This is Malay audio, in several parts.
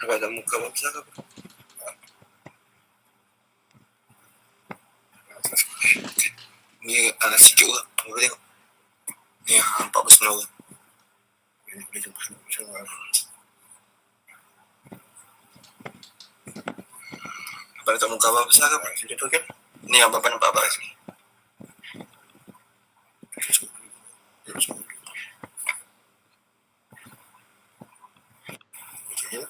Nampak tak muka abang besar ke apa? Ni sejuk ke? Apa tengok? Ni nampak bersenau ke? Ni boleh jumpa macam mana? Abang tak muka abang besar ke apa? Macam tu kan? Ni abang nampak abang sini. Okay.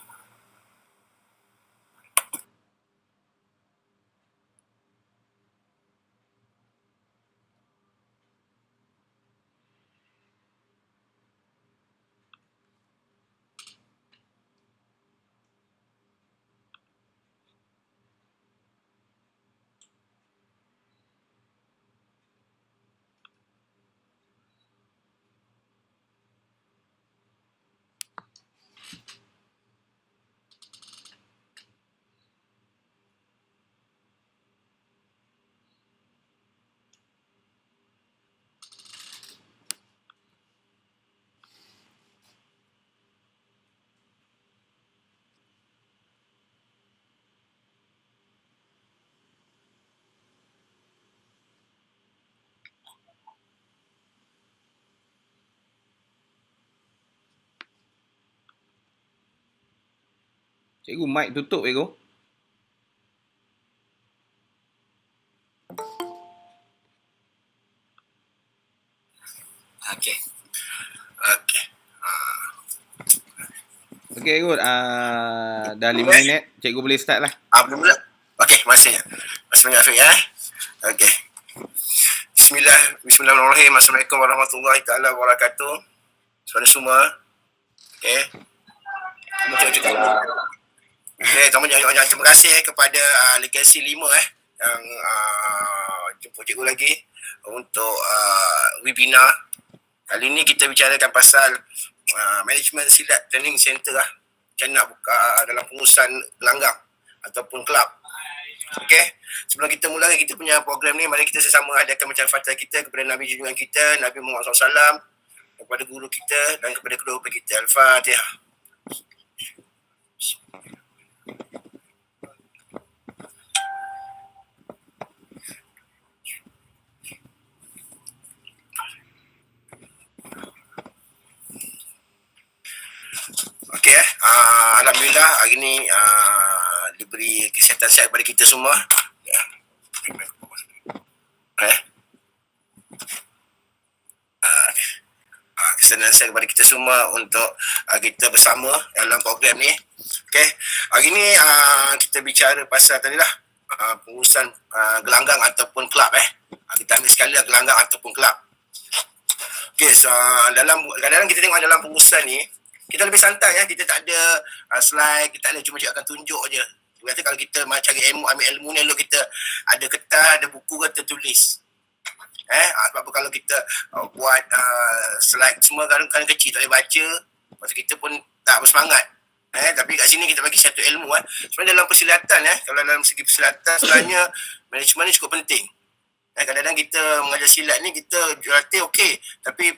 Cikgu, mic tutup cikgu. Okay. Okey cikgu, dah 5 minit. Cikgu boleh start lah. Boleh mula? Okey, masih Afiq ya. Okey. Bismillahirrahmanirrahim. Assalamualaikum warahmatullahi taala wabarakatuh. Saudara semua. Okey. Terima kasih kepada Legasi 5 yang jemput cikgu lagi untuk webinar. Kali ini kita bicarakan pasal Management Silat Training Center lah. Macam nak buka dalam pengurusan gelanggang ataupun kelab. Okey, sebelum kita mula kita punya program ni, mari kita sesama adakan macam fatihah kita kepada Nabi junjungan kita, Nabi Muhammad SAW, kepada guru kita dan kepada kedua bapa kita. Al-Fatihah. Okey, alhamdulillah hari ni diberi kesihatan sihat kepada kita semua. Kesihatan sihat kepada kita semua untuk kita bersama dalam program ni. Okey, hari ni kita bicara pasal tadi lah pengurusan gelanggang ataupun kelab kita ambil sekali lah gelanggang ataupun kelab. Okey, so, kadang-kadang kita tengok dalam pengurusan ni kita lebih santai kita tak ada slide, kita tak ada, cuma cik akan tunjuk je. Kata kalau kita cari ilmu, ambil ilmu ni elok kita ada kertas, ada buku, kita tulis. Sebab kalau kita buat slide semua kadang-kadang kecil tak boleh baca, lepas kita pun tak bersemangat. Tapi kat sini kita bagi satu ilmu sebenarnya dalam persilatan kalau dalam segi persilatan sebenarnya management ni cukup penting. Kadang-kadang kita mengajar silat ni kita latih okey, tapi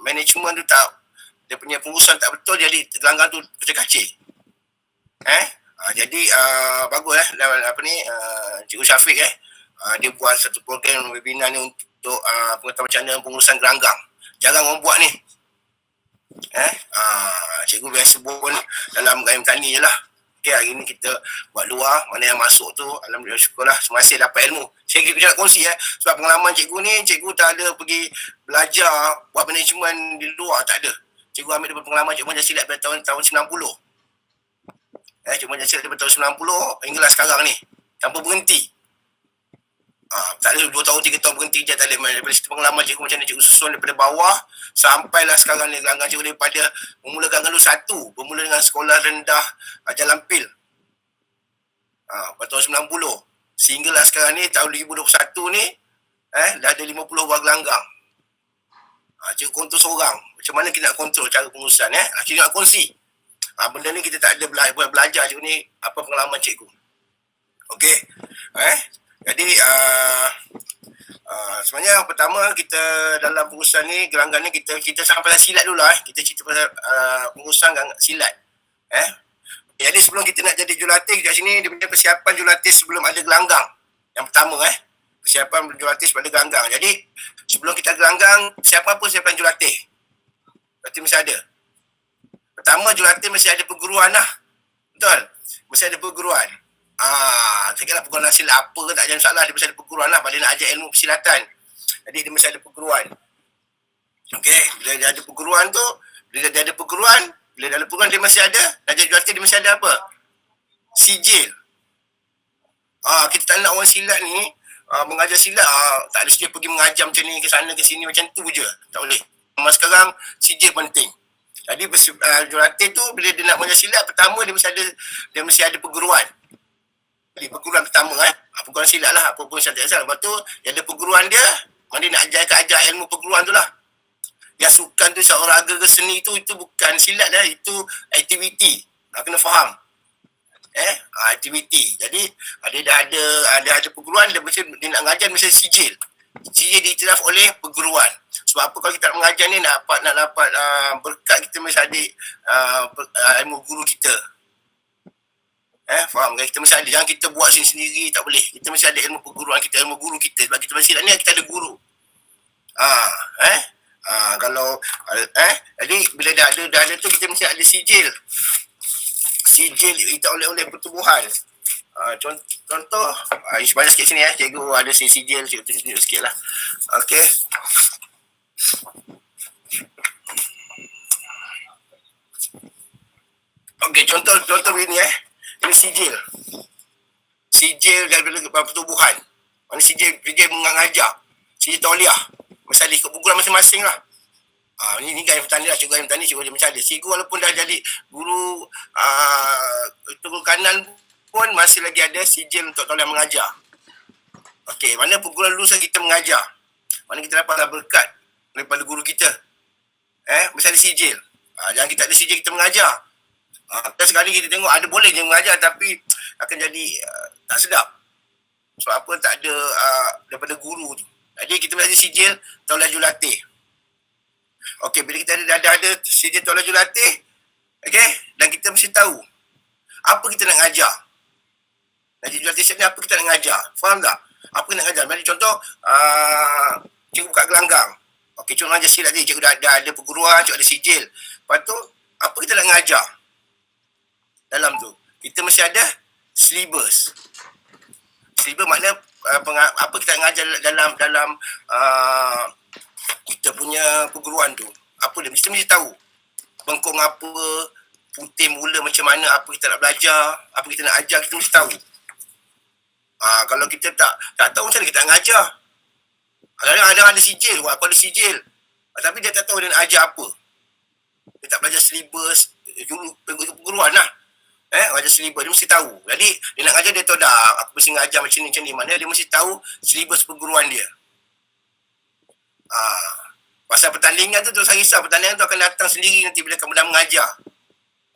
management tu tak, dia punya pengurusan tak betul, jadi gelanggang tu kacir-kacir. Jadi bagus Cikgu Syafiq dia buat satu program webinar ni untuk pengetahuan macam mana pengurusan gelanggang. Jarang orang buat ni. Cikgu biasa pun dalam gayam tani je lah. Okay, hari ni kita buat luar, mana yang masuk tu alhamdulillah syukurlah masih dapat ilmu. Saya nak kongsi sebab pengalaman cikgu ni, cikgu tak ada pergi belajar buat management di luar, tak ada. Cikgu ambil daripada pengalaman cikgu mengajar silat pada tahun 90. Cikgu mengajar silat daripada tahun 90 hinggalah sekarang ni, tanpa berhenti. Tak ada 2 tahun, 3 tahun berhenti je, tak ada. Daripada situ pengalaman cikgu macam mana cikgu susun daripada bawah sampailah sekarang ni gelanggang cikgu daripada memula gelanggang dulu 1, bermula dengan sekolah rendah Jalan Pil pada tahun 90 sehinggalah sekarang ni tahun 2021 ni dah ada 50 buah gelanggang. Cikgu kontrol seorang. Macam mana kita nak kontrol cara pengurusan cikgu nak kongsi. Benda ni kita tak ada belajar cikgu ni, apa pengalaman cikgu. Okey. Jadi sebenarnya yang pertama kita dalam pengurusan ni gelanggang ni kita sampai silat dulu lah. Kita cerita pasal pengurusan silat. Jadi sebelum kita nak jadi jurulatih kat sini, dia punya persiapan jurulatih sebelum ada gelanggang. Yang pertama persiapan jurulatih sebelum ada gelanggang. Jadi sebelum kita gelanggang, siapa pun persiapan jurulatih. Berarti mesti ada. Pertama jurulatih mesti ada perguruan lah. Betul? Mesti ada perguruan. Saya kira perguruan silat apa ke tak ada masalah, dia mesti ada perguruan lah. Pada nak ajar ilmu persilatan. Jadi dia mesti ada perguruan. Okey, bila dia ada perguruan tu, bila dia ada perguruan, dia mesti ada, nak jadi jurulatih dia mesti ada apa? Sijil. Kita tak nak orang silat ni mengajar silat, tak ada sijil pergi mengajar macam ni, ke sana ke sini macam tu je. Tak boleh. Masa sekarang sijil penting. Jadi jurulatih tu bila dia nak mengajar silat, pertama dia mesti ada perguruan. Jadi perguruan pertama perguruan silat lah, apa pun silat asal. Lepas tu dia ada perguruan dia, mana dia nak ajar ilmu perguruan tu lah. Yang sukan tu olahraga ke seni tu, itu bukan silat dah, itu aktiviti. Kena faham. Aktiviti. Jadi dia dah ada perguruan, dia nak mengajar mesti sijil. Sijil diiktiraf oleh perguruan. Sebab apa kalau kita nak mengajar ni nak dapat berkat, kita mesti ada ilmu guru kita. Faham kan? Kita mesti ada. Jangan kita buat sendiri, tak boleh. Kita mesti ada ilmu perguruan kita, ilmu guru kita. Sebab kita mesti ni kita ada guru. Kalau jadi bila dah ada tu, kita mesti ada sijil. Sijil kita oleh pertubuhan. Contoh banyak sikit sini cikgu ada sijil, cikgu tunjuk sikit lah. Okey. Okey, contoh begini ini sijil. Sijil daripada pertubuhan. Mana sijil mengajar. Sijil tauliah. Mesti ada ikut perguruan masing-masing lah. Ini gaya petani lah, cikgu gaya petani, cikgu dia macam ada. Cikgu walaupun dah jadi guru guru kanan pun masih lagi ada sijil untuk tauliah mengajar. Okey, mana perguruan lulusan kita mengajar. Mana kita dapatlah berkat daripada guru kita. Mesti ada sijil. Jangan kita ada sijil kita mengajar. Sekali kita tengok ada boleh je mengajar tapi akan jadi tak sedap. Sebab apa tak ada daripada guru tu. Jadi kita mesti ada sijil tauliah jurulatih. Okey, bila kita ada sijil tauliah jurulatih, okey, dan kita mesti tahu apa kita nak ngajar. Jadi jurulatih ni apa kita nak ngajar. Faham tak? Apa kita nak ngajar. Jadi contoh cikgu buka gelanggang. Okey, cikgu ngajar silat ni, cikgu dah ada perguruan, cikgu ada sijil. Lepas tu apa kita nak ngajar? Dalam tu kita mesti ada syllabus. Syllabus makna apa kita ngajar dalam kita punya perguruan tu. Apa dia mesti tahu. Bengkong apa, putih mula macam mana, apa kita nak belajar, apa kita nak ajar, kita mesti tahu. Kalau kita tak tahu macam mana kita nak ngajar. Kadang-kadang ada sijil, aku ada sijil. Tapi dia tak tahu dia nak ajar apa. Dia tak belajar syllabus perguruan lah. Ngajar syllabus, dia mesti tahu. Jadi dia nak ngajar, dia tahu dah aku mesti ngajar macam ni. Mana dia mesti tahu syllabus perguruan dia. Pasal pertandingan tu saya risau. Pertandingan tu akan datang sendiri nanti bila kamu dah mengajar.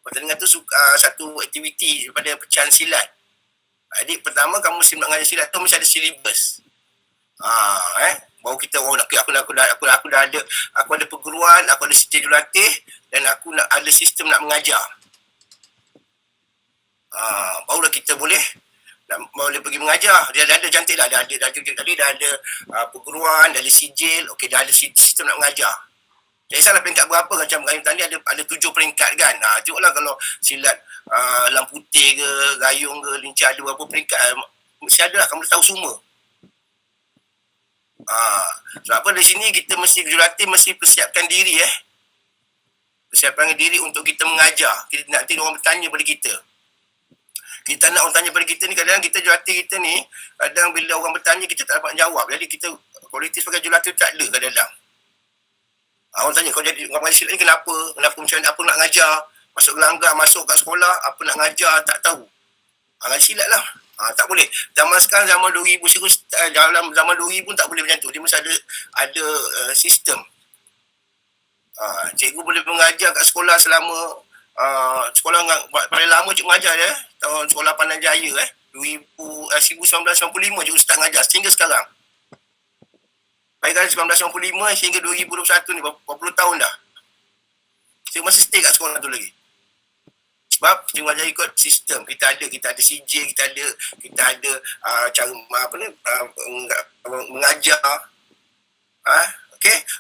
Pertandingan tu satu aktiviti daripada pecahan silat. Jadi pertama kamu mesti nak mengajar silat tu mesti ada syllabus. Baru kita aku dah ada perguruan, aku ada sijil jurulatih dan aku nak ada sistem nak mengajar. Barulah kita boleh pergi mengajar. Dia dah ada cantik dah. Dah ada perguruan, dah ada sijil, okey, dah ada sistem nak mengajar. Tak kisahlah peringkat berapa, macam gayung tadi ada 7 peringkat kan. Tengoklah kalau silat lamputih ke, gayung ke, lincah ada berapa peringkat, mesti ada lah, kamu tahu semua. Sebab apa di sini kita mesti jurulatih mesti persiapkan diri persiapkan diri untuk kita mengajar. Kita nanti orang bertanya pada kita. Kita nak orang tanya pada kita ni, kadang-kadang kita jurulatih kita ni, kadang bila orang bertanya kita tak dapat jawab. Jadi kita kualiti sebagai jurulatih tak ada kadang-kadang. Orang tanya, kau jadi orang silat ni kenapa macam mana, apa nak ngajar, masuk gelanggang, masuk kat sekolah, apa nak ngajar, tak tahu. Ngajar silat lah. Tak boleh. Zaman sekarang, zaman 2000, zaman 2000 pun tak boleh macam tu. Dia mesti ada sistem. Cikgu boleh mengajar kat sekolah selama sekolah paling lama cikgu mengajar tahun sekolah Pandan Jaya 1995 cikgu start mengajar sehingga sekarang. Baik dari 1995 hingga 2021 ni berapa puluh tahun dah. Cikgu masih stay kat sekolah tu lagi. Sebab Sebab cikgu ajar ikut sistem. Kita ada CJ, kita ada cara apa ni mengajar.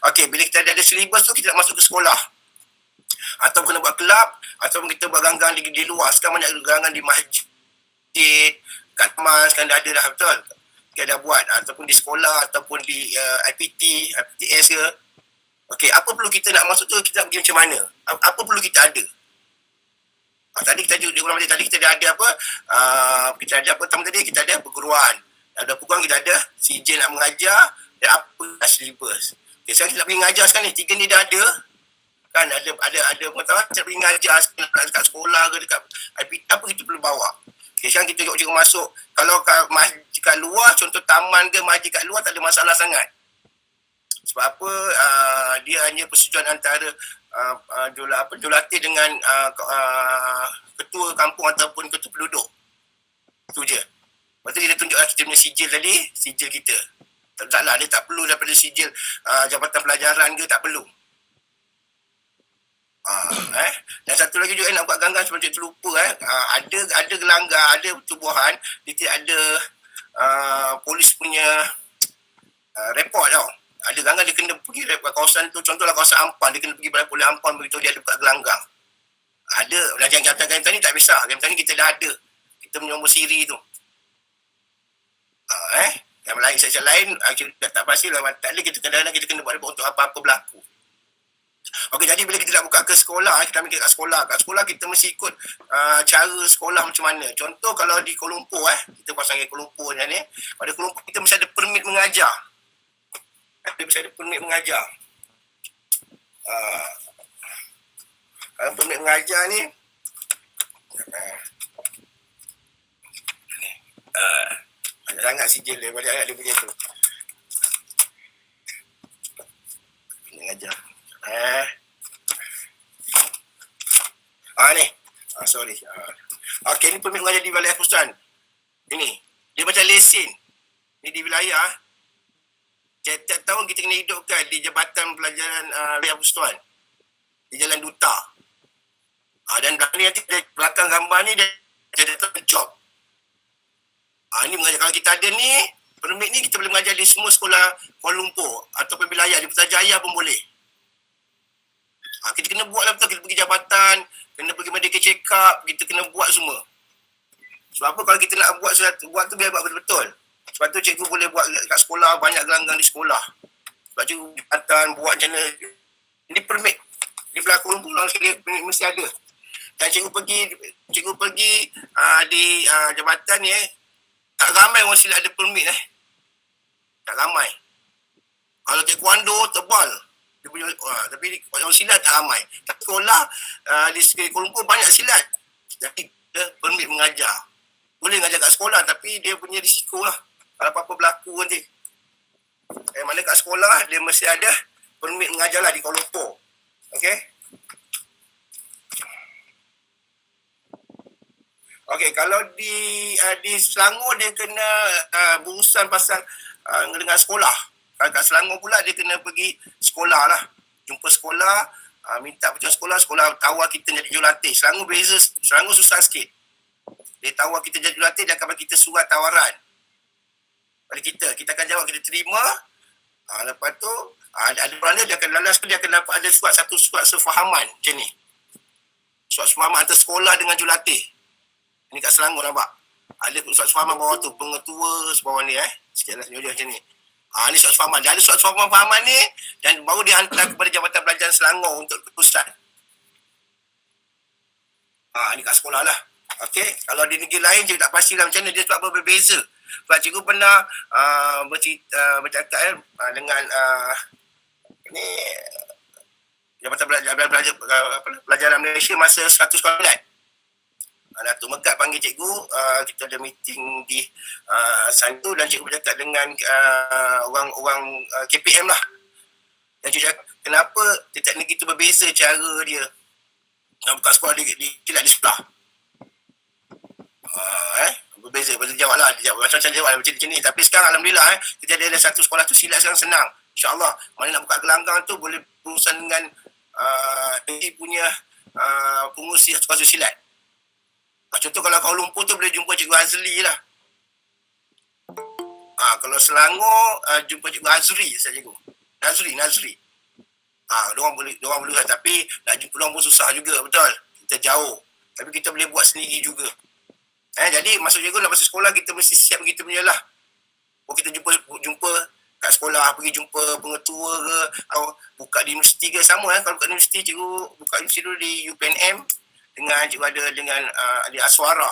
Okey, bila kita ada silibus tu kita nak masuk ke sekolah. Atau kena buat kelab, atau kita buat ganggang di luar. Sekarang banyak ganggang di masjid, kat mas kan dah ada dah, betul. Kita dah buat, ataupun di sekolah, ataupun di IPTS ke. Okey, apa perlu kita nak masuk tu, kita nak pergi macam mana? Apa perlu kita ada? Tadi kita di orang tadi kita dah ada apa? Kita ada apa tadi? Kita ada perguruan. Ada perguruan, kita ada CJ nak mengajar dan apa silibus. Okay, sekarang kita nak pergi mengajar sekarang ni. Tiga ni dah ada. Kan ada pengetahuan kita pergi mengajar dekat sekolah ke dekat IPT, apa kita perlu bawa. Okay, sekarang kita tengok masuk. Kalau kat luar, contoh taman ke masjid kat luar tak ada masalah sangat. Sebab apa? Dia hanya persetujuan antara jurulatih dengan ketua kampung ataupun ketua penduduk. Itu je. Lepas tu dia tunjuklah kita punya sijil tadi, sijil kita. Taklah, dia tak perlu daripada sijil jabatan pelajaran ke, tak perlu. Dan satu lagi juga nak buat ganggang sebab saya terlupa. Ada gelanggang, ada tubuhan, dia tidak ada polis punya report tau. Ada gelanggang dia kena pergi kawasan tu, contohlah kawasan Ampang, dia kena pergi pada polis Ampang beritahu dia ada buka gelanggang. Ada, game tani tak kisah, game tani kita dah ada. Kita punya nombor siri tu. Yang lain, section lain, kita tak pasti lah. Tak ada, kadang-kadang kita kena buat untuk apa-apa berlaku. Okey, jadi bila kita nak buka ke sekolah, kita ambil kat sekolah. Kat sekolah kita mesti ikut cara sekolah macam mana. Contoh kalau di Kuala Lumpur, kita pasang Kuala Lumpur ni. Pada Kuala Lumpur kita mesti ada permit mengajar. Dia mesti ada permit mengajar. Kalau permit mengajar ni, banyak sangat sijil dia, banyak sangat dia punya tu. Permit mengajar. Ni. Sorry. Okey, ni permit mengajar di Wilayah Persekutuan. Ini. Dia macam lesen. Ni di wilayah. Setiap tahun kita kena hidupkan di Jabatan Pelajaran Wilayah Persekutuan. Di Jalan Duta. Dan ni nanti belakang gambar ni dia ada job. Ni mengajar. Kalau kita ada ni, permit ni kita boleh mengajar di semua sekolah Kuala Lumpur ataupun wilayah di Putrajaya pun boleh. Kita kena buat lah betul. Kita pergi jabatan, kena pergi medical check up, kita kena buat semua. Sebab apa kalau kita nak buat tu biar buat betul-betul. Sebab tu cikgu boleh buat kat sekolah, banyak gelanggang di sekolah. Sebab cikgu jabatan buat macam mana. Ini permit. Di belakang Lumpur orang sekali permit mesti ada. Dan cikgu pergi di jabatan ni tak ramai orang silat ada permit Tak ramai. Kalau taekwondo tebal. Dia punya, tapi orang silat tak ramai. Tapi sekolah di Kuala Lumpur banyak silat. Jadi dia permit mengajar. Boleh mengajar kat sekolah tapi dia punya risiko lah. Kalau apa-apa berlaku nanti. Mana kat sekolah dia mesti ada permit mengajar lah di Kuala Lumpur. Okey. Okey, kalau di Selangor dia kena berurusan pasal dengan sekolah. Kat Selangor pula dia kena pergi sekolah lah. Jumpa sekolah, minta percuma sekolah tawar kita jadi jurulatih. Selangor beza, Selangor susah sikit. Dia tawar kita jadi jurulatih, dia akan bagi kita surat tawaran. Pada kita akan jawab, kita terima. Lepas tu, ada orang dia akan lalas, dia akan dapat ada satu surat sefahaman macam ni. Surat sefahaman antara sekolah dengan jurulatih. Ini kat Selangor nampak. Ada surat sefahaman bawah tu, pengetua sebawah ni Sikitlah senyum dia macam ni. Ni surat sefahaman. Dia ada surat sefahaman ni dan baru dia hantar kepada Jabatan Pelajaran Selangor untuk keputusan. Ni kat sekolah lah. Okey, kalau di negeri lain je tak pastilah macam mana dia sebab apa berbeza. Sebab cikgu pernah bercakap dengan ni Jabatan Pelajaran Malaysia masa 100 sekolah Milat. Datuk Megat panggil cikgu, kita ada meeting di sana dan cikgu bercakap dengan orang KPM lah. Dan cikgu cakap, kenapa tiap negeri tu berbeza cara dia nak buka sekolah di sebelah. Berbeza, boleh jawab lah. Macam-macam jawab macam ni. Tapi sekarang Alhamdulillah, kita ada satu sekolah tu silat sekarang senang. InsyaAllah, mana nak buka gelanggang tu boleh berurusan dengan negeri punya pengurusi sekolah silat. Contoh kalau Kuala Lumpur tu boleh jumpa Cikgu Azli lah. Kalau Selangor jumpa Cikgu Azri saya cikgu. Nazri. Diorang boleh tapi nak jumpa diorang pun susah juga, betul. Kita jauh. Tapi kita boleh buat sendiri juga. Jadi maksud cikgu nak masuk sekolah kita mesti siap kita punya lah. Kita jumpa kat sekolah, pergi jumpa pengetua ke, atau buka di universiti ke, sama kalau buka di universiti, cikgu buka universiti dulu di UPNM dengan cikgu ada dengan di Aswara.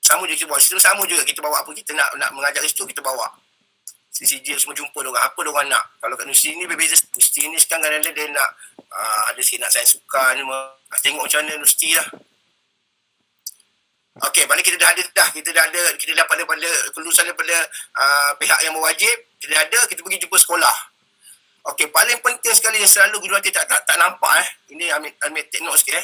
Sama je kita bawa. Sistem sama juga. Kita bawa apa kita nak mengajar kat situ, kita bawa. CCJ semua jumpa diorang. Apa diorang nak. Kalau kat universiti ni berbeza. Universiti ni sekarang kadang-kadang dia nak ada sikit nak sains sukan. Tengok macam mana universiti lah. Okey, balik kita dah ada dah. Kita dapat daripada kelulusan daripada pihak yang berwajib. Kita dah ada, kita pergi jumpa sekolah. Okey, paling penting sekali yang selalu guru hati tak nampak Ini ambil take note sikit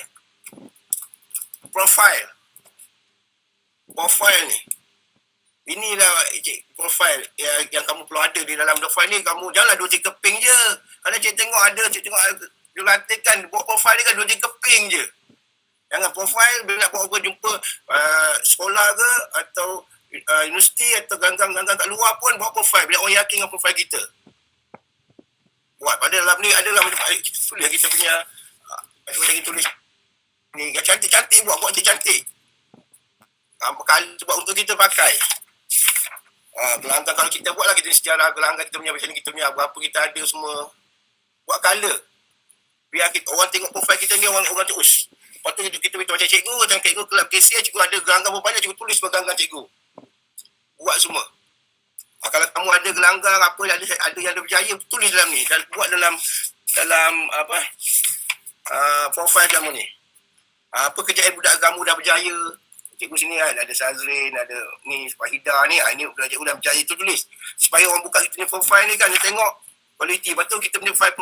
Profile ni. Inilah profile yang kamu perlu ada di dalam profile ni. Kamu janganlah 2-3 keping je. Kalau cik tengok jurulatih kan buat profile ni kan 2-3 keping je. Jangan profile bila nak buat jumpa sekolah ke atau universiti atau ganggang kat luar pun buat profile. Bila orang yakin dengan profile kita. Buat pada dalam ni adalah macam tulis kita punya macam kita tulis ni cantik-cantik buat cantik. Sebab untuk kita pakai gelanggang kalau kita buat lah kita sejarah gelanggang kita punya macam ni, kita punya berapa kita ada semua buat colour biar orang tengok profil kita ni orang terus. Lepas tu kita beritahu macam cikgu kelab KCA cikgu ada gelanggang berapa banyak, cikgu tulis gelanggang cikgu buat semua. Kalau kamu ada gelanggang apa ada yang ada berjaya tulis dalam ni dan buat dalam apa profil kamu ni apa kejayaan budak kamu dah berjaya. Cikgu sini kan ada Sazrin, ada ni Fahida ni, ini cikgu dah berjaya tu tulis. Supaya orang buka kita punya profile ni kan dia tengok kualiti. Lepas tu kita punya profile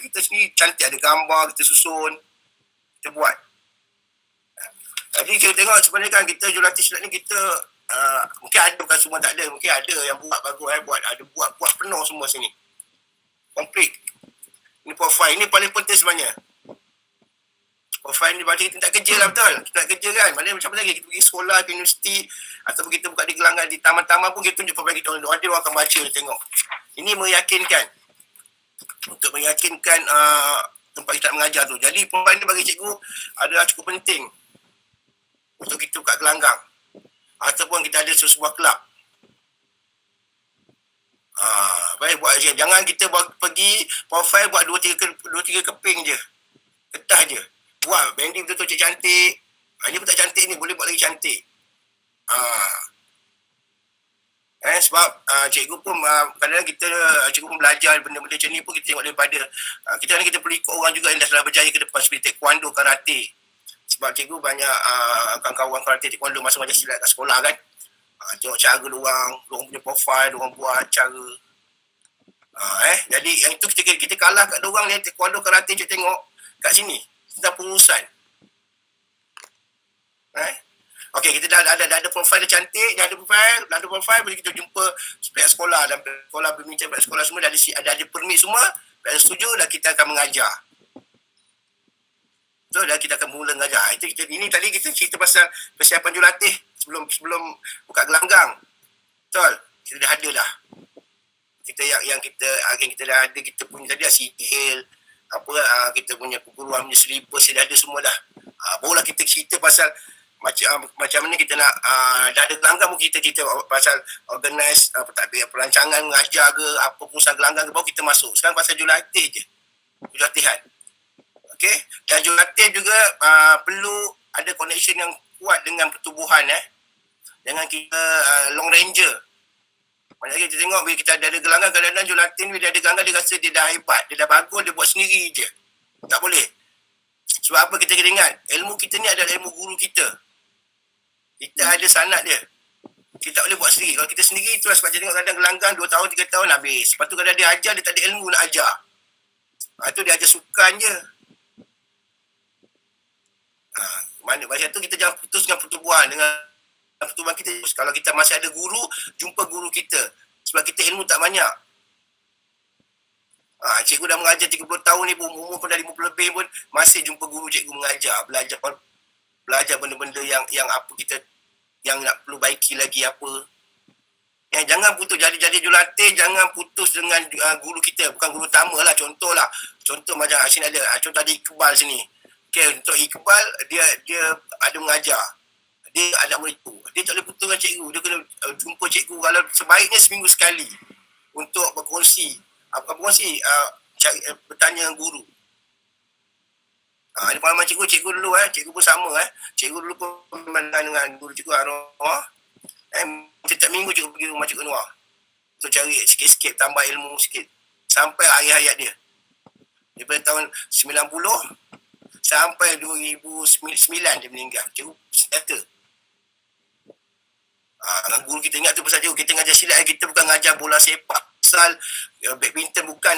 kita sendiri cantik, ada gambar, kita susun, kita buat. Jadi kita tengok sebenarnya kan kita jurulatih silat ni kita mungkin ada, bukan semua tak ada, mungkin ada yang buat bagus buat penuh semua sini. Complete. Ini profile, ini paling penting sebenarnya. Profile ni macam kita tak kerja lah, betul. Kita tak kerja kan. Maknanya macam lagi kita pergi sekolah, ke universiti atau kita buka di gelanggang di taman-taman pun kita tunjuk profile kita. Orang akan baca, tengok. Ini meyakinkan. Untuk meyakinkan tempat kita nak mengajar tu. Jadi profile ni bagi cikgu adalah cukup penting untuk kita buka gelanggang. Ataupun kita ada sebuah kelab. Baik buat je. Jangan kita pergi profile buat 2-3 keping je. Ketah je. Buat branding betul-betul cantik. Ini pun tak cantik ni, boleh buat lagi cantik. Sebab cikgu pun kadang-kadang cikgu pun belajar benda-benda macam ni pun kita tengok daripada kita perlu ikut orang juga yang dah berjaya ke depan seperti taekwondo, karate. Sebab cikgu banyak kawan-kawan karate taekwondo masa belajar silat kat sekolah kan. Tengok cara diorang punya profile, diorang buat cara. Jadi yang itu kita kalah kat diorang ni taekwondo, karate, cikgu tengok kat sini. Tentang pengurusan. Okey, kita dah ada profil dah cantik, dah ada profil, bila kita jumpa pihak sekolah dan sekolah berbincang pihak sekolah semua dah ada permit semua, dah setuju dah kita akan mengajar. So dah kita akan mula mengajar. Ini tadi kita cerita pasal persiapan jurulatih sebelum buka gelanggang. Betul? Kita dah ada dah. Kita yang kita dah ada, kita punya tadi CDL, kita punya keguruan punya syllabus dah ada semua dah. Barulah kita cerita pasal macam mana kita nak dah ada gelanggang pun kita cerita pasal organize perancangan mengajar ke apa pengurusan gelanggang ke, baru kita masuk. Sekarang pasal jurulatih je. Jurulatihan. Okey, dan jurulatih juga perlu ada connection yang kuat dengan pertubuhan Jangan kita long ranger. Maksudnya kita tengok bila kita ada gelanggang, kadang-kadang jurulatih bila ada gelanggang dia rasa dia dah hebat, dia dah bagus, dia buat sendiri je. Tak boleh. Sebab apa kita kena ingat? Ilmu kita ni adalah ilmu guru kita. Kita ada sanad dia. Kita tak boleh buat sendiri. Kalau kita sendiri itulah sebab kita tengok kadang gelanggang 2 tahun, 3 tahun habis. Lepas tu kadang dia ajar, dia tak ada ilmu nak ajar. Itu dia ajar sukan je. Macam tu kita jangan putus dengan pertubuhan, dengan pertubuhan kita. Kalau kita masih ada guru, jumpa guru kita. Sebab kita ilmu tak banyak. Cikgu dah mengajar 30 tahun ni pun, umur pun dah 50 lebih pun, masih jumpa guru cikgu mengajar, belajar. belajar benda-benda yang apa kita yang nak perlu baiki lagi apa. Jangan putus jadi jurulatih, jangan putus dengan guru kita, bukan guru utama lah. Contoh macam sini ada, contoh ada Iqbal sini. Okey, untuk Iqbal dia ada mengajar. Dia ada murid tu. Dia tak boleh putus dengan cikgu. Dia kena jumpa cikgu kalau sebaiknya seminggu sekali untuk berkongsi. Apa berkongsi? Bertanya dengan guru. Ini pengalaman cikgu dulu cikgu pun sama Cikgu dulu pun memandang dengan guru cikgu Arwah. Setiap minggu cikgu pergi rumah cikgu Noah untuk cari sikit-sikit, tambah ilmu sikit. Sampai akhir hayat dia. Daripada tahun 90 sampai 2009 dia meninggal. Cikgu senjata. Guru kita ingat tu pasal cikgu. Kita ngajar silat, kita bukan ngajar bola sepak, futsal, badminton bukan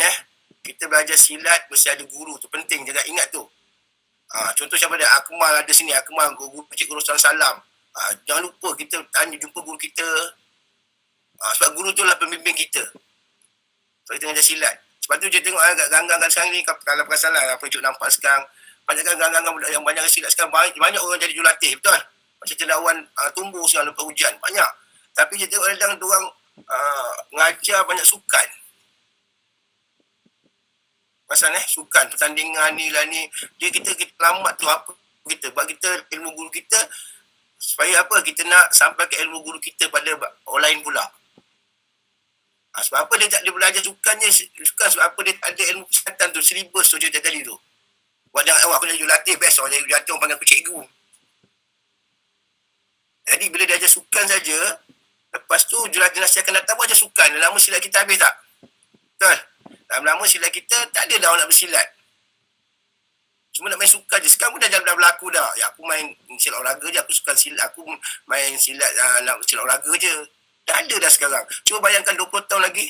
Kita belajar silat, mesti ada guru tu. Penting, jangan ingat tu. Contoh siapa ada Akmal ada sini, Akmal guru Cikgu Roslan Salam. Jangan lupa kita tanya jumpa guru kita. Sebab guru tu lah pembimbing kita. So kita ngajar silat. Sebab tu je tengok gang-gang sekarang ni, kalau perasan lah apa Cuk nampak sekarang. Banyak gang-gang yang banyak silat sekarang, banyak orang jadi jurulatih, betul? Macam cendawan tumbuh sekarang lepas hujan, banyak. Tapi je tengok kadang diorang ngajar banyak sukan. Pasal sukan, pertandingan ni lah ni. Kita lambat tu apa kita. Buat kita ilmu guru kita. Supaya apa? Kita nak sampai ke ilmu guru kita pada orang lain pula. Sebab apa dia tak ada belajar sukannya. Sukan sebab apa dia tak ada ilmu kesihatan tu. Silibus tu cerita tadi tu. Buat jangan, aku jadi jurulatih best. Orang jadi jurulatih orang panggil aku cikgu. Jadi bila dia ajar sukan saja, lepas tu jurulatih nasihat akan datang buat ajar sukan. Lama silat kita habis tak? Betul? Lama-lama silat kita tak ada dah orang nak bersilat. Cuma nak main sukan je. Sekarang pun dah berlaku dah. Ya, aku main silat olahraga je. Aku suka silat. Aku main silat silat olahraga je. Dah ada dah sekarang. Cuba bayangkan 20 tahun lagi.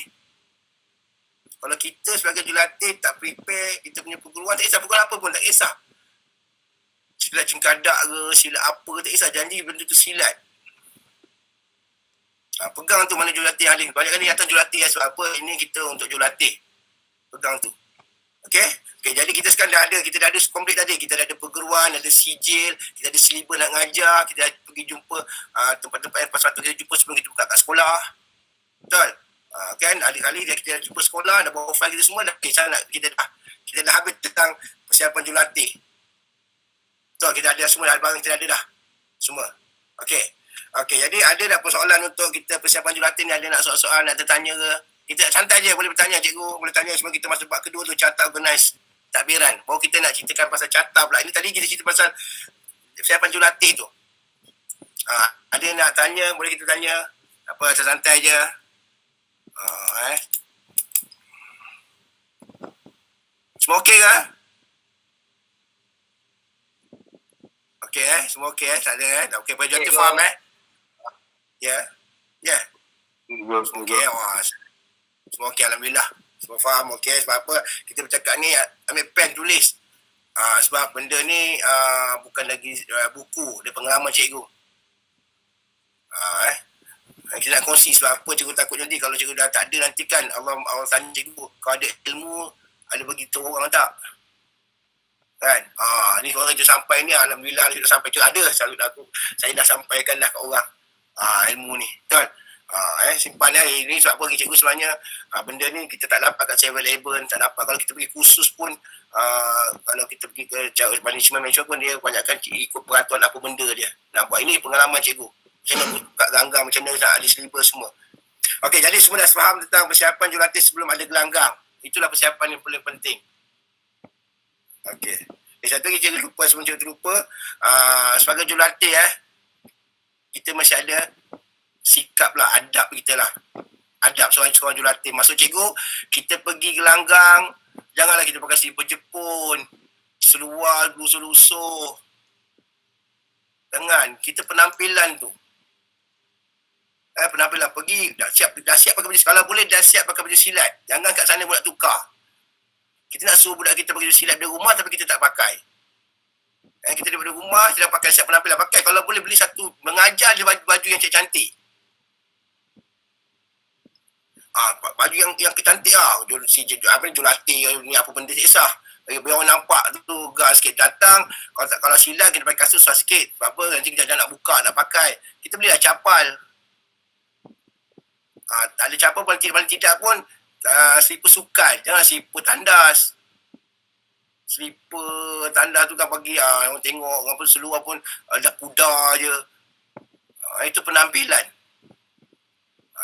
Kalau kita sebagai jurulatih tak prepare, kita punya perguruan, tak kisah perguruan apa pun, tak kisah. Silat cengkadak ke, silat apa ke, tak kisah. Janji benda tu silat. Pegang tu mana jurulatih ahli. Banyak kali datang jurulatih sebab apa? Ini kita untuk jurulatih. Pegang tu. Okey, jadi kita sekarang kita dah ada komplit tadi. Kita dah ada perguruan, ada sijil, kita ada silibus nak ngajar, kita dah pergi jumpa tempat-tempat yang pasal kita jumpa sebelum kita buka kat sekolah. Betul? Kan ada kali kita dah jumpa sekolah, dah bawa file kita semua dah. Okay, kita dah habis tentang persiapan jurulatih. Betul, kita ada semua dah, barang kita ada dah. Semua. Okey, jadi ada dah persoalan untuk kita persiapan jurulatih ni, ada nak soal-soal, nak tertanya ke? Kita santai je, boleh bertanya cikgu, boleh tanya sebab kita masa bab kedua tu carta organize takbiran. Baru kita nak ceritakan pasal carta pula. Ini tadi kita cerita pasal persiapan jurulatih tu. Ada nak tanya, boleh kita tanya. Apa, santai je. Semua okey ke? Okey semua okey tak ada tak okey, Pak faham Ya. Ya. Okey, semua okey, alhamdulillah. Semua faham, okey. Sebab apa kita bercakap ni, ambil pen tulis. Sebab benda ni bukan lagi buku, dia pengalaman cikgu. Kita nak kongsi sebab apa cikgu takut nanti kalau cikgu dah tak ada nanti kan Allah tanya cikgu, kau ada ilmu, ada bagi tahu orang tak? Kan? Ni orang je sampai ni, alhamdulillah kita sampai tu ada. Salut aku. Saya dah sampaikan dah kat orang. Ilmu ni. Betul? Simpan ini sebab apa cikgu sebenarnya benda ni kita tak dapat kat 7-Eleven, tak dapat kalau kita pergi kursus pun. Kalau kita pergi ke management pun dia banyakkan ikut peraturan apa benda dia nak buat. Ini pengalaman cikgu macam mana buka gelanggang, macam mana nak ada silibus semua. Okey, jadi semua dah faham tentang persiapan jurulatih sebelum ada gelanggang. Itulah persiapan yang paling penting. Okey, satu lagi cikgu lupa, sebelum cikgu terlupa, sebagai jurulatih kita masih ada sikap lah, adab kita lah. Adab seorang jurulatih. Maksud cikgu, kita pergi gelanggang, janganlah kita pakai slipper Jepun, seluar, lusuh-lusuh. Jangan. Kita penampilan tu. Penampilan pergi, dah siap pakai baju. Kalau boleh, dah siap pakai baju silat. Jangan kat sana pun nak tukar. Kita nak suruh budak kita pakai baju silat dari rumah, tapi kita tak pakai. Kita daripada rumah, kita dah pakai siap penampilan. Pakai, kalau boleh beli satu, mengajar je baju yang cantik. Baju yang cantik jurulatih ni apa benda tak kisah. Biar orang nampak tu gas sikit. Datang, kalau silat kita pakai kasut susah sikit. Sebab apa, nanti kita nak buka, nak pakai. Kita belilah capal. Tak ada capal paling tidak pun slipper sukan. Jangan slipper tandas. Slipper tandas tu kan bagi orang tengok, orang pun seluar pun dah pudar je. Itu penampilan.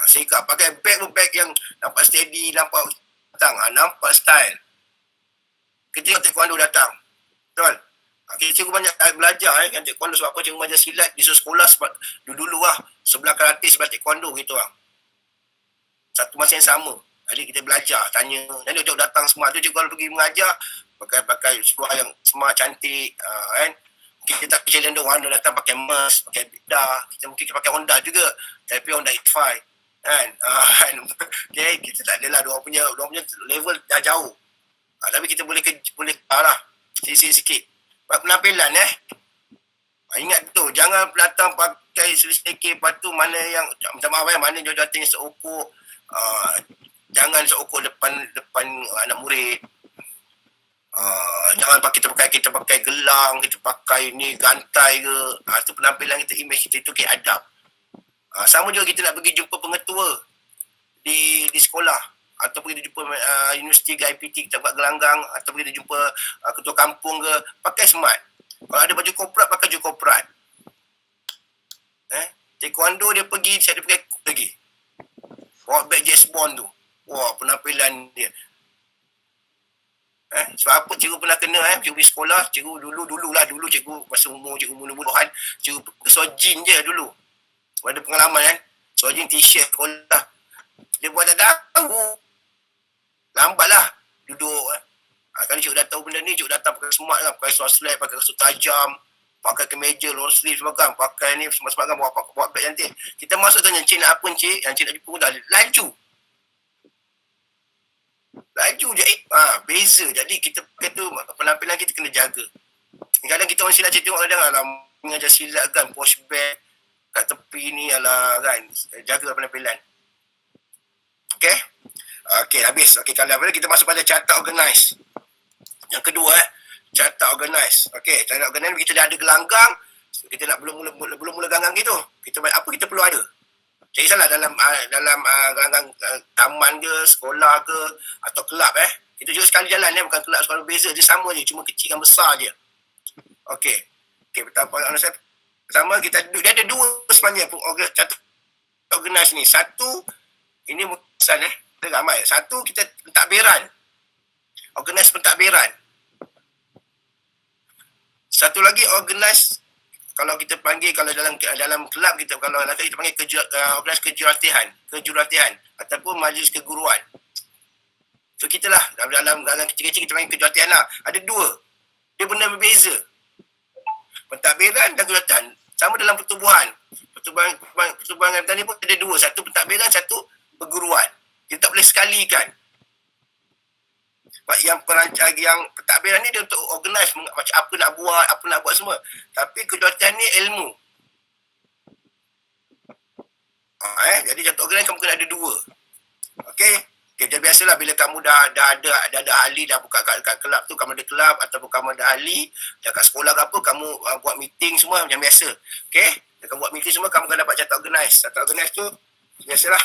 Sikap pakai beg pun beg yang nampak steady, nampak datang, nampak style. Kita tengok taekwondo datang. Betul? Kita cikgu banyak belajar kan taekwondo. Sebab apa cikgu belajar silat di sekolah sebab dulu sebelah karate, sebelah taekwondo gitu satu masa yang sama. Jadi kita belajar, tanya. Dan dia datang semua tu cikgu kalau pergi mengajar pakai seluar yang smart, cantik kan. Kita tak challenge orang datang pakai Merc, pakai Bida. Kita mungkin pakai Honda juga. Tapi Honda X5 kan. Okay, kita tak adalah dia punya level dah jauh. Tapi kita boleh lah sikit-sikit. Penampilan ingat tu, jangan datang pakai selesai lepas tu mana yang minta maaf mana dia datang seokok. Jangan seokok depan anak murid. Jangan kita pakai gelang, kita pakai ni gantai ke. Tu penampilan kita, image kita itu adab. Sama juga kita nak pergi jumpa pengetua di sekolah ataupun kita jumpa universiti ke IPT, kita buat gelanggang ataupun kita jumpa ketua kampung ke, pakai smart. Kalau ada baju korporat, pakai baju korporat. Taekwondo dia pergi, dia pakai lagi. Bawa beg James Bond tu. Wah, penampilan dia. Sebab apa cikgu pernah kena cikgu pergi sekolah, cikgu dulu cikgu masa umur cikgu mula-mulahan, cikgu sojin je dulu. Ada pengalaman kan, sojin t-shirt sekolah. Dia buat tak tahu. Lambatlah duduk. Kalau cikgu dah tahu benda ni, cikgu datang pakai smart lah, pakai swaslet, pakai kasut tajam, pakai kemeja, long sleeve sebagainya, pakai ni sebagainya, buat beg cantik. Kita masuk tanya, "Cik nak apa cik?" Yang cik nak jumpa dah laju je. Beza. Jadi kita pakai tu, penampilan kita kena jaga. Kadang kita orang silat, cik tengok kadang mengajar silat kan, posh bag kat tepi ni kan, jaga penampilan. Okay, habis. Okay, kalau kita masuk pada carta organize. Yang kedua carta organize. Okay, carta organize kita dah ada gelanggang. Kita nak belum mula gelanggang gitu. Apa kita perlu ada? Cari salah dalam gelanggang taman ke, sekolah ke atau kelab Kita juga sekali jalan bukan kelab sekolah berbeza, dia sama je, cuma kecil dan besar je. Okey, pertama kita dia ada dua sebenarnya carta organize ni. Satu, ini pesan kita ramai. Satu, kita pentadbiran. Organize pentadbiran. Satu lagi organize, kalau kita panggil, kalau dalam kelab kita, kalau nanti kita panggil organize kejuratihan ataupun majlis keguruan. So kita lah dalam kecil-kecil kita panggil kejuratihan lah. Ada dua. Dia benda berbeza. Pentadbiran dan kejuratihan sama dalam pertubuhan. Pertubuhan tadi pun ada dua. Satu pentadbiran, satu perguruan. Kita tak boleh sekalikan. Yang pentadbiran ni dia untuk organize macam apa nak buat semua. Tapi kejuratihan ni ilmu. Jadi contoh organize kamu kena ada dua. Okey. Jadi biasalah bila kamu dah ada ahli, dah buka kat kelab tu, kamu ada kelab ataupun kamu ada ahli, dah kat sekolah ke apa, kamu buat meeting semua macam biasa. Okey. Kamu buat meeting semua, kamu akan dapat catat organize. Catat organize tu biasalah.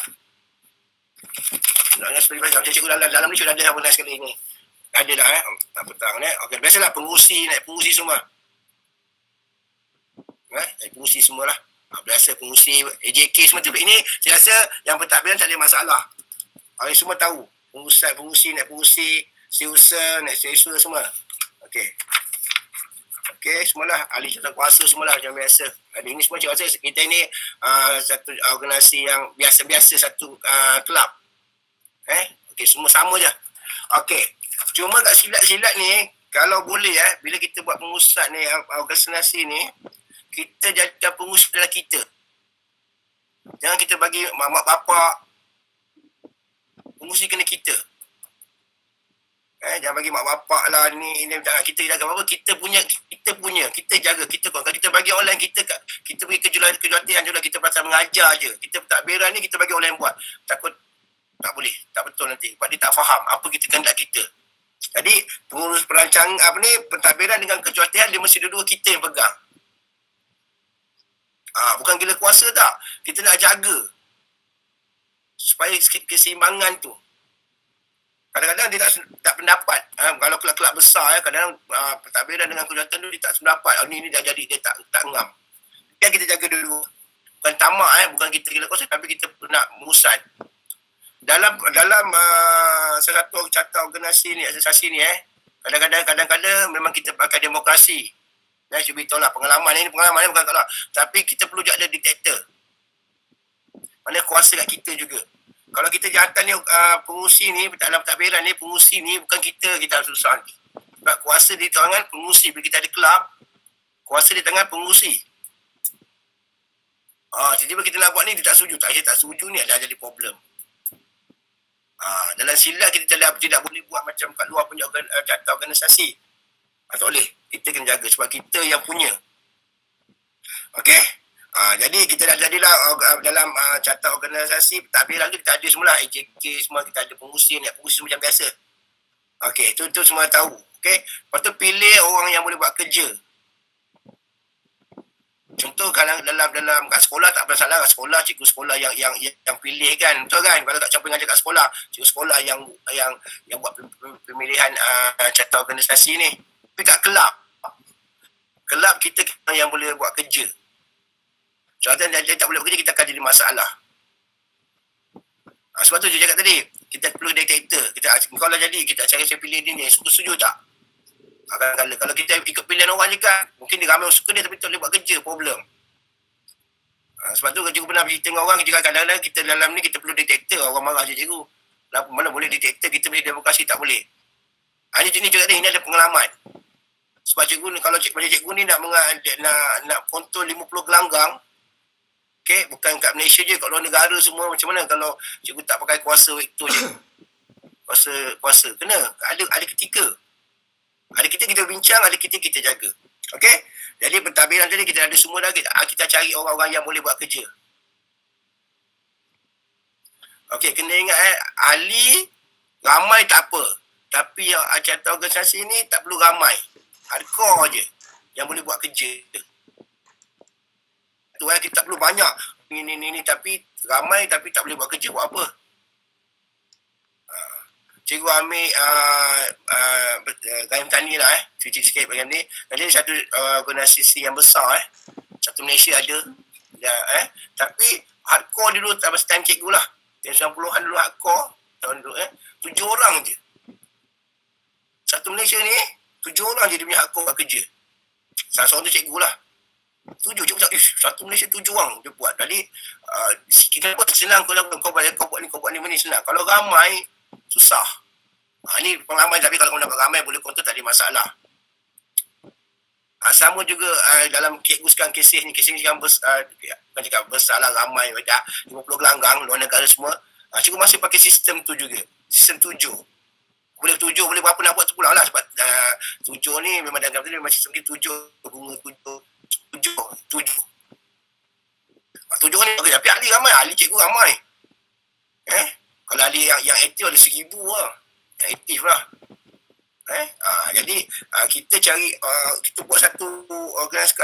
Nak seperti macam cikgu dalam ni sudah ada organize kali ni. Ada dah tak petang Okey, biasalah naik pengurusi semua. Naik pengurusi semualah. Biasa pengurusi AJK semua tu. Ini saya rasa yang pentadbiran tak ada masalah. Orang semua tahu. Pengurusi, naik pengurusi, setiausaha, naik setiausaha semua. Okey, semualah ahli jawatankuasa semualah macam biasa. Ini semua cikgu rasa kita ni satu organisasi yang biasa-biasa, satu kelab. Okey, semua sama je. Okey. Cuma kat silat-silat ni, kalau boleh bila kita buat pengurusat ni, organisasi ni, kita jadi pengurus adalah kita. Jangan kita bagi mak bapak. Pengurus ni kena kita. Jangan bagi mak bapak lah ni kita jaga apa, kita punya, kita jaga, kalau kita bagi orang lain, kita pergi kejuratihan juga, kita pasal mengajar je. Kita pentadbiran ni kita bagi orang lain buat. Takut tak boleh, tak betul nanti. Sebab dia tak faham apa kita kehendak kita. Jadi pengurus perancang pentadbiran dengan kejuruteraan dia mesti dua-dua kita yang pegang. Bukan gila kuasa tak. Kita nak jaga supaya keseimbangan tu. Kadang-kadang dia tak pendapat. Kalau kelab-kelab besar kadang-kadang pentadbiran dengan kejuruteraan tu dia tak pendapat. Ni dah jadi dia tak ngam. Biar kita jaga dulu. Bukan tamak bukan kita gila kuasa tapi kita nak merusan. Dalam salah satu carta organisasi ni, asosiasi ni kadang-kadang memang kita pakai demokrasi. Saya beritahu lah pengalaman ni bukan kalau. Tapi kita perlu jaga diktator. Mana kuasa kat kita juga. Kalau kita jantan ni pengurusi ni dalam pentadbiran ni pengurusi ni bukan kita harus susah ni. Sebab kuasa di tangan pengurusi. Bila kita ada kelab, kuasa di tangan pengurusi. Tiba-tiba kita nak buat ni dia tak setuju. Saya tak setuju ni adalah jadi problem. Dalam sila kita tidak boleh buat macam kat luar punya carta organisasi. Tak boleh. Kita kena jaga sebab kita yang punya. Okey. Jadi kita dah jadilah dalam carta organisasi pentadbiran tu kita ada semula AJK semua, kita ada pengurusi macam biasa. Okey, itu semua tahu. Okey. Lepas tu pilih orang yang boleh buat kerja. Contoh kalau dalam kat sekolah tak masalah, kat sekolah cikgu sekolah yang pilih kan, betul kan? Kalau tak campur ngajar kat sekolah, cikgu sekolah yang buat pemilihan carta organisasi ni. Tapi kat kelab kita yang boleh buat kerja. Soalnya dia tak boleh bekerja, kita akan jadi masalah. Sebab tu saya cakap tadi, kita perlu diktator. Kalau jadi kita cari saya pilih dia ni, setuju tak? Kadang-kadang kalau kita ikut pilihan orang je kan, mungkin dia ramai orang suka dia tapi tak boleh buat kerja, problem. Sebab tu cikgu pernah bercerita dengan orang, kadang-kadang kita dalam ni kita perlu diktator. Orang marah je cikgu. Mana boleh diktator, kita boleh demokrasi, tak boleh. Ini cakap tadi, ini ada pengalaman. Sebab cikgu ni, kalau cikgu ni nak kontrol 50 gelanggang, okay, bukan kat Malaysia je, kat luar negara semua macam mana kalau cikgu tak pakai kuasa itu je. Kuasa. Kena. Ada ketika. Ada kita bincang, ada kita jaga. Okey? Jadi pentadbiran tadi kita ada semua dah. Kita cari orang-orang yang boleh buat kerja. Okey, kena ingat ahli ramai tak apa. Tapi yang carta organisasi ni tak perlu ramai. Hardcore je yang boleh buat kerja. Tu kita tak perlu banyak. Ni tapi ramai tapi tak boleh buat kerja, buat apa? Cikgu ambil gayam tani lah cuci sikit bagian ni. Jadi satu organisasi yang besar satu Malaysia ada tapi hardcore dulu tak time cikgu lah. Tahun 90-an dulu hardcore tahun dulu 7 orang je. Satu Malaysia ni 7 orang je dia punya hardcore buat kerja. Salah seorang tu cikgu lah. 7 cikgu tak, satu Malaysia 7 orang dia buat. Jadi kita buat senang kau buat ni senang. Kalau ramai susah. Ini pengalaman tapi kalau kau dapat ramai boleh kontrol tak ada masalah. Sama juga dalam cikgu sekarang kes ni sekarang bukan cakap besar lah ramai macam 50 gelanggang luar negara semua. Cikgu masih pakai sistem tu juga. Sistem 7. Boleh 7 boleh berapa nak buat tu pula lah sebab 7 ni memang dalam tu memang sistem 7 bunga 7 ni okay, tapi ahli ramai, ahli cikgu ramai. Kalau ahli yang aktif ada 1,000 lah. Yang aktif lah. Jadi kita cari kita buat satu organisasi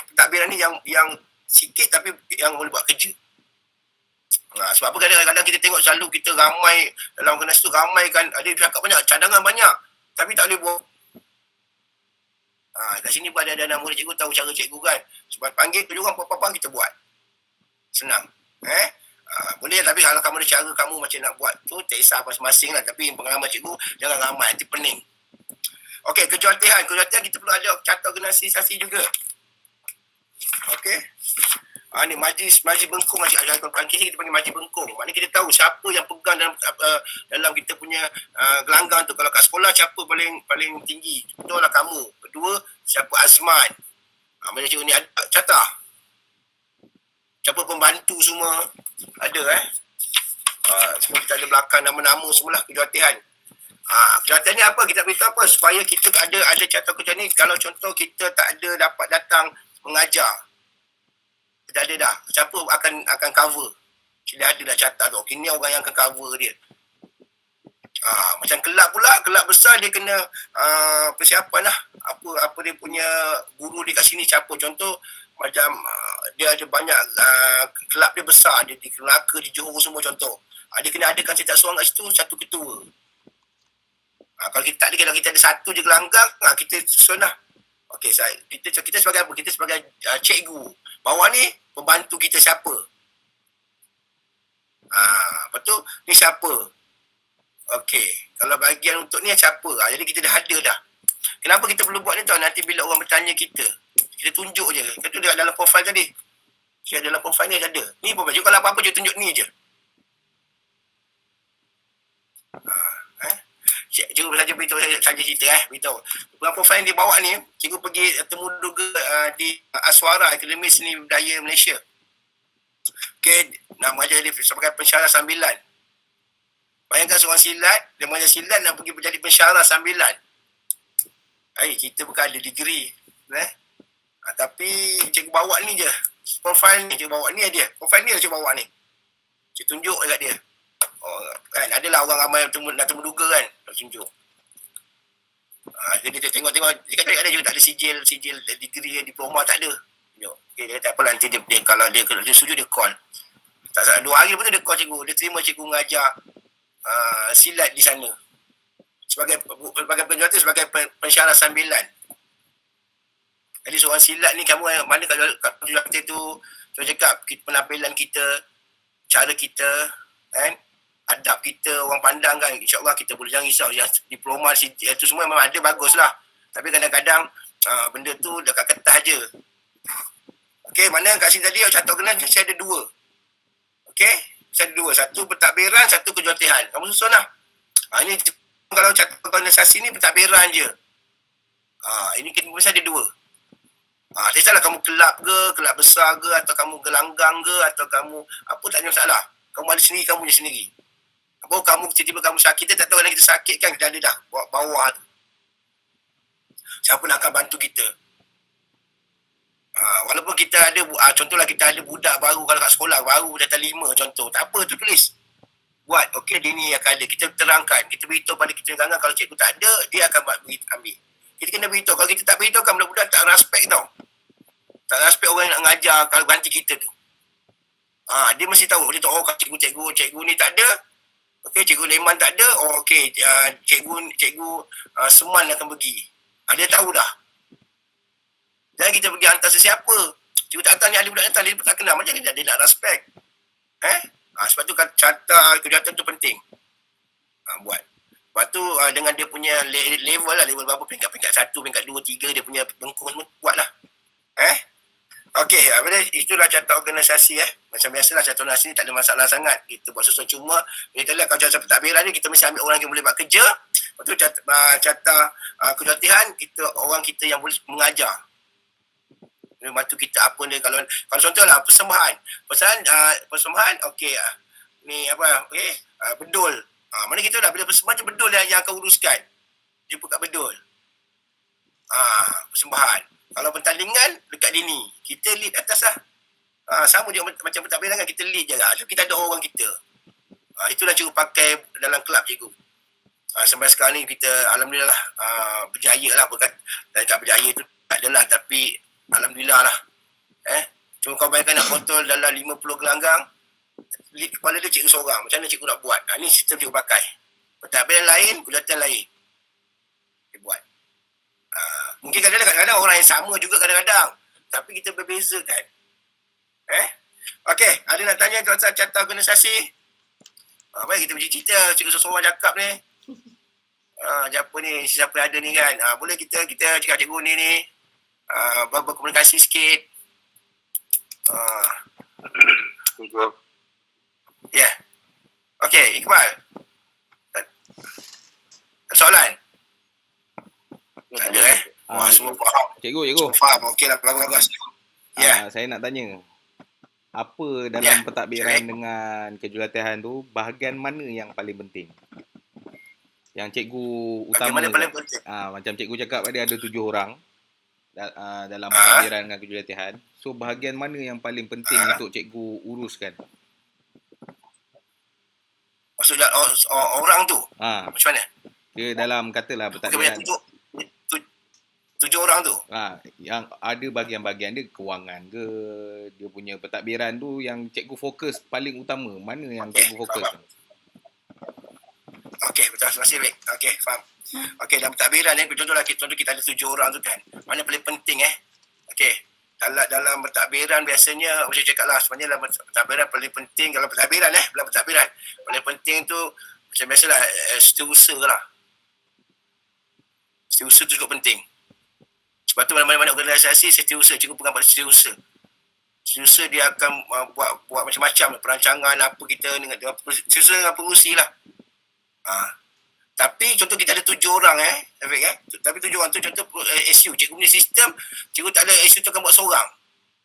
pentadbiran ni yang sikit tapi yang boleh buat kerja. Sebab apa kadang-kadang kita tengok selalu kita ramai dalam organisasi tu ramai kan, ada cakap banyak, cadangan banyak tapi tak boleh buat. Kat sini pun ada nama cikgu, tahu cara cikgu kan. Sebab panggil tu orang apa-apa kita buat. Senang. Boleh tapi kalau kamu ada cara kamu macam nak buat tu tak kisah masing-masing lah, tapi pengalaman cikgu jangan ramai nanti pening. Okey, kejuruteraan kita perlu ada carta organisasi juga. Okey. Ni majlis bengkung macam Kelantan kita panggil majlis bengkung. Maknanya kita tahu siapa yang pegang dalam kita punya gelanggang tu. Kalau kat sekolah siapa paling tinggi, betul lah kamu. Kedua siapa azman. Macam cikgu ni ada carta. Siapa pembantu semua ada semua kita ada belakang nama-nama semua lah kejuruteraan. Kejuruteraan ni apa? Kita beritahu apa? Supaya kita ada carta kerja ni. Kalau contoh kita tak ada dapat datang mengajar, kita ada dah. Siapa akan cover? Kita ada dah carta tu. Kini orang yang akan cover dia. Macam kelab pula, kelab besar dia kena persiapan lah. Apa dia punya guru dia kat sini siapa. Contoh macam dia ada banyak kelab dia besar, dia di Kelaka, di Johor semua contoh. Dia kena adakan cetak seorang kat situ, satu ketua. Kalau kita tak ada, kalau kita ada satu je gelanggang, kita susun lah. Okey, kita sebagai apa? Kita sebagai cikgu. Bawah ni pembantu kita siapa? Lepas tu ni siapa? Okey, kalau bahagian untuk ni siapa? Jadi kita dah ada dah. Kenapa kita perlu buat ni tau? Nanti bila orang bertanya kita tunjuk je. Itu dekat dalam profil tadi. Dalam profil ni ada. Ni profil. Kalau apa-apa je tunjuk ni je. Cikgu saja beritahu saja cerita beritahu. Dalam profil yang dia bawa ni, cikgu pergi temu duga di Aswara Akademi Seni Budaya Malaysia. Okey, nama dia sebagai pensyarah sambilan. Bayangkan seorang silat, dia mengajar silat nak pergi menjadi pensyarah sambilan. Kita bukan ada degree. Tapi cikgu bawa ni je. Profil ni cikgu bawa ni dia. Profil ni cikgu bawa ni. Cikgu tunjuk dekat dia. Kan adalah orang ramai nak temu duga kan. Tak tunjuk. Dia tengok-tengok. Dia kata ada juga tak ada sijil degree, diploma tak ada. Tunjuk. Okay, dia kata apa nanti dia kalau dia setuju dia call. Tak salah 2 hari lepas tu dia call cikgu. Dia terima cikgu mengajar silat di sana. Sebagai penjual tu sebagai pensyarah sambilan. Jadi seorang silat ni kamu mana kalau kita tu saya cakap penampilan kita, cara kita, kan, adab kita orang pandang kan, insya-Allah kita boleh, jangan risau yang diploma itu semua memang ada baguslah. Tapi kadang-kadang benda tu dekat kertas je. Okey, mana kat sini tadi catat kena saya ada 2. Okey, saya ada 2, satu pentadbiran, satu kejuaraan. Kamu susunlah. Ini kalau catat organisasi ni pentadbiran je. Ini kita mesti ada 2. Tak kisahlah kamu kelab ke, kelab besar ke, atau kamu gelanggang ke, atau kamu apa, tak ada masalah. Kamu ada sendiri, kamu punya sendiri. Apa kamu tiba-tiba kamu sakit, kita tak tahu kalau kita sakit kan, kita ada dah bawah tu. Siapa nak akan bantu kita? Walaupun kita ada, contohlah kita ada budak baru kalau kat sekolah, baru datang 5 contoh. Tak apa, tu tulis. Buat, okey dia ni akan ada. Kita terangkan, kita beritahu pada kita gelanggang kalau cikgu tak ada, dia akan ambil. Kita kena beritahu. Kalau kita tak beritahu kan budak-budak tak respect tau. Tak respect orang yang nak mengajar kalau ganti kita tu. Dia mesti tahu. Dia tahu, kalau cikgu ni tak ada. Okey, cikgu Leman tak ada. Okey, cikgu Seman akan pergi. Dia tahu dah. Jangan kita pergi hantar sesiapa. Cikgu tak hantar ni, ahli budak datang, dia tak kenal. Macam dia nak respect. Sebab tu carta kejahatan tu penting. Buat. Lepas tu dengan dia punya level lah, level berapa, peringkat 1, peringkat 2, 3, dia punya bengkung semua buat lah. Okey, itulah carta organisasi Macam biasalah carta organisasi ni tak ada masalah sangat. Kita buat susun, cuma kita lihat kalau carta pentadbiran ni kita mesti ambil orang yang boleh buat kerja. Lepas tu carta kejuaraan kita orang kita yang boleh mengajar. Dia bantu kita apa dia kalau contohlah persembahan. Persembahan okey ni apa bedul. Mana kita dah bila persembahan tu bedul yang akan uruskan. Jumpa kat bedul. Persembahan. Kalau pertandingan dekat dini, kita lead atas lah. Sama juga macam pentadbiran kan, kita lead je lah. So, kita ada orang kita. Itulah cikgu pakai dalam kelab cikgu. Sampai sekarang ni kita alhamdulillah lah berjaya lah. Dan tak berjaya tu tak adalah, tapi alhamdulillah lah. Cuma kau bayangkan nak botol dalam 50 gelanggang, lead kepala dia cikgu seorang. Macam mana cikgu nak buat? Ni sistem cikgu pakai. Pentadbiran lain, kejuaraan lain. Dia buat. Mungkin kadang-kadang orang yang sama juga kadang-kadang. Tapi kita berbezakan. Okey, ada nak tanya pasal carta organisasi? Baik, kita bercerita. Cikgu seorang cakap ni. Siapa ada ni kan. Boleh kita cakap cikgu ni. Berkomunikasi sikit. Ya. Okey, Iqbal. Soalan? Tak ada semua faham. Cikgu. Semua faham. Okeylah, bagus-bagus. Ya. Saya nak tanya. Apa dalam pentadbiran dengan kejuruteraan tu, bahagian mana yang paling penting? Yang cikgu utama. Bagaimana paling penting? Macam cikgu cakap tadi ada 7 orang dalam pentadbiran dengan kejuruteraan. So bahagian mana yang paling penting untuk cikgu uruskan? Maksudnya orang tu Ha, macam mana? dia dalam katalah Okey, banyak pentadbiran. tujuh orang tu. Ha, yang ada bahagian-bahagian dia kewangan ke, dia punya pentadbiran tu yang cikgu fokus paling utama. Mana yang Okey, cikgu fokus faham. tu? Okey, betul. Terima kasih, Vic. Okey, faham. Okey, dalam pentadbiran ni, contoh kita ada 7 orang tu kan. Mana paling penting Okey. Dalam pentadbiran biasanya macam cakap lah, sebenarnya dalam pentadbiran paling penting, dalam pentadbiran dalam pentadbiran paling penting tu macam biasalah setiausaha lah. Setiausaha tu cukup penting. Sebab tu mana-mana organisasi setiausaha, cikgu pegang pada setiausaha. Setiausaha dia akan buat macam-macam perancangan apa kita dengan setiausaha dengan pengurusi lah. Tapi contoh kita ada 7 orang tapi 7 orang tu contoh SU, cikgu punya sistem, cikgu tak ada SU tu akan buat seorang.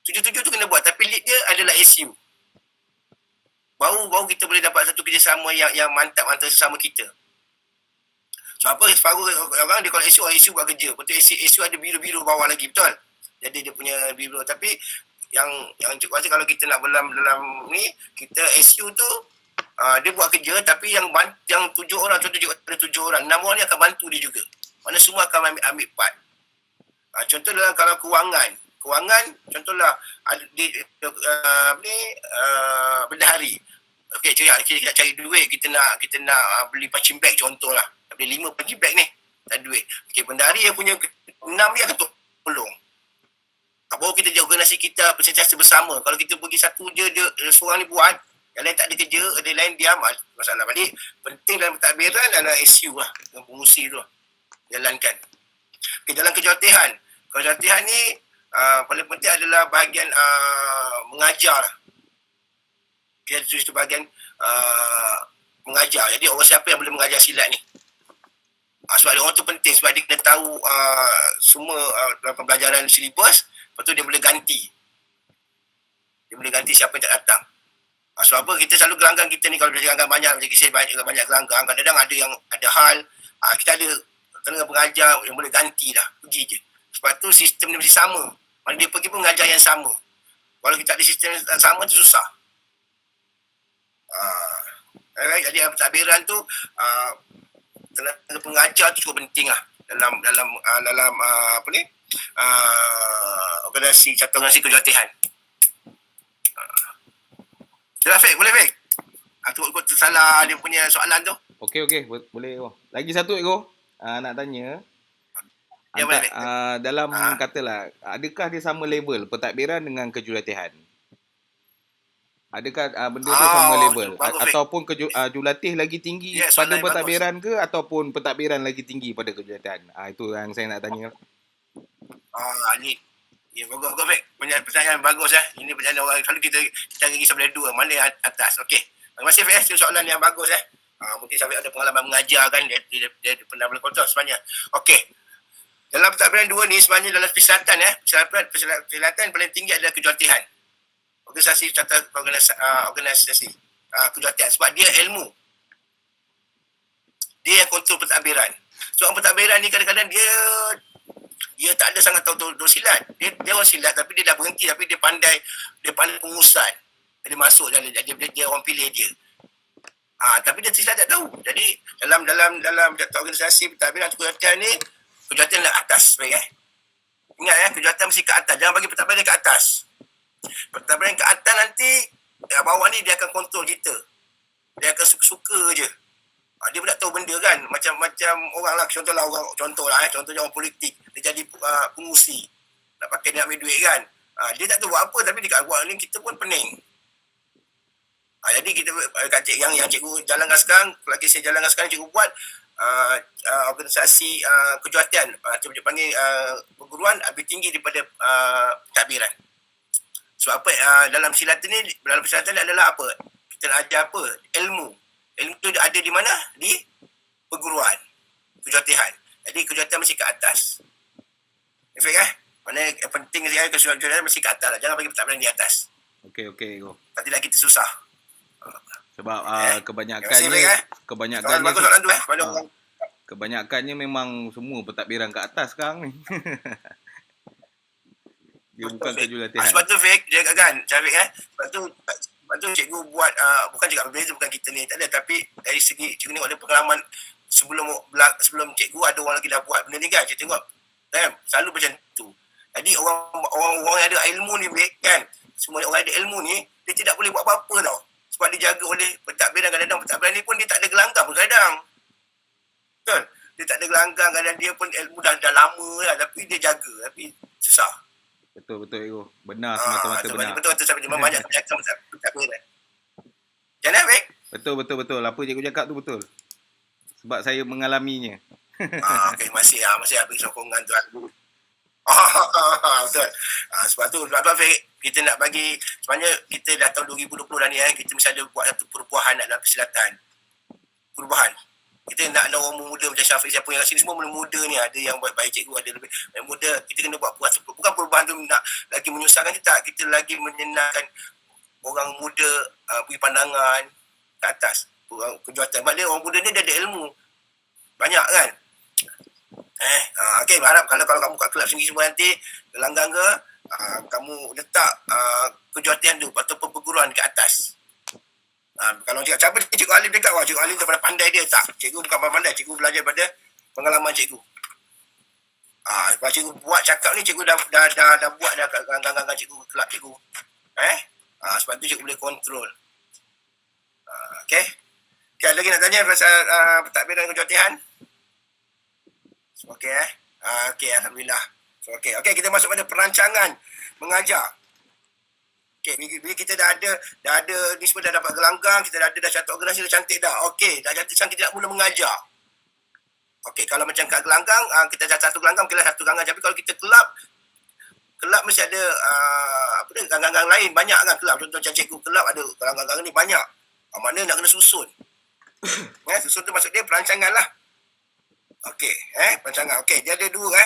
7-7 tu kena buat, tapi lead dia adalah SU. Baru kita boleh dapat satu kerjasama yang mantap antara sesama kita. So apa separuh orang dia kalau SU buat kerja, betul SU ada biru-biru bawah lagi, betul. Jadi dia punya biru, tapi yang cikgu rasa kalau kita nak dalam ni, kita SU tu dia buat kerja, tapi yang 7 orang, contoh cikgu ada 7 orang, 6 orang ni akan bantu dia juga. Mana semua akan ambil part. Contoh dalam kalau kewangan, contohlah bendahari. Okey, kita cari duit, kita nak beli punching bag contohlah. Beli 5 punching bag ni, tak ada duit. Okey, bendahari yang punya 6 ni akan tolong. Baru kita jadi organisasi kita sentiasa bersama. Kalau kita pergi satu je, dia seorang ni buat, yang lain tak ada kerja, ada lain diam, masalah balik. Penting dalam pentadbiran adalah SU lah, dengan pengurusi tu lah, jalankan. Okay, dalam kejawatihan ni paling penting adalah bahagian mengajar lah. Kita tulis tu bahagian mengajar. Jadi orang siapa yang boleh mengajar silat ni? Sebab orang tu penting, sebab dia kena tahu semua dalam pembelajaran silibus, lepas tu dia boleh ganti. Dia boleh ganti siapa yang tak datang. Sebab apa kita selalu gelanggang kita ni, kalau belajar gelanggang banyak, macam kisah banyak gelanggang, kadang-kadang ada yang ada hal, kita ada tenaga pengajar yang boleh ganti dah, pergi je. Sebab tu sistem dia mesti sama. Mana dia pergi pun mengajar yang sama. Kalau kita ada sistem yang sama tu susah. Alright, jadi pentadbiran tu tenaga pengajar tu cukup penting lah dalam apa ni, organisasi kejawatihan. Jelas, Fik? Boleh, Fik? Aku tersalah dia punya soalan tu. Okey, boleh. Lagi satu, Eko. Nak tanya. Ya, boleh, Fik. Dalam katalah, adakah dia sama level pentadbiran dengan kejuratihan? Adakah benda tu sama level? Ataupun jurulatih lagi tinggi pada pentadbiran ke, ataupun pentadbiran lagi tinggi pada kejuratihan? Itu yang saya nak tanya. Ni. Ya, bagus, Fik. Pertanyaan bagus Ini pertanyaan orang. Kalau kita bagi sebelah dua, mana yang atas. Okey. Terima kasih, Fik. Itu soalan yang bagus mungkin Syafiq ada pengalaman mengajar kan, dia pernah berkontrak sebenarnya. Okey. Dalam pentadbiran 2 ni sebenarnya dalam persilatan persilatan paling tinggi adalah kejawatihan. Organisasi kejawatihan, sebab dia ilmu. Dia yang kontrol pentadbiran. So pentadbiran ni kadang-kadang dia tak ada sangat tahu silat. Dia orang silat, tapi dia dah berhenti, tapi dia pandai pengurusan. Dia masuk dia orang pilih dia. Tapi dia silat tak tahu. Jadi dalam organisasi pentadbiran kejawatihan ni, kejawatihan dah atas, baik Ingat kejawatan mesti ke atas. Jangan bagi pentadbiran ke atas. Pentadbiran ke atas nanti bawah ni dia akan kontrol kita. Dia akan suka-suka je. Dia pun tak tahu benda kan. Macam orang lah. Contoh orang politik. Dia jadi pengurusi. Nak pakai dia ambil duit kan. Dia tak tahu buat apa, tapi dia buat ni kita pun pening. Jadi kita yang cikgu jalankan sekarang, lagi saya jalankan sekarang, cikgu buat organisasi kejawatian. Cikgu panggil perguruan lebih tinggi daripada pentadbiran. Sebab apa? Dalam persilatan ni adalah apa? Kita nak ajar apa? Ilmu. Ilmu tu ada di mana? Di perguruan kejawatian. Jadi kejawatian mesti ke atas. Efek mana yang penting sekali kejawatian mesti ke atas lah. Jangan bagi pentadbiran di atas. Okey, go. Tak tidak kita susah. Sebab kebanyakannya memang semua pentadbiran ke atas sekarang ni. Dia bukan kejuratihan. Sebab tu Fik, dia kan, Syafiq Sebab tu Lepas tu cikgu buat, bukan cakap berbeza, bukan kita ni, tak ada. Tapi dari segi cikgu tengok ada pengalaman sebelum cikgu ada orang lagi dah buat benda ni kan. Cikgu tengok, kan, selalu macam tu. Jadi orang yang ada ilmu ni, kan, semua orang yang ada ilmu ni, dia tidak boleh buat apa-apa tau. Sebab dijaga oleh pentadbiran. Kadang-kadang pentadbiran ni pun dia tak ada gelanggang pun kadang. Betul? Dia tak ada gelanggang, kadang dia pun ilmu dah lama lah, tapi dia jaga. Tapi susah. Betul Ego. Benar semata-mata benar. Betul sampai memang banyak kebanyakan pentadbiran. Macam mana, Bek? Betul. Apa cikgu cakap tu betul. Sebab saya mengalaminya. Okey, masih habis sokongan tu. Betul. Sebab tu Fik, kita nak bagi, sebenarnya kita dah tahun 2020 dah ni, kita mesti ada buat satu perubahan dalam persilatan. Perubahan. Kita nak ada orang muda macam Syafiq, siapa yang kat sini semua muda ni, ada yang buat baik cikgu, ada lebih muda. Kita kena buat bukan perubahan tu nak lagi menyusahkan kita lagi menyenangkan orang muda, beri pandangan ke atas kejuatan. Sebab dia orang muda ni dia ada ilmu banyak kan. Okey, harap kalau kamu kat kelab sendiri semua nanti gelanggang ke, kamu letak kejuatan tu ataupun perguruan ke atas. Kalau cakap siapa Cikgu Alim dekat, Cikgu Alim daripada pandai dia, tak. Cikgu bukan pandai, cikgu belajar pada pengalaman cikgu. Kalau cikgu buat cakap ni, cikgu dah buat dah kat gelanggang cikgu, kelab cikgu. Sebab tu cikgu boleh kontrol. Okey. Okay, ada lagi nak tanya pasal pentadbiran dan kejuruteraan? Okey okey, alhamdulillah. So, okey, kita masuk pada perancangan mengajar. Okey, bila kita dah ada ni semua dah dapat gelanggang, kita dah ada satu organisasi dah cantik dah. Okey, dah cantik kita nak mula mengajar. Okey, kalau macam kat gelanggang, kita dah satu gelanggang, kita dah satu gelanggang. Tapi kalau kita kelab mesti ada gelanggang lain, banyak kan kelab. Contoh macam cikgu kelab ada gelanggang ni banyak. Mana nak kena susun. Susun tu maksud dia perancangan lah. Okey, perancangan. Okey, dia ada dua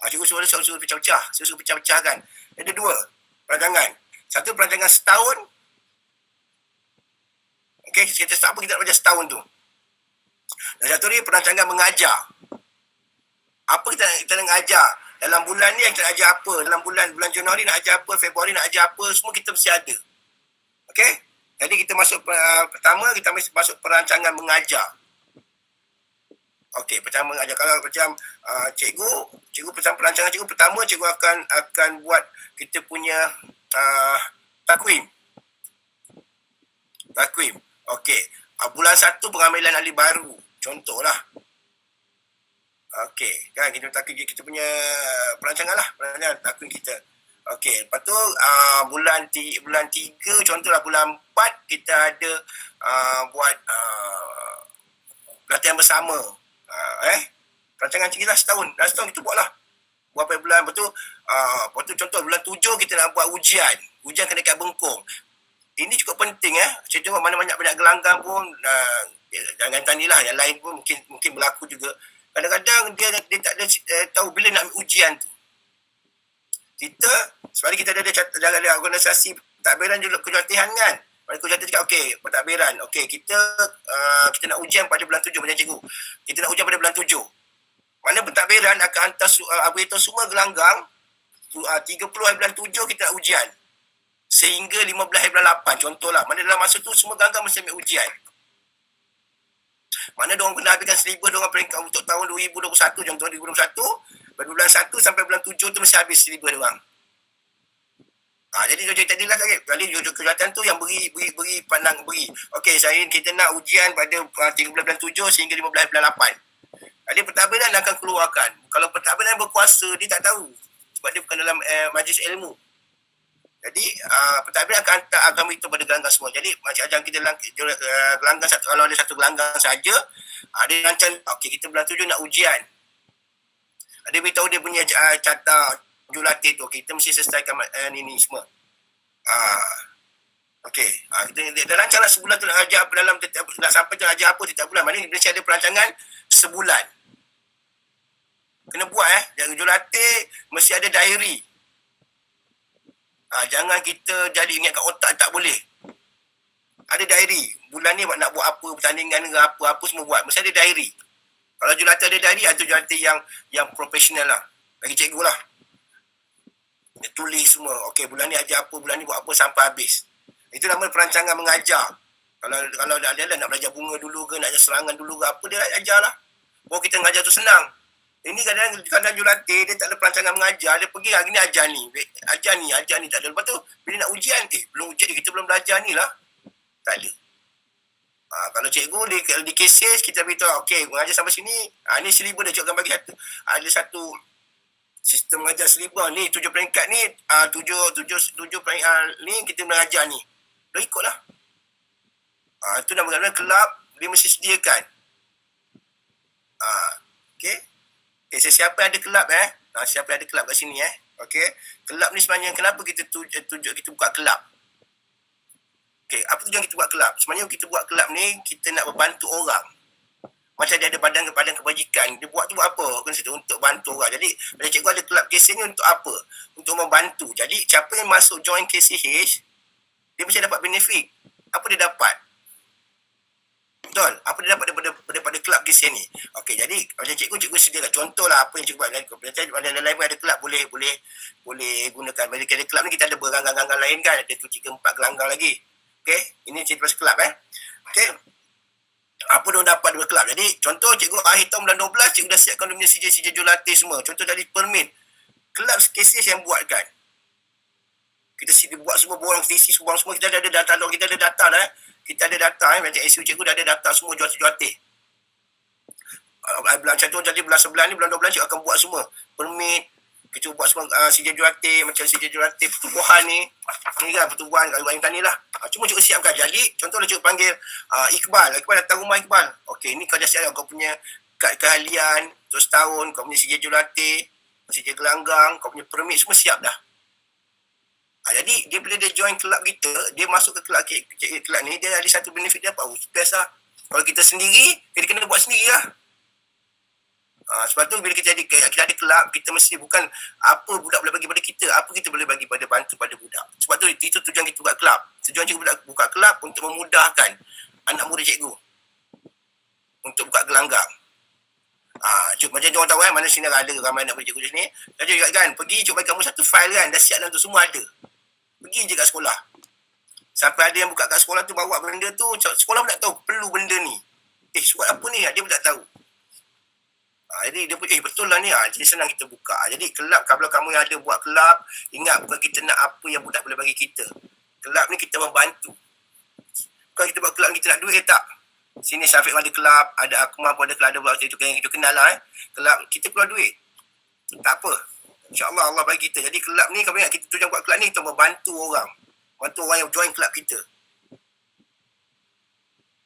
cikgu suruh pecah-pecah, suruh pecah-pecahkan. Dia ada dua perancangan. Satu perancangan setahun. Okey, kita start apa kita nak belajar setahun tu. Dan satu ni perancangan mengajar. Apa kita nak ajar? Dalam bulan ni kita nak ajar apa? Dalam bulan Januari nak ajar apa? Februari nak ajar apa? Semua kita mesti ada. Okey? Jadi kita masuk pertama, kita mesti masuk perancangan mengajar. Okey, pertama mengajar. Kalau macam cikgu pesan perancangan cikgu pertama, cikgu akan buat kita punya takwim. Okey. Bulan 1 pengambilan ahli baru. Contohlah. Okey, kan kita punya perancangan lah, perancangan takwim kita. Okey, lepas tu bulan 3, contohlah bulan 4 kita ada buat latihan bersama. Perancangan kita lah setahun. Dalam setahun kita buat lah. Berapa bulan, lepas tu contoh bulan 7 kita nak buat ujian kena dekat Bengkung. Ini cukup penting Contoh mana banyak gelanggang pun, jangan tanilah, yang lain pun mungkin berlaku juga. Kadang-kadang dia tak ada tahu bila nak ujian tu. Sebab kita ada organisasi pentadbiran juga kejuruteraan kan. Kejuruteraan cakap okey, pentadbiran. Okey, kita nak ujian pada bulan 7 macam cikgu. Kita nak ujian pada bulan 7. Mana pentadbiran akan hantar beritahu semua gelanggang 30 hari bulan 7 kita nak ujian. Sehingga 15 hari bulan 8 contohlah. Mana dalam masa tu semua gelanggang mesti ambil ujian. Mana diorang kena habiskan silibus diorang peringkat untuk tahun 2021, contoh 2021, pada bulan 1 sampai bulan 7 tu mesti habis silibus diorang. Jadi dia tadi lah sakit. Kali kejuruteraan tu yang beri pandang. Okey, kita nak ujian pada 13 bulan 7 sehingga 15 bulan 8. Jadi pentadbiran akan keluarkan. Kalau pentadbiran berkuasa, dia tak tahu. Sebab dia bukan dalam majlis ilmu. Jadi pentadbiran akan beritahu pada gelanggang semua. Jadi macam kita gelanggang satu, kalau ada satu gelanggang saja, dia rancang okey kita bulan 7 nak ujian. Dia beritahu dia punya carta jurulatih tu. Kita mesti selesaikan ini semua. Okey. Kita rancanglah sebulan tu nak ajar apa dalam nak sampai tu nak ajar apa setiap bulan. Maknanya mesti ada perancangan sebulan. Kena buat jurulatih mesti ada diary. Jangan kita jadi ingat kat otak, tak boleh. Ada diary. Bulan ni nak buat apa, pertandingan ke apa semua buat. Mesti ada diary. Kalau jurulatih ada diary, itu jurulatih yang profesional lah. Bagi cikgu lah. Dia tulis semua. Okey, bulan ni ajar apa, bulan ni buat apa sampai habis. Itu nama perancangan mengajar. Kalau dia nak belajar bunga dulu ke, nak ajar serangan dulu ke, apa dia ajarlah. Oh, kita mengajar tu senang. Ini kadang-kadang jurulatih, dia tak ada perancangan mengajar, dia pergi hari ni ajar ni. Ajar ni, tak ada. Lepas tu, bila nak ujian, belum ujian, kita belum belajar ni lah. Tak ada. Kalau cikgu di cases, kita beritahu, okey, mengajar sampai sini, ni silibus dia cikgu akan bagi satu. Ada satu sistem mengajar silibus ni, 7 peringkat ni, 7 peringkat ni, kita mengajar ni. Dah ikutlah. Itu nama-nama kelab, dia mesti sediakan. Okey. Siapa yang ada kelab siapa yang ada kelab kat sini okey. Kelab ni sebenarnya kenapa kita tujuan kita buka kelab? Okey, apa tujuan kita buat kelab? Sebenarnya kita buat kelab ni kita nak membantu orang. Macam dia ada badan kebajikan, dia buat tu buat apa? Untuk bantu orang. Jadi, bila cikgu ada kelab KCH ni untuk apa? Untuk membantu. Jadi, siapa yang masuk join KCH, dia mesti dapat benefit. Apa dia dapat? Betul. Apa dia dapat daripada kelab KCH ni? Okey, jadi macam cikgu sediakan. Contohlah apa yang cikgu buat. Macam lain pun ada kelab boleh gunakan. Bila ada kelab ni kita ada beranggang-anggang lain kan. Ada 3-4 gelanggang lagi. Okey, ini cerita pasal kelab Okey. Apa dia dapat daripada kelab? Jadi contoh cikgu akhir tahun bulan 12 cikgu dah siapkan dia punya CJ jurulatih semua. Contoh dari permit. Kelab KCH yang buatkan. Kita buat semua borang kita isi semua kita ada data kita ada data dah. Kita ada data macam SU cikgu dah ada data semua jurulatih. Bulan contoh jadi bulan 11 ni bulan 12 cikgu akan buat semua permit, kita buat semua CJ jurulatih macam CJ jurulatih pertubuhan ni kan pertubuhan kayu tani lah. Cuma cikgu siapkan. Jadi contohlah cikgu panggil Iqbal datang rumah Iqbal. Okey, ni kau dah siap kau punya kad keahlian terus tahun, kau punya CJ jurulatih, CJ gelanggang, kau punya permit semua siap dah. Jadi dia bila dia join kelab kita, dia masuk ke kelab ni, dia ada satu benefit dia apa? Best lah. Kalau kita sendiri, kita kena buat sendiri lah. Sebab tu bila kita ada kelab, kita mesti bukan apa budak boleh bagi pada kita, apa kita boleh bagi pada bantu pada budak. Sebab tu itu tujuan kita buat kelab. Tujuan cikgu buka kelab untuk memudahkan anak murid cikgu untuk buka gelanggang. Macam orang tahu mana sini ada ramai anak murid cikgu di sini. Jadi kan, pergi cuba bagi kamu satu file kan, dah siap dalam tu semua ada. Pergi je kat sekolah. Sampai ada yang buka kat sekolah tu bawa benda tu, sekolah pun tak tahu perlu benda ni. Surat apa ni? Dia pun tak tahu. Jadi dia pun betul lah ni. Jadi senang kita buka. Jadi kelab, kalau kamu yang ada buat kelab, ingat bukan kita nak apa yang budak boleh bagi kita. Kelab ni kita membantu. Bukan kita buat kelab kita nak duit tak. Sini Syafiq ada kelab, ada Akmal pun ada kelab, ada buat itu yang kita kenal lah kelab, kita keluar duit. Tak apa. InsyaAllah Allah bagi kita. Jadi kelab ni, kalau ingat kita tujuan buat kelab ni, kita membantu orang. Bantu orang yang join kelab kita.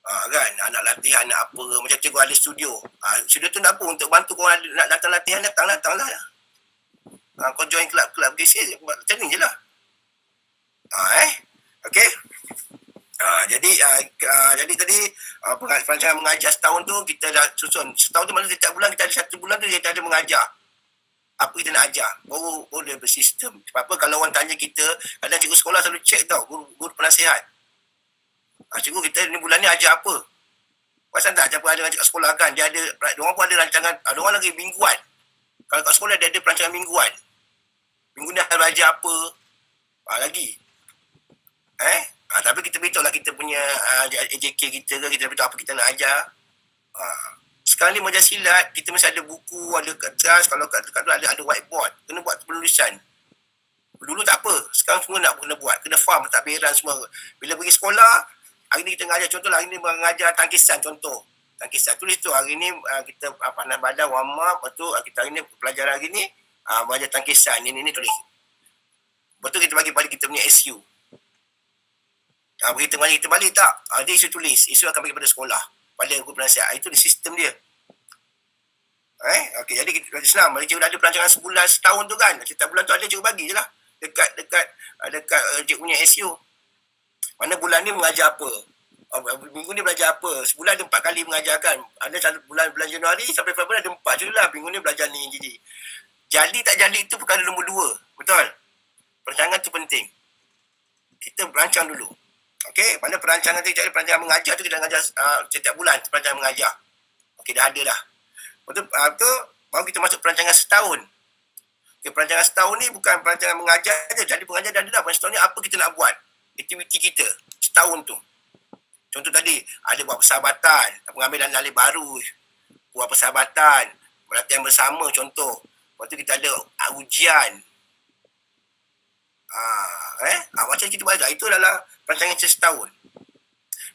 Kan, nak latihan, nak apa. Macam cikgu ada studio. Studio tu nak apa? Untuk bantu korang nak datang latihan, datang lah. Kau join kelab KCH, macam ni je lah. Okay. Jadi tadi perancangan mengajar setahun tu kita dah susun. Setahun tu mana setiap bulan kita ada satu bulan tu kita ada mengajar. Apa kita nak ajar? Baru dia bersistem. Sebab apa kalau orang tanya kita, kadang cikgu sekolah selalu cek tau, guru penasihat. Cikgu kita ni bulan ni ajar apa? Pasal tak apa ada rancangan sekolah kan? Dia pun ada rancangan, ada orang lagi mingguan. Kalau kat sekolah dia ada perancangan mingguan. Minggu ni akan belajar apa? Lagi. Tapi kita beritahu lah kita punya AJK kita ke, kita beritahu apa kita nak ajar. Sekarang ni mengajar silat, kita mesti ada buku, ada kertas, kalau kat tu ada whiteboard, kena buat penulisan. Dulu tak apa, sekarang semua nak kena buat, kena faham pentadbiran semua. Bila pergi sekolah, hari ni kita mengajar, contohlah hari ni mengajar tangkisan, contoh. Tangkisan, tulis tu, hari ni kita panas badan, warm up, lepas tu kita hari ni pelajaran hari ni, mengajar tangkisan, ni tulis. Lepas tu kita bagi pada kita punya SU. Berita balik, kita balik tak? Dia isu tulis, isu akan bagi pada sekolah. Pada guru penasihat. Itu di sistem dia. Okey, jadi kita senang. Bila cikgu dah ada perancangan sebulan, setahun tu kan. Setiap bulan tu ada cikgu bagi je lah. Dekat cikgu punya SU. Mana bulan ni mengajar apa? Minggu ni belajar apa? Sebulan ada 4 kali mengajarkan. Ada bulan Januari sampai Februari ada 4 je lah. Minggu ni belajar ni. Jadi tak jadi itu perkara nombor 2. Betul? Perancangan tu penting. Kita berancang dulu. Okey, mana perancangan tu, kita ada perancangan mengajar tu, kita mengajar setiap bulan perancangan mengajar. Okey, dah ada dah. Lepas tu, baru kita masuk perancangan setahun. Okey, perancangan setahun ni bukan perancangan mengajar je. Jadi pengajar dah ada dah. Perancangan setahun ni apa kita nak buat. aktiviti kita setahun tu. Contoh tadi, ada buat persahabatan, pengambilan alih baru, buat persahabatan, latihan bersama contoh. Lepas tu kita ada ujian. Macam kita buat itu adalah perancangan kita setahun.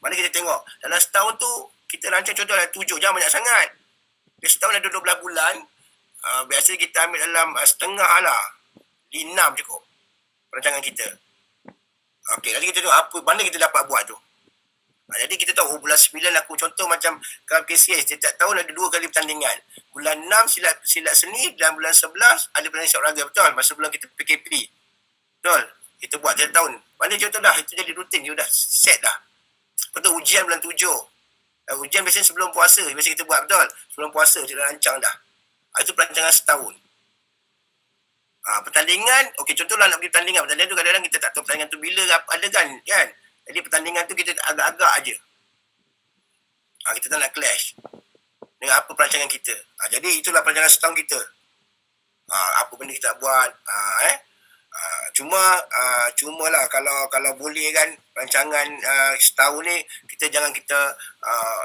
Mana kita tengok, dalam setahun tu, kita rancang contoh ada 7, jangan banyak sangat. Setahun ada 12 bulan, biasa kita ambil dalam setengah lah. 6 cukup perancangan kita. Okey, nanti kita tengok apa, mana kita dapat buat tu. Jadi kita tahu bulan 9 aku contoh macam kalau KCS setiap tahun ada 2 kali pertandingan. Bulan 6 silat seni dan bulan 11 ada pertandingan olahraga, betul? Masa bulan kita PKP. Betul? Kita buat setiap tahun. Mana contoh dah, itu jadi rutin, dia dah set dah. Betul, ujian bulan 7. Ujian biasanya sebelum puasa, biasa kita buat, betul? Sebelum puasa kita rancang dah. Itu perancangan setahun. Pertandingan, okey contohlah nak pergi pertandingan tu kadang-kadang kita tak tahu pertandingan tu bila ada kan. Jadi pertandingan tu kita agak-agak aje. Kita tak nak clash dengan apa perancangan kita. Jadi itulah perancangan setahun kita. Apa benda kita nak buat. Cuma lah kalau boleh kan perancangan setahun ni kita jangan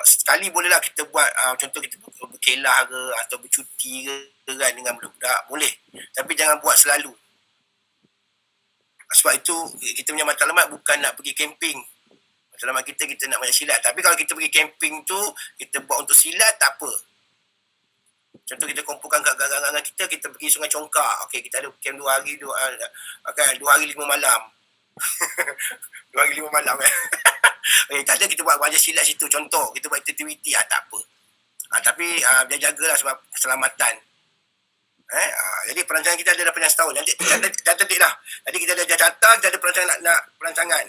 sekali boleh lah kita buat contoh kita berkelah ke atau bercuti ke kan dengan budak-budak boleh, tapi jangan buat selalu. Sebab itu kita punya matlamat bukan nak pergi camping. Matlamat kita nak main silat. Tapi kalau kita pergi camping tu kita buat untuk silat tak apa. Contoh kita kumpulkan kat gang-gang kita pergi Sungai Congkak. Okey, kita ada camp 2 hari 2 hari 5 malam. 2 hari 5 malam okay, tak ada kita buat belajar silat situ. Contoh, kita buat aktiviti tak apa. Tapi dia jagalah sebab keselamatan. Jadi perancangan kita ada perancangan setahun. Nanti dah terdik dah. Jadi kita ada Jakarta, kita ada perancangan nak perancangan.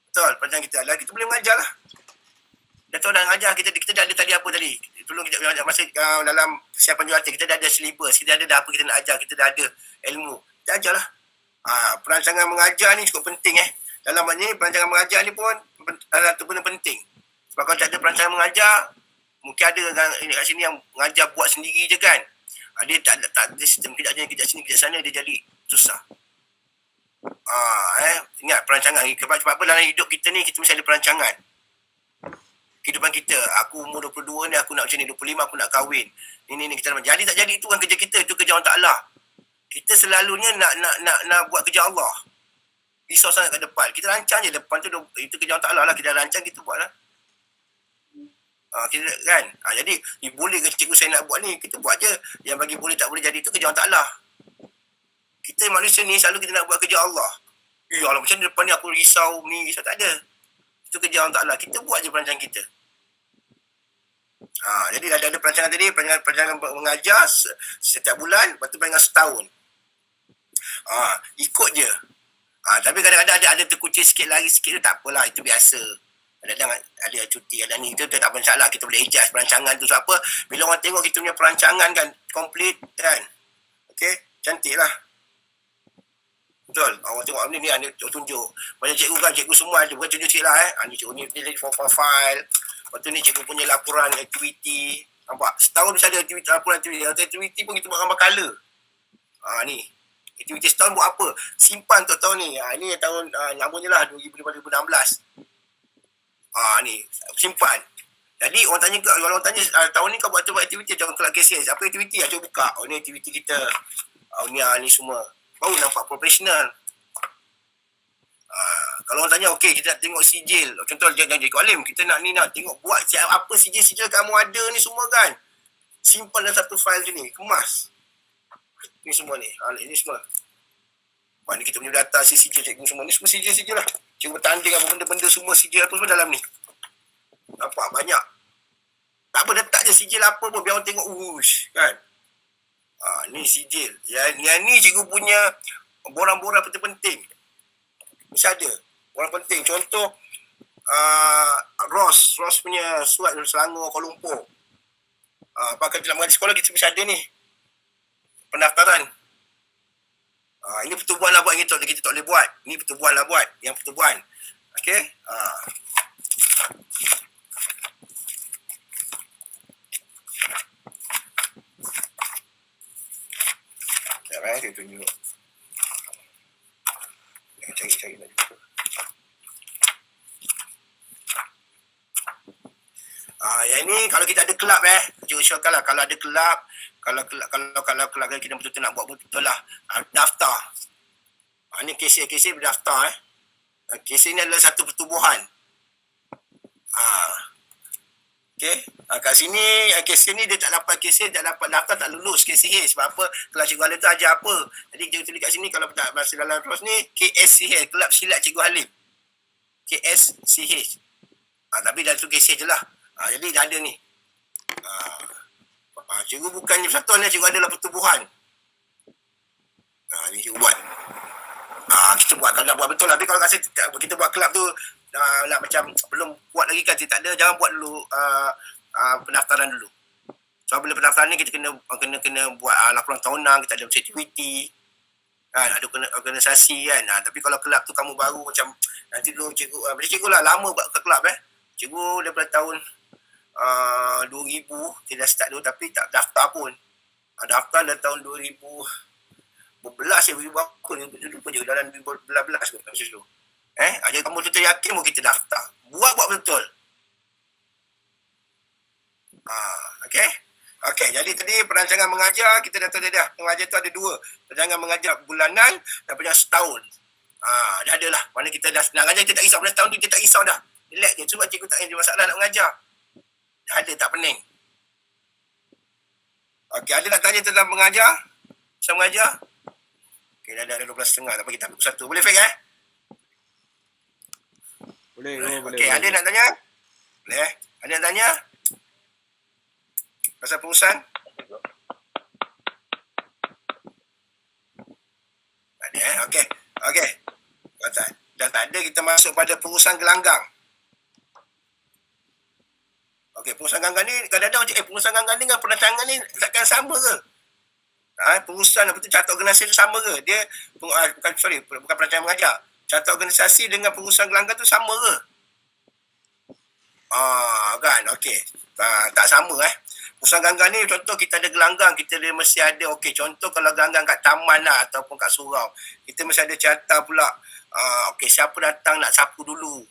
Betul, perancangan kita. Lalu kita boleh mengajar lah. Dah tahu dah mengajar, kita dah ada tadi apa tadi. Tolong kita masa dalam persiapan jurulatih kita dah ada syllabus, kita dah ada apa kita nak ajar, kita dah ada ilmu. Kita ajarlah. Perancangan mengajar ni cukup penting Dalam ni perancangan mengajar ni pun satu benda penting. Sebab kalau tak ada perancangan mengajar, mungkin ada kat sini yang mengajar buat sendiri je kan. Dia tak ada sistem kejap sini kejap sana, dia jadi susah. Ingat perancangan. Sebab apa dalam hidup kita ni kita mesti ada perancangan. Kehidupan kita, aku umur 22 ni aku nak macam ni, 25 aku nak kahwin. Ini kita nak jadi tak jadi itu kan kerja kita, itu kerja Allah Taala. Kita selalunya nak buat kerja Allah. Risau sangat ke depan. Kita rancang je depan tu, itu kerja Allah Taala lah, kita rancang kita buat lah. Kita kan. Jadi boleh ke cikgu saya nak buat ni, kita buat je. Yang bagi boleh tak boleh jadi itu kerja Allah Taala. Kita manusia ni selalu kita nak buat kerja Allah. Allah macam depan ni aku risau tak ada. Itu kerja Allah Taala. Kita buat je perancangan kita. Jadi ada perancangan tadi, perancangan mengajar setiap bulan, lepas tu perancangan setahun. Ikut je. Tapi kadang-kadang ada terkucing sikit, lari sikit tu tak apalah, itu biasa. Kadang-kadang ada cuti, ada ni, itu tak masalah, kita boleh adjust perancangan tu. Sebab apa, bila orang tengok kita punya perancangan kan, complete kan. Okay, cantik lah. Betul, orang tengok ni dia tunjuk. Banyak cikgu kan, cikgu semua ada, bukan tunjuk sikit lah ni cikgu ni, dia for profile. Lepas tu ni cikgu punya laporan aktiviti. Nampak, setahun mesti ada aktiviti, laporan aktiviti. Aktiviti pun kita buat gambar colour. Ni, aktiviti setahun buat apa? Simpan untuk tahun ni. Ini tahun, namanya lah 2015-2016. Ni, simpan. Jadi orang tanya tahun ni kau buat aktiviti macam kelab KCS. Apa aktiviti? Cuba buka. Ni aktiviti kita. Ni semua. Baru nampak profesional. Kalau orang tanya, okey, kita nak tengok sijil. Contoh, jangan jadi Alim, kita nak tengok buat apa sijil-sijil kamu ada ni semua kan. Simpan dalam satu file je ni, kemas. Ni semua ni, ini semua. Mana kita punya data sijil cikgu semua. Ni semua sijil-sijil lah. Cikgu bertanding apa benda-benda semua sijil apa semua dalam ni. Nampak banyak. Tak apa, letak je sijil apa pun, biar orang tengok, kan. Ni sijil. Yang ni cikgu punya borang-borang penting-penting. Mesti ada. Orang penting. Contoh, Ross punya surat Selangor, Kuala Lumpur. Pakai dalam mengaji sekolah, kita mesti ada ni. Pendaftaran. Ini pertubuhan lah buat yang kita tak boleh buat. Ini pertubuhan lah buat. Yang pertubuhan. Okay. Sekejap saya tunjuk. Cari lagi. Yang ni kalau kita ada kelab cikgu syorkan lah kalau ada kelab, kalau kelab kita betul-betul nak buat betul lah. Daftar. Ni kes berdaftar kes ni adalah satu pertubuhan. Okey. Kat sini kes ni dia tak dapat daftar, tak lulus KCH. Sebab apa? Kelab Cikgu Halim tu ajar apa. Jadi cikgu tulis kat sini kalau tak bahasa dalam terus ni KSCH, Kelab Silat Cikgu Halim. KSCH. Tapi dah tu KCH je lah. Jadi dah ada ni. Cikgu bukannya persatuan ni, cikgu adalah pertubuhan. Ni cikgu buat. Kita buat kalau nak buat betul lah. Tapi kalau rasa kita buat kelab tu nak macam belum kuat lagi kan, tak ada, jangan buat dulu pendaftaran dulu. So bila pendaftaran ni kita kena buat laporan tahunan, kita ada aktiviti kan, ada organisasi kan. Tapi kalau kelab tu kamu baru macam nanti dulu cikgu cikgu lah lama buat ke kelab cikgu daripada tahun 2000 kita dah start dulu tapi tak daftar pun. Daftar dah tahun 2000 berbelas aku lupa je dalam 2012 kot macam tu. Jadi kamu betul yakin pun kita daftar. Buat betul. Okey, jadi tadi perancangan mengajar kita dah tahu dah. Mengajar tu ada dua. Perancangan mengajar bulanan dan perancangan setahun. Dah ada lah. Mana kita dah nak mengajar kita tak risau. Pada setahun tu kita tak risau dah. Relax je. Sebab cikgu tak ada masalah nak mengajar. Dah ada, tak pening. Okey, ada nak tanya tentang mengajar? Bisa mengajar? Okey, dah ada 12.30. Tak apa, kita ambil satu. Boleh Fik Boleh. Okey, ada nak tanya? Boleh Ada nak tanya? Pasal pengurusan? Ada Okey. Dah tak ada, kita masuk pada pengurusan gelanggang. Okey, pengurusan gelanggang ni kadang-kadang macam pengurusan gelanggang ni dengan perancangan ni takkan sama ke? Pengurusan apa tu, carta organisasi tu sama ke? Dia bukan perancangan mengajar. Carta organisasi dengan pengurusan gelanggang tu sama ke? Kan, okey. Tak sama Pengurusan gelanggang ni contoh kita ada gelanggang, kita dia mesti ada contoh kalau gelanggang kat taman lah ataupun kat surau. Kita mesti ada carta pula. Siapa datang nak sapu dulu.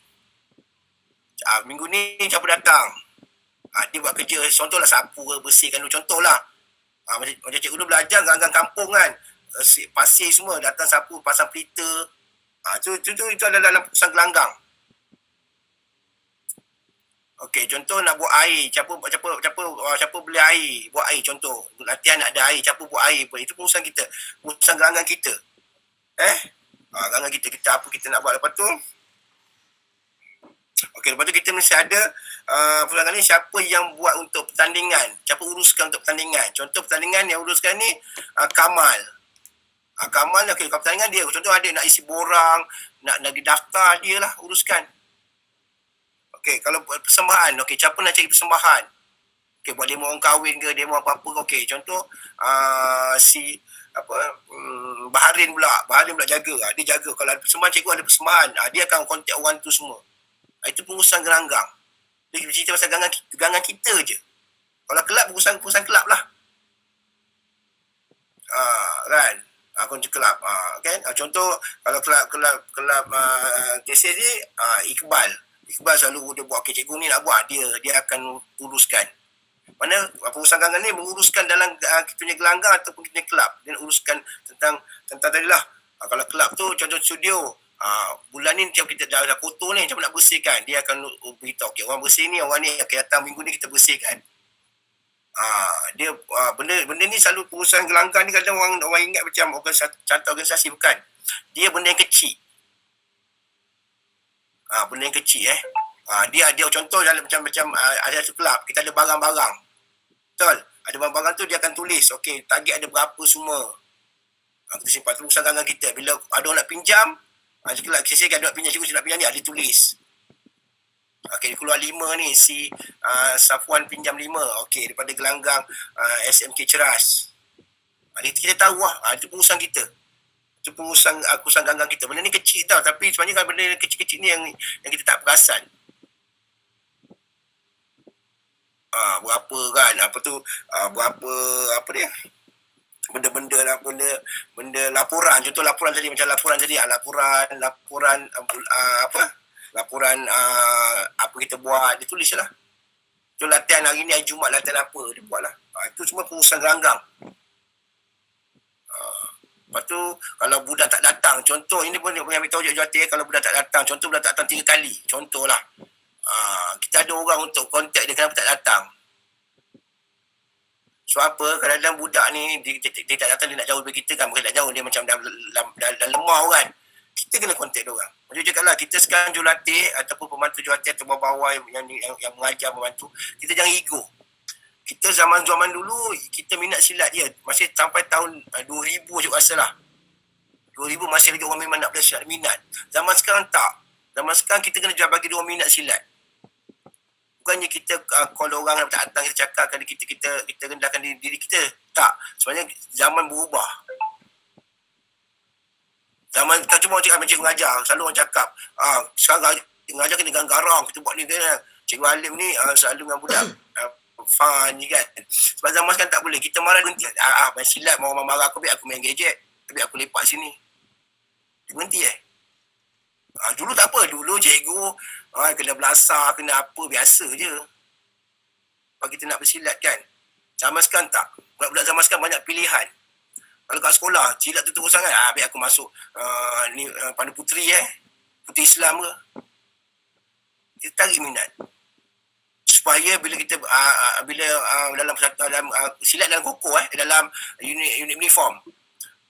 Minggu ni siapa datang? Dia buat kerja contohlah sapu bersihkan dulu contohlah. Macam cikgu dulu belajar gelanggang kampung kan. Pasir semua datang sapu, pasang pelita. Itu adalah dalam pengurusan gelanggang. Okey, contoh nak buat air, siapa beli air, buat air contoh. Latihan nak ada air, siapa buat air pun. Itu pengurusan kita. Pengurusan gelanggang kita. Gelanggang kita apa kita nak buat lepas tu. Okey, lepas tu kita mesti ada pengurusan ni siapa yang buat untuk pertandingan, siapa uruskan untuk pertandingan. Contoh pertandingan yang uruskan ni Kamal. Kamal okey, kalau pertandingan dia contoh ada nak isi borang, nak daftar dia lah uruskan. Okey, kalau buat persembahan, siapa nak cari persembahan? Okey, buat demo orang kahwin ke, demo apa-apa. Okey, contoh Baharin pula jaga. Dia jaga kalau ada persembahan, cikgu ada persembahan. Dia akan kontak orang tu semua. Itu pengurusan gelanggang. Dia cerita pasal gelanggang kita je. Kalau kelab, pengurusan kelab lah. Kan? Kontak kelab. Kan? Contoh kalau kelab KC ni Iqbal selalu dia buat cikgu ni nak buat, dia akan uruskan. Mana pengurusan gelanggang ni menguruskan dalam kita punya gelanggang ataupun kita punya kelab. Dia uruskan tentang tadilah. Kalau kelab tu contoh studio, bulan ni macam kita dah kotor ni macam nak bersihkan, dia akan beritahu orang bersih ni, orang ni akan datang minggu ni kita bersihkan. Dia benda ni selalu pengurusan gelanggang ni kadang orang ingat macam carta organisasi, bukan. Dia benda yang kecil. Benda yang kecil dia contoh dalam macam ada satu kelab, kita ada barang-barang. Betul? Ada barang-barang tu dia akan tulis, target ada berapa semua. Kita simpan tu pengurusan gelanggang kita. Bila ada orang nak pinjam, cikgu ada nak pinjam, cikgu nak pinjam ni, dia tulis. Dia keluar 5 ni, si Safwan pinjam 5. Daripada gelanggang SMK Ceras. Kita tahu itu pengurusan kita. Itu pengurusan gelanggang kita. Benda ni kecil tau, tapi sebenarnya kan benda kecil-kecil ni yang kita tak perasan. Berapa kan, benda-benda lah, benda laporan. Contoh laporan tadi, macam laporan tadi, laporan apa kita buat, ditulis lah. Tu latihan hari ni, hari Jumaat latihan apa, dia buat lah. Itu semua pengurusan gelanggang. Lepas tu, kalau budak tak datang, contoh, ini pun yang beritahu jurulatih, kalau budak tak datang, contoh budak tak datang 3 kali, contohlah. Kita ada orang untuk kontak dia kenapa tak datang. So apa, kadang-kadang budak ni, dia tak datang, dia nak jauh dari kita kan, bukan nak jauh, dia macam dah lemah kan. Kita kena kontak dia orang. Macam cakap lah, kita sekarang jurulatih, ataupun pembantu jurulatih, atau bawah-bawah yang mengajar, membantu, kita jangan ego. Kita zaman-zaman dulu, kita minat silat dia. Masih sampai tahun 2000 je rasa lah. 2000 masih lagi orang memang nak belajar silat, minat. Zaman sekarang tak. Zaman sekarang kita kena bagi dia orang minat silat. Bukannya kita call orang yang tak datang, kita cakap kita rendahkan diri kita. Tak. Sebenarnya zaman berubah. Zaman kita cuma cikgu mengajar. Selalu orang cakap, sekarang mengajar kena garang-garang. Kita buat ni kan. Cikgu Alim ni selalu dengan budak. Fun je kan. Sebab zaman sekarang tak boleh. Kita marah berhenti. Main silat, orang marah aku, biar aku main gadget. Biar aku lepak sini. Berhenti dulu tak apa. Dulu cikgu kena belasah, kena apa. Biasa je. Sebab kita nak bersilat kan. Zaman sekarang tak. Budak-budak zaman sekarang banyak pilihan. Kalau kat sekolah, silat tu terus sangat. Biar aku masuk Pandu Puteri Puteri Islam ke. Kita tarik minat. Supaya bila kita dalam silat dalam koko dalam unit uniform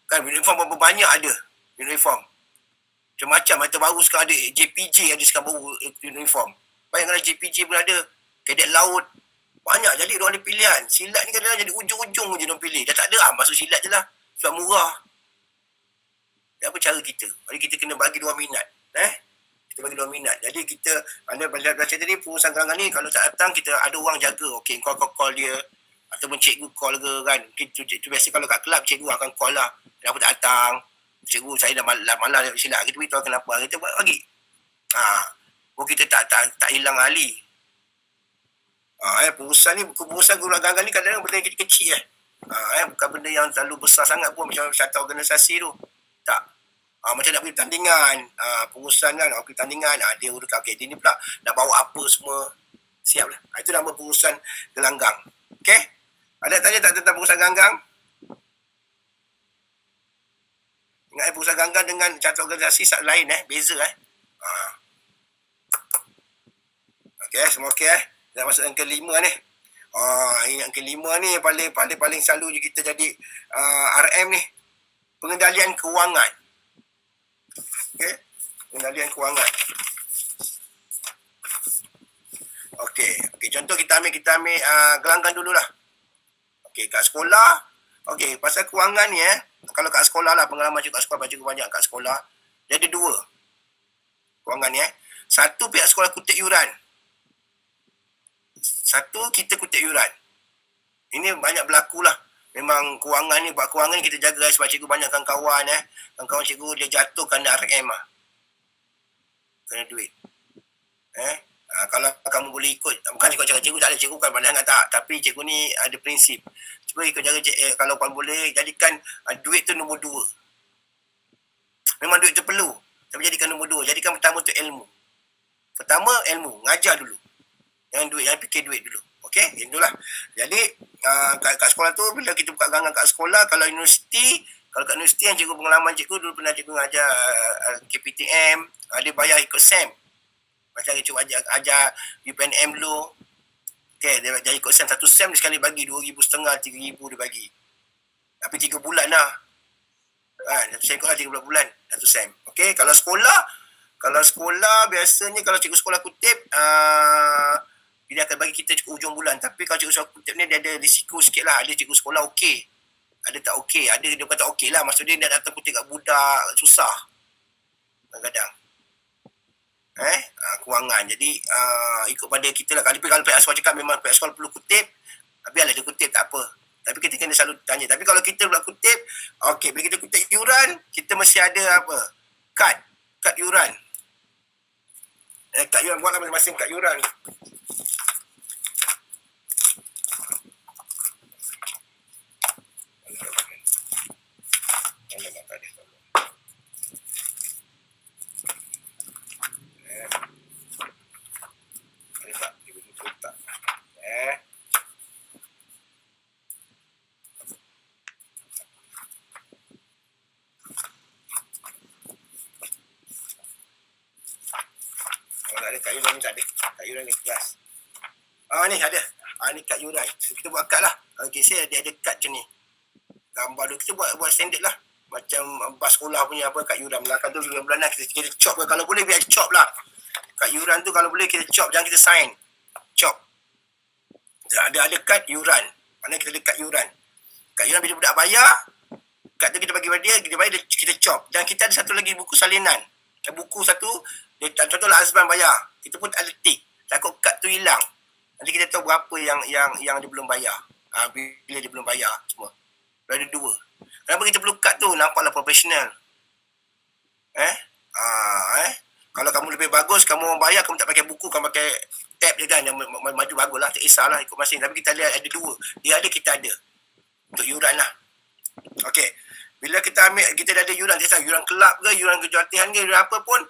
kan, uniform berapa banyak ada uniform macam-macam. Atau baru sekarang ada JPJ, ada sekarang baru uniform. Bayangkan JPJ pun ada, kadet laut banyak. Jadi diorang ada pilihan. Silat ni kadang-kadang jadi ujung-ujung je diorang pilih. Dah tak ada masuk silat je lah sebab murah. Dan apa cara kita? Jadi kita kena bagi diorang minat. Kita bagi diorang minat. Jadi kita, anda belajar tadi, pengurusan gelanggang ni, kalau tak datang, kita ada orang jaga. Okey, kau call dia. Ataupun cikgu call ke kan. Itu biasa kalau kat kelab, cikgu akan call lah. Kenapa tak datang? Cikgu, saya dah malas silap. Kita beritahu kenapa. Kita bagi. Kita tak hilang ahli. Pengurusan gelanggang ni kadang-kadang benda yang kecil-kecil bukan benda yang terlalu besar sangat pun, macam satu organisasi tu. Tak. Macam nak pergi tandingan, pengurusan kan, pergi tandingan, dia urus dia ni pula nak bawa apa semua, siap lah. Itu nama pengurusan gelanggang. Okay? Ada tanya tak tentang pengurusan gelanggang? Ingat pengurusan gelanggang dengan catur organisasi lain beza Okay, semua okay Dah masuk yang kelima ni. Yang kelima ni paling selalu je kita jadi RM ni. Pengendalian kewangan. Okay. Pengendalian kewangan. Okay. Contoh kita ambil gelanggang dululah. Okay, kat sekolah. Okay, pasal kewangan ni kalau kat sekolah lah, pengalaman cikgu kat sekolah, baca banyak kat sekolah. Dia ada 2 kewangan ni Satu, pihak sekolah kutip yuran. Satu, kita kutip yuran. Ini banyak berlaku lah. Memang kewangan ni, buat kewangan ni kita jaga sebab cikgu banyak kawan-kawan kawan-kawan cikgu dia jatuh kerana RM kena duit. Kalau kamu boleh ikut, bukan cikgu tak ada, cikgu kan pandai sangat tak, tapi cikgu ni ada prinsip. Cuba ikut jaga kalau kamu boleh jadikan duit tu nombor 2. Memang duit tu perlu, tapi jadikan nombor 2. Jadikan pertama tu ilmu. Pertama ilmu, ngajar dulu. Jangan duit, jangan fikir duit dulu. Okey, itulah. Jadi kat sekolah tu, bila kita buka gelanggang kat sekolah, kalau kat universiti yang cikgu pengalaman cikgu dulu pernah cikgu mengajar KPTM, dia bayar ikut SEM. Macam cikgu ajar UPNM dulu. Okey, dia bayar ikut SEM. 1 SEM dia sekali bagi 2,500, 3,000 dia bagi. Tapi 3 bulan lah. SEM ikut lah 3 bulan 1 SEM. Okey, kalau sekolah biasanya kalau cikgu sekolah kutip dia akan bagi kita ujung bulan. Tapi kalau cikgu sekolah kutip ni dia ada risiko sikit lah. Ada cikgu sekolah okey, ada tak okey. Ada dia kata okey lah, maksud dia datang kutip kat budak susah kadang-kadang kewangan. Jadi ikut pada kita lah. Tapi kalau pihak sekolah cakap memang pihak sekolah perlu kutip, biarlah dia kutip, tak apa. Tapi kita kena selalu tanya. Tapi kalau kita pula kutip, okey, bila kita kutip yuran, kita mesti ada apa? Kad yuran. Kad yuran, buatlah masing-masing kad yuran. ada kad yuran ni tak ada. Kad yuran ni kelas. Ni ada. Ni kad yuran. Kita buat kad lah. Okey, saya ada kad macam ni. Gambar tu kita buat standard lah. Macam bas sekolah punya apa kad yuran. Belakang tu yuran bulanan kita chop. Kalau boleh biar chop lah. Kad yuran tu kalau boleh kita chop. Jangan kita sign. Chop. Ada kad yuran. Mana kita ada kad yuran. Kad yuran bila budak bayar, kad tu kita bagi pada dia bayar, kita chop. Dan kita ada satu lagi buku salinan. Buku satu, contohlah Azman bayar. Kita pun ada tik. Takut kad tu hilang. Nanti kita tahu berapa yang dia belum bayar. Bila dia belum bayar semua. Ada dua. Kenapa kita perlu kad tu? Nampaklah profesional. Kalau kamu lebih bagus, kamu orang bayar, kamu tak pakai buku, kamu pakai tab je kan. Yang maju bagus lah. Tak kisahlah ikut masing. Tapi kita lihat ada dua. Dia ada, kita ada. Untuk yuran lah. Okey. Bila kita ambil, kita dah ada yuran. Kita yuran kelab ke, yuran kejahatan ke, yuran apa pun.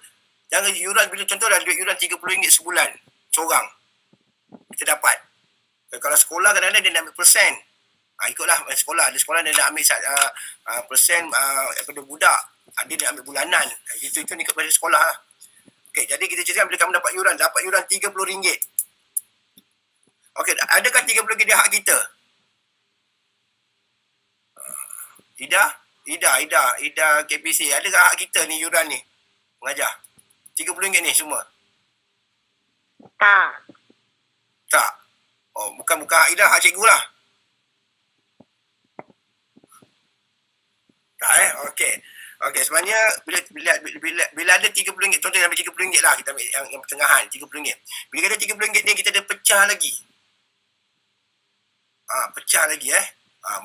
Jangan yuran, bila contoh dah duit yuran RM30 sebulan. Seorang. Kita dapat. Kalau sekolah kadang-kadang dia nak ambil persen. Ikutlah sekolah. Ada sekolah dia nak ambil persen daripada budak. Dia nak ambil bulanan. Itu ikut pada sekolah lah. Okey, jadi kita cerita bila kamu dapat yuran RM30. Okey, adakah RM30 dia hak kita? Ida KPC. Adakah hak kita ni yuran ni? Mengajar. RM30 ni semua. Tak. Oh, bukan hak Ida, hak cikgu lah. Tak Okey, sebenarnya bila ada RM30, contoh ambil RM30 lah, kita ambil yang pertengahan RM30. Bila ada RM30 ni kita ada pecah lagi. Pecah lagi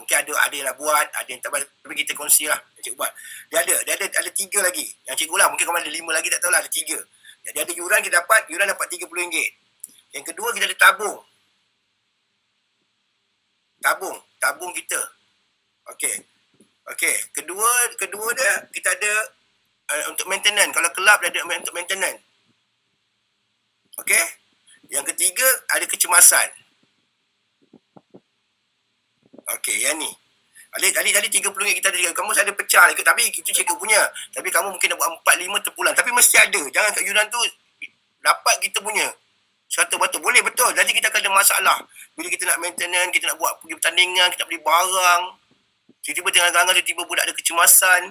mungkin ada yang nak buat, ada yang tak buat, tapi kita kongsi lah yang cikgu buat. Dia ada 3 lagi. Yang cikgu lah, mungkin kamu ada 5 lagi, tak tahulah, ada 3. Jadi ada yuran kita dapat, yuran dapat RM30. Yang kedua kita ada tabung. Tabung kita. Okey. Kedua dia kita ada untuk maintenance. Kalau kelab dia ada untuk maintenance. Okey. Yang ketiga ada kecemasan. Okey, yang ni. Tadi RM30 kita ada. Kamu ada pecah lagi, tapi itu cikgu punya. Tapi kamu mungkin nak buat 4-5 terpulang. Tapi mesti ada. Jangan kat yuran tu dapat kita punya. Satu betul. Boleh betul. Nanti kita akan ada masalah. Bila kita nak maintenance, kita nak buat pergi pertandingan, kita nak beli barang. Tiba-tiba tengah-tengah tiba-tiba budak ada kecemasan.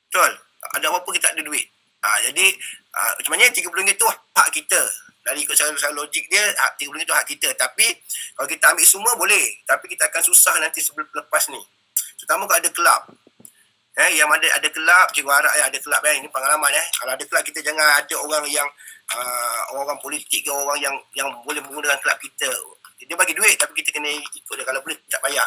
Betul? Ada apa-apa kita tak ada duit. Jadi macam mana RM30 tu hak kita. Dari ikut cara logik dia, RM30 tu hak kita. Tapi kalau kita ambil semua boleh. Tapi kita akan susah nanti sebelum lepas ni. Terutama kalau ada kelab. Yang ada kelab, cikgu harap ada kelab. Ini pengalaman. Kalau ada kelab, kita jangan ada orang yang orang politik ke orang yang boleh menggunakan kelab kita. Dia bagi duit tapi kita kena ikut dia. Kalau boleh tak payah.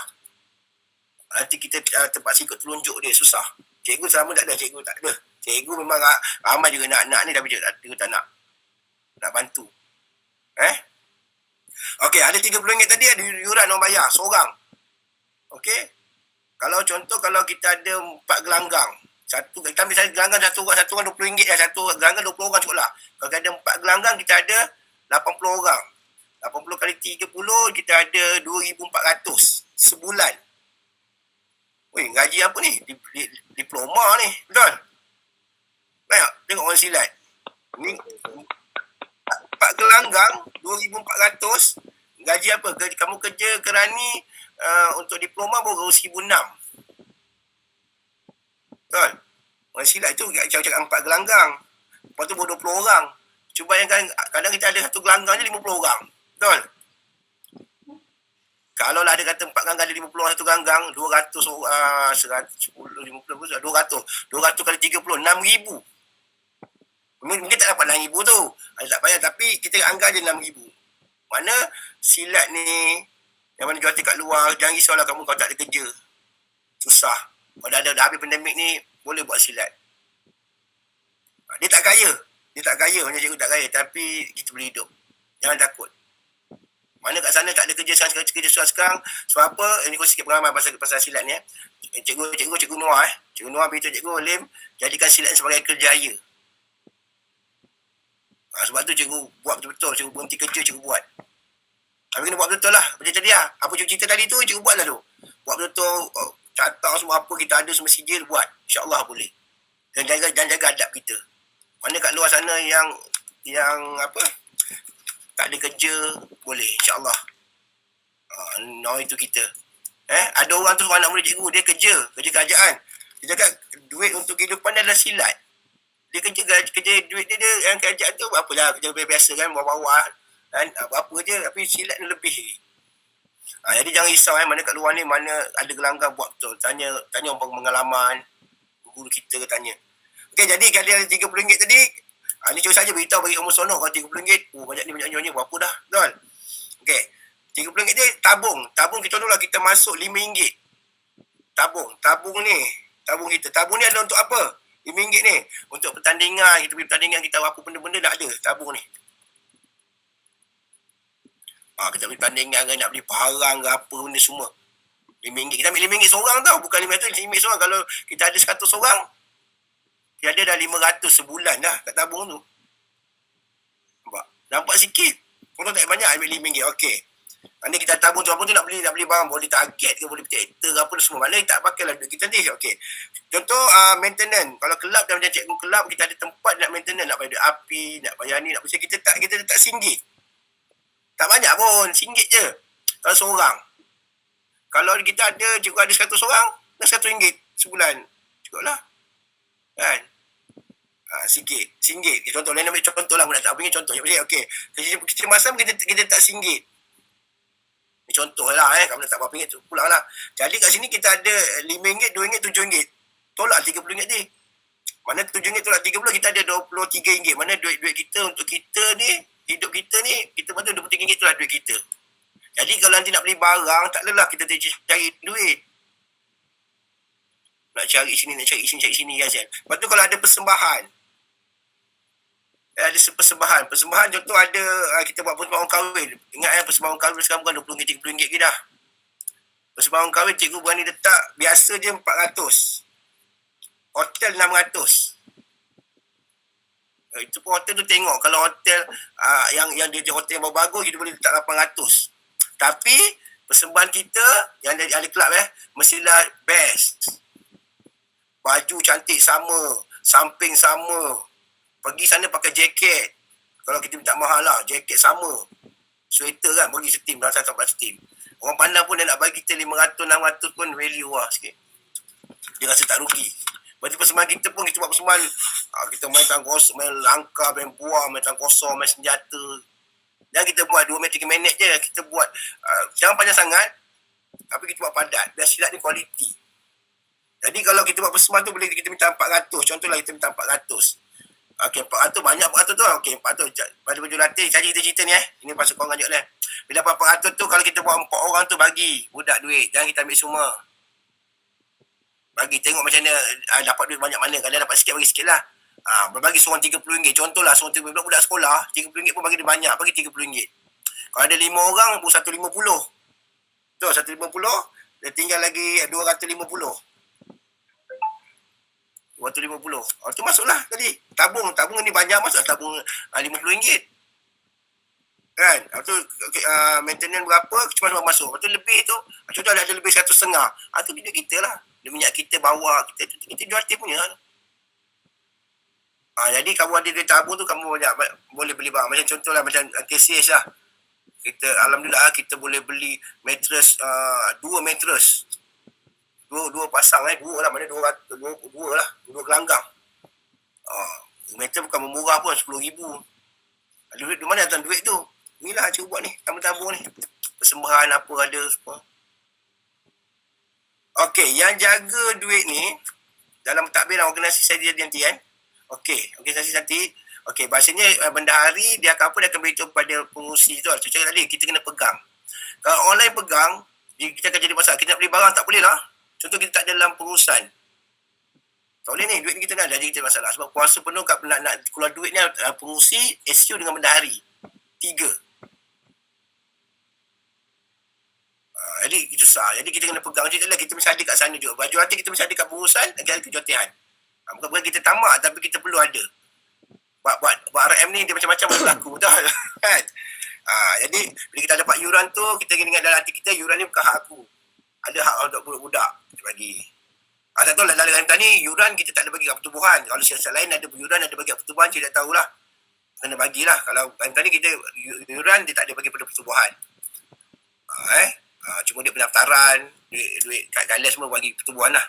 Nanti kita terpaksa ikut telunjuk dia. Susah. Cikgu selama tak ada. Cikgu tak ada. Cikgu memang ramai juga nak ni tapi cikgu tak nak. Nak bantu. Okey, ada RM30 tadi, ada yuran orang bayar seorang. Okey. Kalau kita ada 4 gelanggang. Kita ambil gelanggang satu orang RM20 lah. Satu gelanggang 20 orang cukup lah. Kalau kita ada 4 gelanggang, kita ada 80 orang. 80 kali 30, kita ada 2,400 sebulan. Weh, gaji apa ni? Diploma ni. Betul? Banyak. Tengok orang silat. Ni 4 gelanggang, 2,400. Gaji apa? Kamu kerja kerani untuk diploma baru RM1,600. Betul? Orang silat tu cakap 4 gelanggang. Lepas tu baru 20 orang. Cuba bayangkan, kadang kita ada satu gelanggang je 50 orang. Betul? Kalau lah ada kata 4 ganggang ada 50 orang satu ganggang, 200 110 50 200 kali 30 6,000. Mungkin tak dapat 6,000 tu. Tak payah, tapi kita angkat je 6,000. Mana silat ni yang mana jual kat luar, jangan risaulah kamu kalau tak ada kerja. Susah. Kalau dah habis pandemik ni boleh buat silat. Dia tak kaya macam cikgu tak kaya, tapi kita boleh hidup. Jangan takut. Mana kat sana tak ada kerja sekarang, kerja sekarang. Sebab apa? Ini kau sikit pengalaman pasal silat ni. Cikgu Noah. Cikgu Noah beritahu cikgu Lim, jadikan silat sebagai kerjaya. Sebab tu cikgu buat betul-betul. Cikgu berhenti kerja, cikgu buat. Tapi kena buat betul lah. Macam tadi lah. Apa cikgu cerita tadi tu, cikgu buat lah tu. Buat betul, catat semua apa kita ada, semua sijil buat. InsyaAllah boleh. Dan jaga adab kita. Mana kat luar sana yang yang apa, tak ada kerja, boleh insyaAllah. No, itu kita. Ada orang tu anak murid cikgu, dia kerja kerajaan. Dia cakap duit untuk kehidupan dia adalah silat. Dia kerja duit dia yang kerajaan tu apa lah, kerja biasa kan, bawah-bawah kan, apa je, tapi silat ni lebih. Jadi jangan risau mana kat luar ni, mana ada gelanggang buat betul. Tanya orang pengalaman, guru kita ke tanya. Okey, jadi kalau ada RM30 tadi, ni cuba saja beritahu bagi kamu sonok kalau RM30, banyak ni berapa dah, betul? Okey, RM30 ni tabung kita dulu lah, kita masuk RM5. Tabung kita. Tabung ni adalah untuk apa? RM5 ni untuk pertandingan, kita pergi pertandingan, kita apa benda-benda dah ada tabung ni. Kita beli pertandingan ke, nak beli barang ke apa benda semua. RM5. Kita ambil RM5 seorang tau, bukan RM500, RM5 seorang. Kalau kita ada 100 orang, dia ada dah 500 sebulan dah kat tabung tu. Nampak sikit. Kalau tak banyak, ambil RM5. Okey. Mana kita tabung tu, apa tu nak beli barang, boleh target ke, boleh traktor ke apa tu semua. Mana tak pakai lah duit kita ni. Okey. Contoh maintenance. Kalau kelab dah macam cikgu kelab, kita ada tempat nak maintenance, nak bayar duit api, nak bayar ni, nak bayar, kita letak RM1. Tak banyak pun, RM1 je. Kalau seorang. Kalau kita ada, cikgu ada 100 orang, dah RM100 sebulan. Cukup lah. Kan? RM1. Contoh, lain ambil contoh lah. Nak tak punya contoh. Okey. Kecil masam kita letak RM1. Ini contoh lah. Kalau tak berapa ringgit tu pulang lah. Jadi kat sini kita ada RM5, RM2, RM7. Tolak RM30 ni. Mana RM7 tolak RM30, kita ada RM23. Mana duit kita untuk kita ni, hidup kita ni, kita betul RM23 tu lah duit kita. Jadi kalau nanti nak beli barang, tak lelah kita cari duit. Nak cari sini, cari sini kan. Lepas tu kalau ada persembahan. Persembahan contoh ada, kita buat persembahan kahwin. Ingat persembahan kahwin sekarang bukan RM20, RM30 ke dah. Persembahan kahwin cikgu berani letak, biasa je RM400. Hotel RM600. Itu pun hotel tu tengok. Kalau hotel yang dia hotel yang bagus, kita boleh letak RM800. Tapi persembahan kita yang ada kelab mestilah best. Baju cantik sama, samping sama. Pergi sana pakai jaket. Kalau kita minta mahal lah, jaket sama. Sweater kan, bagi setim, rasa tak setim. Orang pandang pun dia nak bagi kita RM500, RM600 pun value lah sikit. Dia rasa tak rugi. Berarti persembahan kita pun, kita buat persembahan, kita main tangan kosong, main langkah, main buah, main tangan kosong, main senjata. Dan kita buat 2 minit, 3 minit je. Kita buat, jangan panjang sangat, tapi kita buat padat. Dan silat ni kualiti. Jadi kalau kita buat persembahan tu, boleh kita minta RM400. Contohlah kita minta RM400. Okey, RM400, banyak RM400 tu. Okey, RM400. Pada baju latih, saja kita cerita ni Ini pasal korang ajak lah. Bila RM400 tu, kalau kita buat 4 orang tu, bagi budak duit. Jangan kita ambil semua. Bagi, tengok macam mana dapat duit banyak mana. Kalau dapat sikit, bagi sikit lah. Berbagi seorang RM30. Contohlah, seorang RM30, budak sekolah, RM30 pun bagi dia banyak. Bagi RM30. Kalau ada 5 orang, pun RM150. Tu, RM150. Dia tinggal lagi RM250. RM250. Tu masuklah tadi. Tabung ni banyak masuk. Tabung RM50. Kan? Tu maintenance berapa, cuma masuk. Lepas tu lebih tu, contoh ada lebih 150. Tu duit kita lah. Dia minyak kita bawa, kita jual tip punya. Jadi kamu ada duit tabung tu, kamu boleh beli barang. Macam contohlah, macam KCS lah. Kita, alhamdulillah, kita boleh beli mattress, 2 mattress. Dua pasang dua lah, mana dua lah, 2 gelanggang. Meter bukan memurah pun, RM10,000. Duit di mana datang duit tu? Inilah cuba buat ni, tabung-tabung ni. Persembahan apa ada semua. Okey, yang jaga duit ni dalam pentadbiran organisasi saya nanti kan. Okey, organisasi nanti. Okey, bahasanya bendahari dia akan apa, dia akan beritahu kepada pengurusi tu. Saya cakap tadi, kita kena pegang. Kalau online pegang, kita akan jadi masalah. Kita nak beli barang tak boleh lah. Contoh kita tak ada dalam pengurusan. Tak boleh ni, duit ni kita nak jadi kita masalah. Sebab kuasa penuh nak keluar duit ni, pengurusi, SU dengan bendahari. 3. Jadi itu susah. Jadi kita kena pegang. Jadi kita mesti ada kat sana juga. Baju hati kita mesti ada kat pengurusan, lagi ada kejuaraan. Bukan kita tamak, tapi kita perlu ada. Buat RM ni dia macam-macam berlaku. Betul? Kan? Jadi bila kita dapat yuran tu, kita kena ingat dalam hati kita, yuran ni bukan hak aku. Ada hak untuk budak-budak. Kita bagi. Tak tahu lah dalam ni, yuran kita tak ada bagi kat pertubuhan. Kalau siasat lain ada yuran, ada bagi kat pertubuhan, saya tak tahulah. kena bagilah. Kalau tadi kita yuran dia tak ada bagi pada pertubuhan. Cuma dia pendaftaran, duit kad galas semua bagi pertubuhan lah.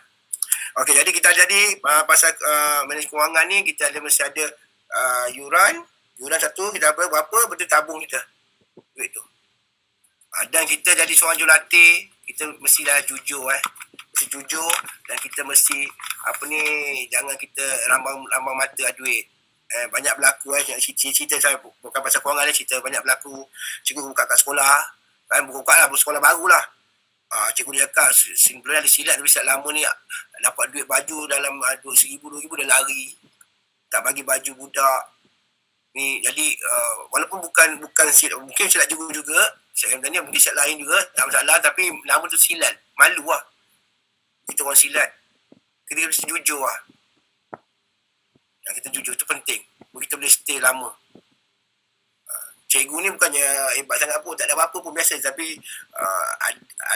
Okey, jadi kita jadi pasal manage kewangan ni kita ada mesti ada yuran satu kita berapa betul tabung kita duit tu. Dan kita jadi seorang jurulatih, kita mestilah jujur mesti jujur dan kita mesti jangan kita rambang mata duit. Banyak berlaku cerita saya bukan pasal kewangan ni, cerita banyak berlaku. Cikgu buka kat sekolah kan, buka sekolah barulah. Cikgu dia cakap sebelum ada silat tapi silat lama ni dapat duit baju dalam RM1,000 RM2,000 dah lari, tak bagi baju budak ni. Jadi walaupun bukan silat, mungkin silat juga sebenarnya mungkin silat lain juga tak masalah, tapi nama tu silat, malu lah kita orang silat. Kita mesti jujur lah. Yang kita jujur tu penting, kita boleh stay lama. Cikgu ni bukannya hebat sangat pun, tak ada apa-apa pun, biasa. Tapi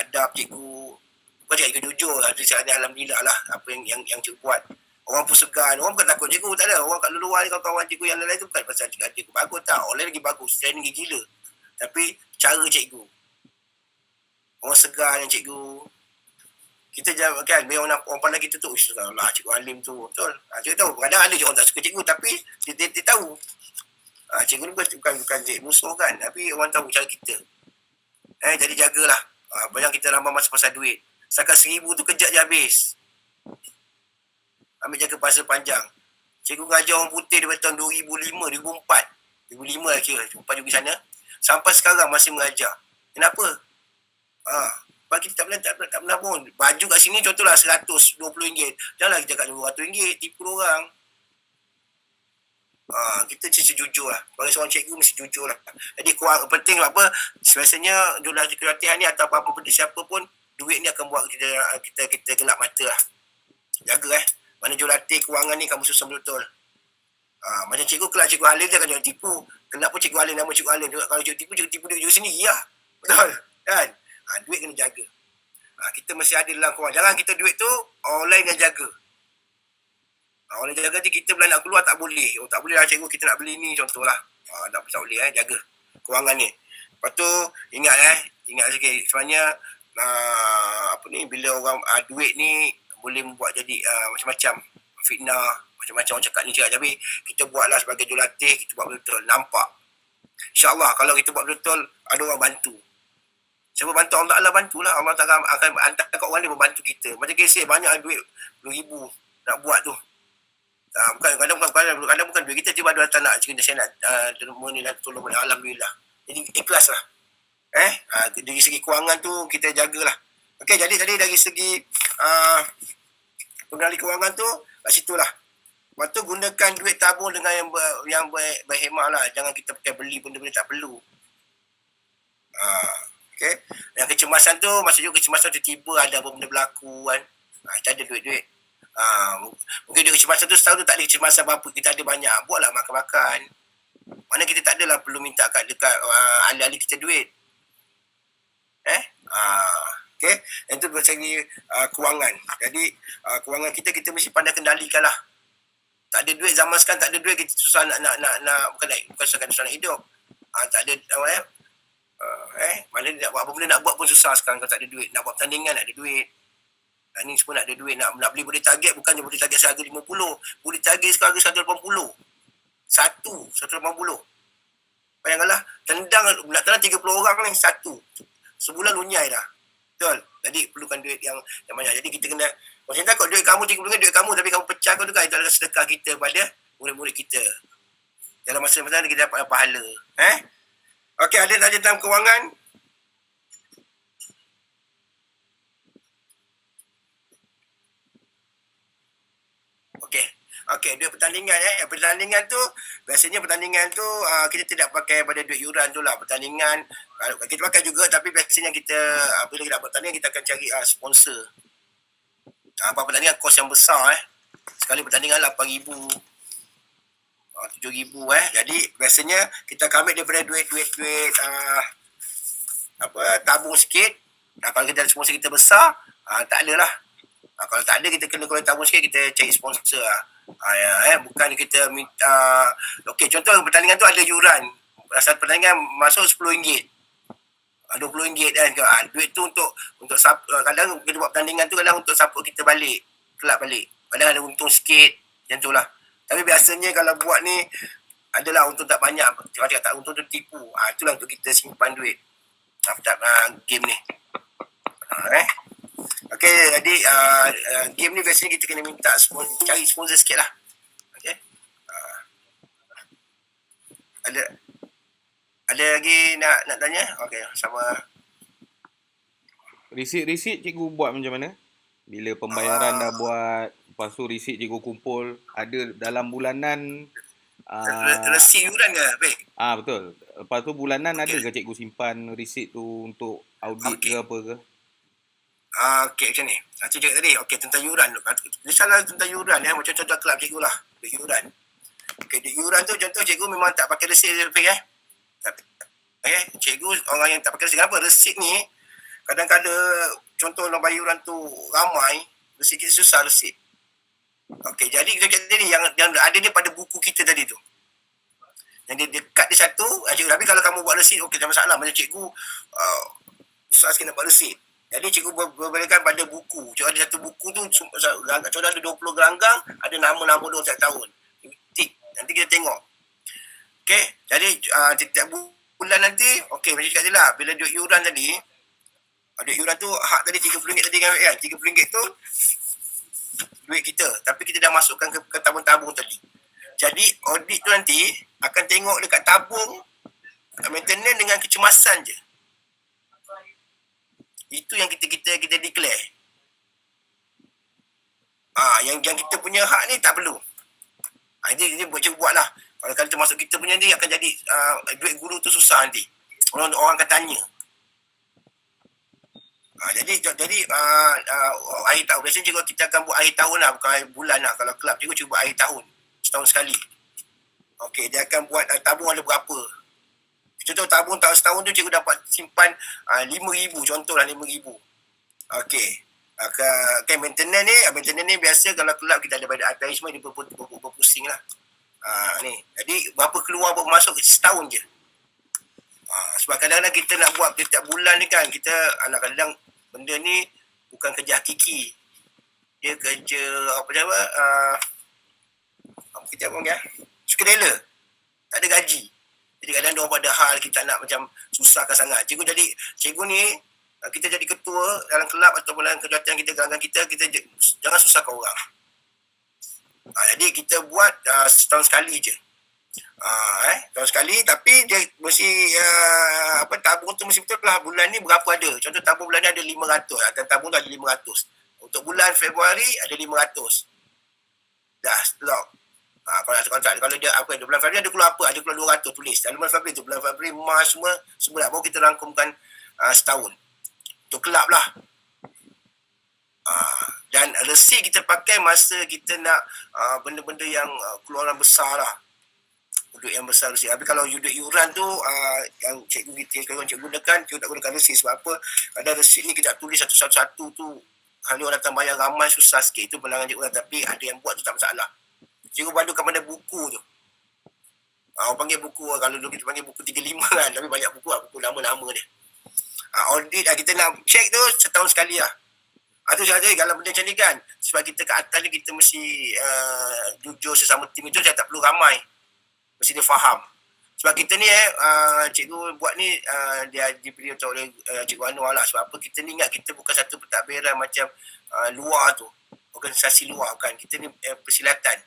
adab cikgu, bukan cikgu jujur lah. Alhamdulillah lah apa yang cikgu buat. Orang pun segan, orang bukan takut cikgu, tak ada. Orang kat luar ni, kawan-kawan cikgu yang lain tu bukan pasal cikgu bagus tak. Orang lagi bagus, training lagi gila. Tapi cara cikgu, orang segan yang cikgu. Kita jangan kan, biar orang pandang kita tu, Allah cikgu alim tu, betul. Cikgu tahu, kadang ada orang tak suka cikgu, tapi dia tahu. Cikgu ni bukan musuh kan, tapi orang tahu cara kita. Jadi jagalah. Banyak kita rambang masa pasal duit. Setakat RM1,000 tu kejap je habis. Ambil jaga pasal panjang. Cikgu ngajar orang putih daripada tahun 2005, 2004. 2005 lah kira, jumpa juga sana. Sampai sekarang masih mengajar. Kenapa? Sebab kita tak pernah pun. Baju kat sini contohlah RM120. Janganlah kita kat RM200, tipu orang. Kita mesti jujur lah. Bagi seorang cikgu mesti jujur lah. Jadi penting apa, biasanya jurulatih ni atau apa-apa benda siapa pun, duit ni akan buat kita gelap mata lah. Jaga mana jurulatih kewangan ni kamu susah betul. Macam cikgu kelak cikgu Halim dia akan jangan tipu. Kelak pun cikgu Halim, nama cikgu Halim. Kalau cikgu tipu dia juga sendiri lah. Betul kan? Duit kena jaga. Kita mesti ada dalam kewangan. Jangan kita duit tu orang lain yang jaga. Orang jaga ni kita bila nak keluar tak boleh. Tak boleh lah cikgu, kita nak beli ni contohlah. Tak boleh jaga kewangan ni. Lepas tu ingat sikit sebenarnya bila orang duit ni boleh membuat jadi macam-macam fitnah, macam-macam orang cakap ni cakap. Tapi kita buatlah sebagai jurulatih, kita buat betul, nampak. InsyaAllah kalau kita buat betul, ada orang bantu. Siapa bantu Allah Ta'ala, bantulah. Allah Ta'ala akan hantar kat orang dia membantu kita. Macam kisah banyak duit RM10,000 nak buat tu. Kadang bukan duit kita, tiba ada datang nak cakap saya nak derma ni lah, tolong ni, alhamdulillah. Jadi ikhlas lah. Dari segi kewangan tu kita jagalah. Okey, jadi tadi dari segi pengendali kewangan tu kat situlah. Lepas tu gunakan duit tabung dengan yang berhemah lah. Jangan kita pakai beli benda-benda tak perlu. Okey. Yang kecemasan tu, maksudnya kecemasan tiba-tiba ada apa benda berlaku kan. Tak ada duit-duit. Mungkin dia kecemasan tu setahun tu tak ada kecemasan apa-apa, kita ada banyak, buatlah makan-makan. Mana kita tak adalah perlu minta dekat ahli-ahli kita duit. Okay. Yang tu bersegi kewangan. Jadi kewangan kita mesti pandai kendalikan lah. Tak ada duit zaman sekarang, tak ada duit kita susah nak bukan susah nak hidup. Tak ada mana nak buat apa benda nak buat pun susah sekarang kalau tak ada duit. Nak buat pertandingan nak ada duit. Ni semua nak ada duit, nak beli boleh target, bukannya boleh target seharga 50, boleh target sekarang harga 180. 180. Bayangkanlah, nak tendang 30 orang ni, satu. Sebulan lunyai dah. Betul? Jadi perlukan duit yang banyak. Jadi kita kena, macam takut duit kamu 30 duit kamu, tapi kamu pecah kau tu kan, itu adalah sedekah kita pada murid-murid kita. Dalam masa yang pertama kita dapat pahala. Okey, ada tanya tentang kewangan. Okey, duit pertandingan Pertandingan tu, biasanya pertandingan tu kita tidak pakai pada duit yuran tu lah. Pertandingan kita pakai juga, tapi biasanya kita bila kita buat pertandingan kita akan cari sponsor. Pertandingan kos yang besar sekali pertandingan RM8,000, RM7,000 Jadi biasanya kita ambil daripada duit tabung sikit. Kalau kita sponsor kita besar, tak adalah. Kalau tak ada, kita kena tabung sikit, kita cari sponsor lah. Bukan kita minta. Okey, contoh pertandingan tu ada yuran. Satu pertandingan masuk RM10. RM20 kan. Duit tu untuk kadang kita buat pertandingan tu kadang untuk support kita balik, kelab balik. Kadang ada untung sikit, macam tu lah. Tapi biasanya kalau buat ni adalah untung tak banyak. Kalau tak untung tu tipu. Itulah untuk kita simpan duit. Game ni. Okey, jadi game ni biasanya kita kena minta cari sponsor sikit lah. Okey. Ada lagi nak tanya? Okey, sama. Risit cikgu buat macam mana? Bila pembayaran dah buat, lepas tu risit cikgu kumpul, ada dalam bulanan Resit yuran ke, Baik? Betul. Lepas tu bulanan ada ke cikgu simpan risit tu untuk audit ke apa ke? Okey, macam ni. Aku cakap tadi, okey, tentang yuran. Misalnya tentang yuran ya, macam contoh kelab cikgu lah. Duit yuran. Okey, duit yuran tu contoh cikgu memang tak pakai resit lebih cikgu orang yang tak pakai resit. Kenapa? Resit ni kadang-kadang contoh nak bayar yuran tu ramai, resit kita susah resit. Okey, jadi kita cakap tadi yang ada dia pada buku kita tadi tu. Yang dia dekat dia satu, cikgu. Tapi kalau kamu buat resit, okey, tak masalah. Macam cikgu susah sikit nak buat resit. Jadi cikgu berberikan pada buku. Cikgu ada satu buku tu, contoh ada 20 gelanggang, ada nama-nama dia setiap tahun. Tik. Nanti kita tengok. Okey, jadi setiap bulan nanti, okey, macam cakap je lah. Bila duit yuran tadi, duit yuran tu, hak tadi RM30 tadi kan, RM30 tu, duit kita. Tapi kita dah masukkan ke tabung-tabung tadi. Jadi, audit tu nanti akan tengok dekat tabung, maintenance dengan kecemasan je. Itu yang kita declare. Yang kita punya hak ni tak perlu. Dia buat lah. Kalau termasuk kita punya ni akan jadi duit guru tu susah nanti. Orang akan tanya. Jadi akhir tahun. Biasanya cikgu kita akan buat akhir tahun lah. Bukan akhir bulan lah. Kalau kelab cikgu buat akhir tahun. Setahun sekali. Okey, dia akan buat tabung ada berapa. Contoh tabung setahun tu cikgu dapat simpan RM5,000. Contoh lah RM5,000. Okey. Maintenance ni biasa kalau kelab kita ada pada attachment dia berpusing lah. Ni. Jadi berapa keluar berapa masuk setahun je. Sebab kadang-kadang kita nak buat setiap bulan ni kan, kita kadang-kadang benda ni bukan kerja hakiki. Dia kerja kita apa ya? Sukarela. Tak ada gaji. Jadi kadang-kadang orang pada hal kita nak macam susahkan sangat. Cikgu ni kita jadi ketua dalam kelab ataupun dalam kejuaraan kita, gelanggang kita jangan susahkan orang. Jadi kita buat setahun sekali je. Tahun sekali, tapi dia mesti tabung tu mesti betul lah bulan ni berapa ada. Contoh tabung bulan ni ada 500, dan tabung tu ada 500. Untuk bulan Februari ada 500. Dah stop. Kalau ada kontrak, kalau dia bulan Februari ada keluar apa? Ada keluar 200 tulis. Dalam bulan Februari tu, bulan Februari, Mac semua dah baru kita rangkumkan setahun. Untuk kelab lah. Dan resit kita pakai masa kita nak benda-benda yang keluaran besar lah. Duit yang besar resit. Tapi kalau duit yuran tu yang cikgu gunakan, cikgu tak gunakan resit. Sebab apa? Kadang resit ni kita tulis satu-satu tu, kalau orang datang bayar ramai susah sikit. Itu pandangan cikgu. Tapi ada yang buat tu tak masalah. Cikgu pandukan pada buku tu. Orang panggil buku, kalau dulu kita panggil buku 35 kan. Tapi banyak buku lah, buku nama-nama dia. Audit kita nak check tu setahun sekali lah. Itu saja kalau benda macam ni kan. Sebab kita ke atas ni kita mesti jujur sesama tim itu, saya tak perlu ramai. Mesti dia faham. Sebab kita ni cikgu buat ni dia diberi oleh Cikgu Anwar lah. Sebab apa, kita ni ingat kita bukan satu pentadbiran macam luar tu. Organisasi luar kan. Kita ni persilatan.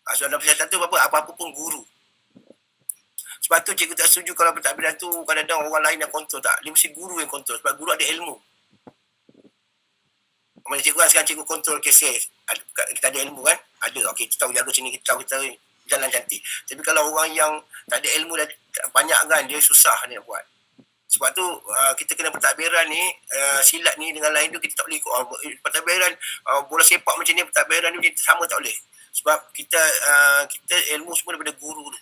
Sebab dalam persilatan tu apa-apa pun guru. Sebab tu cikgu tak setuju kalau pentadbiran tu kadang-kadang orang lain yang kontrol. Tak, dia mesti guru yang kontrol. Sebab guru ada ilmu. Macam cikgu kan sekarang cikgu kontrol kes. Kita ada ilmu kan? Ada. Okey, kita tahu jaga sini, kita tahu jalan cantik. Tapi kalau orang yang tak ada ilmu dah banyak kan, dia susah nak buat. Sebab tu kita kena pentadbiran ni, silat ni dengan lain tu kita tak boleh ikut. Pentadbiran bola sepak macam ni, pentadbiran ni sama tak boleh. Sebab kita ilmu semua daripada guru tu.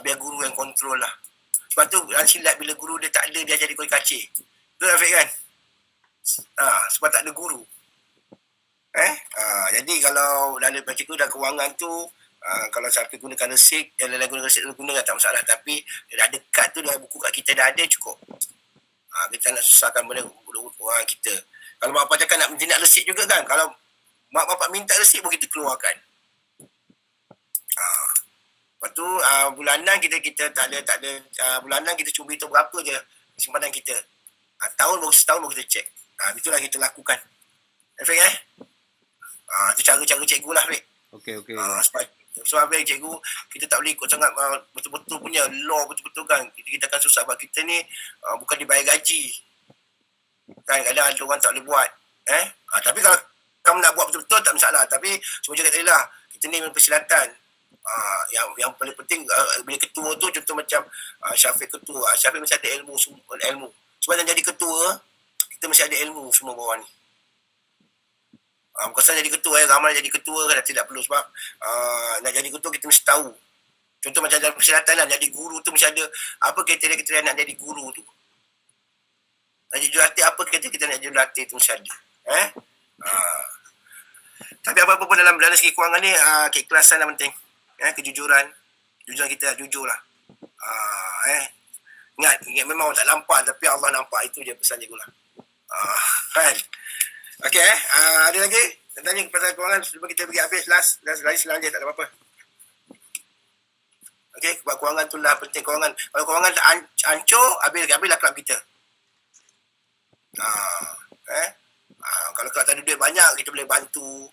Biar guru yang kontrol lah. Sebab tu silat bila guru dia tak ada, dia jadi kuih kacir. Betul Afiq kan? Sebab tak ada guru. Jadi kalau dalam cikgu dan kewangan tu, kalau siapa gunakan resip, yang lain guna resip, gunakan tak masalah. Tapi dia dah dekat tu, dah buku kat kita dah ada, cukup. Kita nak susahkan benda orang kita. Kalau mak bapak cakap nak resip juga kan, kalau mak bapak minta resip pun kita keluarkan. Lepas tu bulanan kita tak ada bulanan kita cuba hitung berapa je simpanan kita. Setahun baru kita cek. Itulah kita lakukan. Efek itu cara-cara cikgu lah, Fik. Okey. Sebab cikgu kita tak boleh ikut sangat betul-betul punya law betul-betul kan. Kita akan susah sebab kita ni bukan dibayar gaji. Kan kadang ada orang tak boleh buat. Tapi kalau kamu nak buat betul-betul tak masalah. Tapi semua cakap tadi lah, kita ni persilatan. Yang paling penting bila ketua tu contoh macam Syafiq ketua. Syafiq mesti ada ilmu. Sebab yang jadi ketua, kita mesti ada ilmu semua bawah ni. Bukan saja jadi ketua, ramai jadi ketua kan tidak perlu sebab nak jadi ketua kita mesti tahu. Contoh macam dalam persilatan lah, jadi guru tu mesti ada apa kriteria-kriteria nak jadi guru tu. Nak jadi jurulatih, apa kriteria kita nak jadi jurulatih tu mesti ada. Tapi apa-apa pun dalam segi kewangan ni, keikhlasan lah penting. Kejujuran kita jujur lah. Ingat memang orang tak nampak tapi Allah nampak, itu je pesan cikgu lah. Kan. Okey, ada lagi? Tanya kepada kewangan sebelum kita pergi habis last senang je, tak ada apa-apa. Okey, sebab kewangan tu lah penting. Kewangan, kalau kewangan hancur, habislah kelab kita. Kalau kelab tak ada duit banyak, kita boleh bantu.